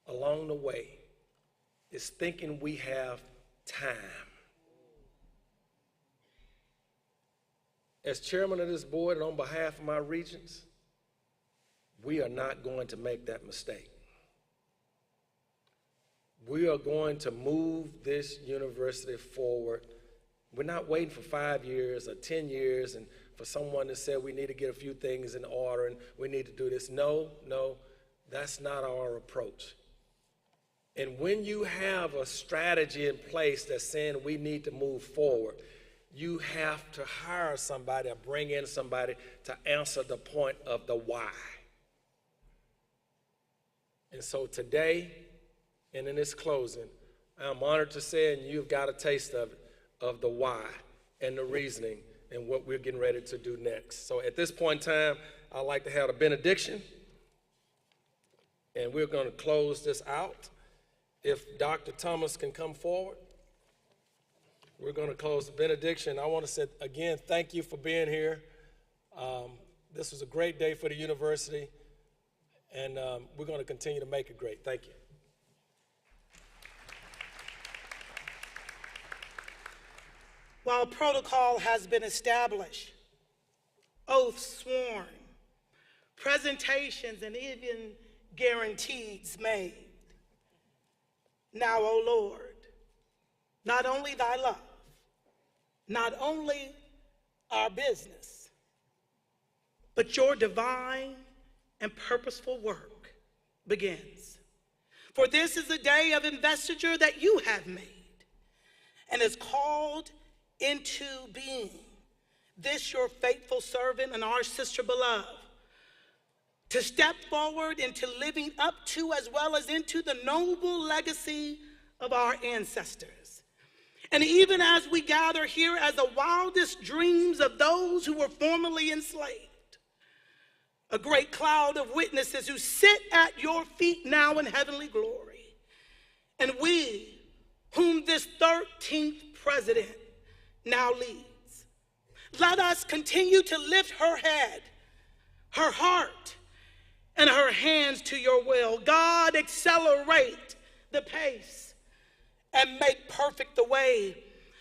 along the way, is thinking we have time. As chairman of this board and on behalf of my regents, we are not going to make that mistake. We are going to move this university forward. We're not waiting for 5 years or 10 years and for someone to say we need to get a few things in order and we need to do this. No, that's not our approach. And when you have a strategy in place that's saying we need to move forward, you have to hire somebody or bring in somebody to answer the point of the why. And so today, and in this closing, I'm honored to say, and you've got a taste of the why and the reasoning and what we're getting ready to do next. So at this point in time, I'd like to have a benediction, and we're going to close this out. If Dr. Thomas can come forward, we're going to close the benediction. I want to say again, thank you for being here. This was a great day for the university, and we're going to continue to make it great. Thank you. While protocol has been established, oaths sworn, presentations and even guarantees made. Now, O Lord, not only thy love, not only our business, but your divine and purposeful work begins. For this is a day of investiture that you have made and is called into being. This your faithful servant and our sister beloved, to step forward into living up to as well as into the noble legacy of our ancestors. And even as we gather here as the wildest dreams of those who were formerly enslaved, a great cloud of witnesses who sit at your feet now in heavenly glory. And we, whom this 13th president now leads, let us continue to lift her head, her heart, and her hands to your will. God, accelerate the pace and make perfect the way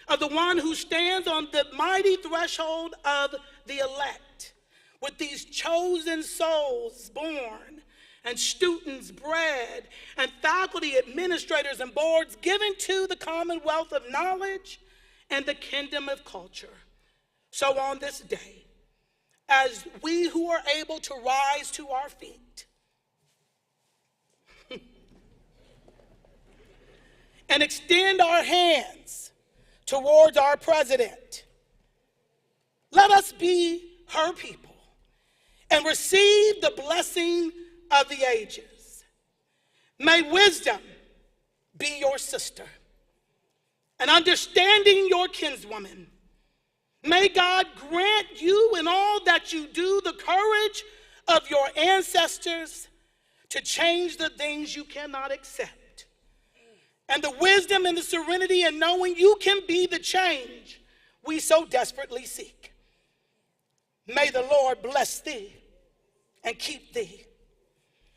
of the one who stands on the mighty threshold of the elect, with these chosen souls born and students bred and faculty, administrators, and boards given to the commonwealth of knowledge and the kingdom of culture. So on this day, as we who are able to rise to our feet and extend our hands towards our president, let us be her people and receive the blessing of the ages. May wisdom be your sister, and understanding your kinswoman. May God grant you in all that you do the courage of your ancestors to change the things you cannot accept, and the wisdom and the serenity in knowing you can be the change we so desperately seek. May the Lord bless thee and keep thee.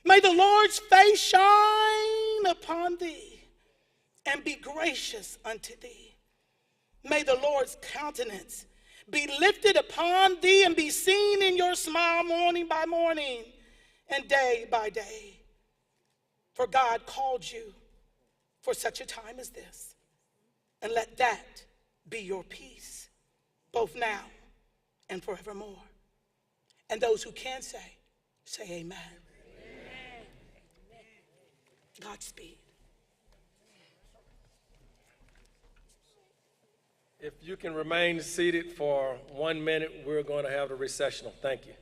May the Lord's face shine upon thee and be gracious unto thee. May the Lord's countenance be lifted upon thee and be seen in your smile morning by morning and day by day. For God called you for such a time as this. And let that be your peace, both now and forevermore. And those who can say amen. Amen. Godspeed. If you can remain seated for 1 minute, we're going to have the recessional. Thank you.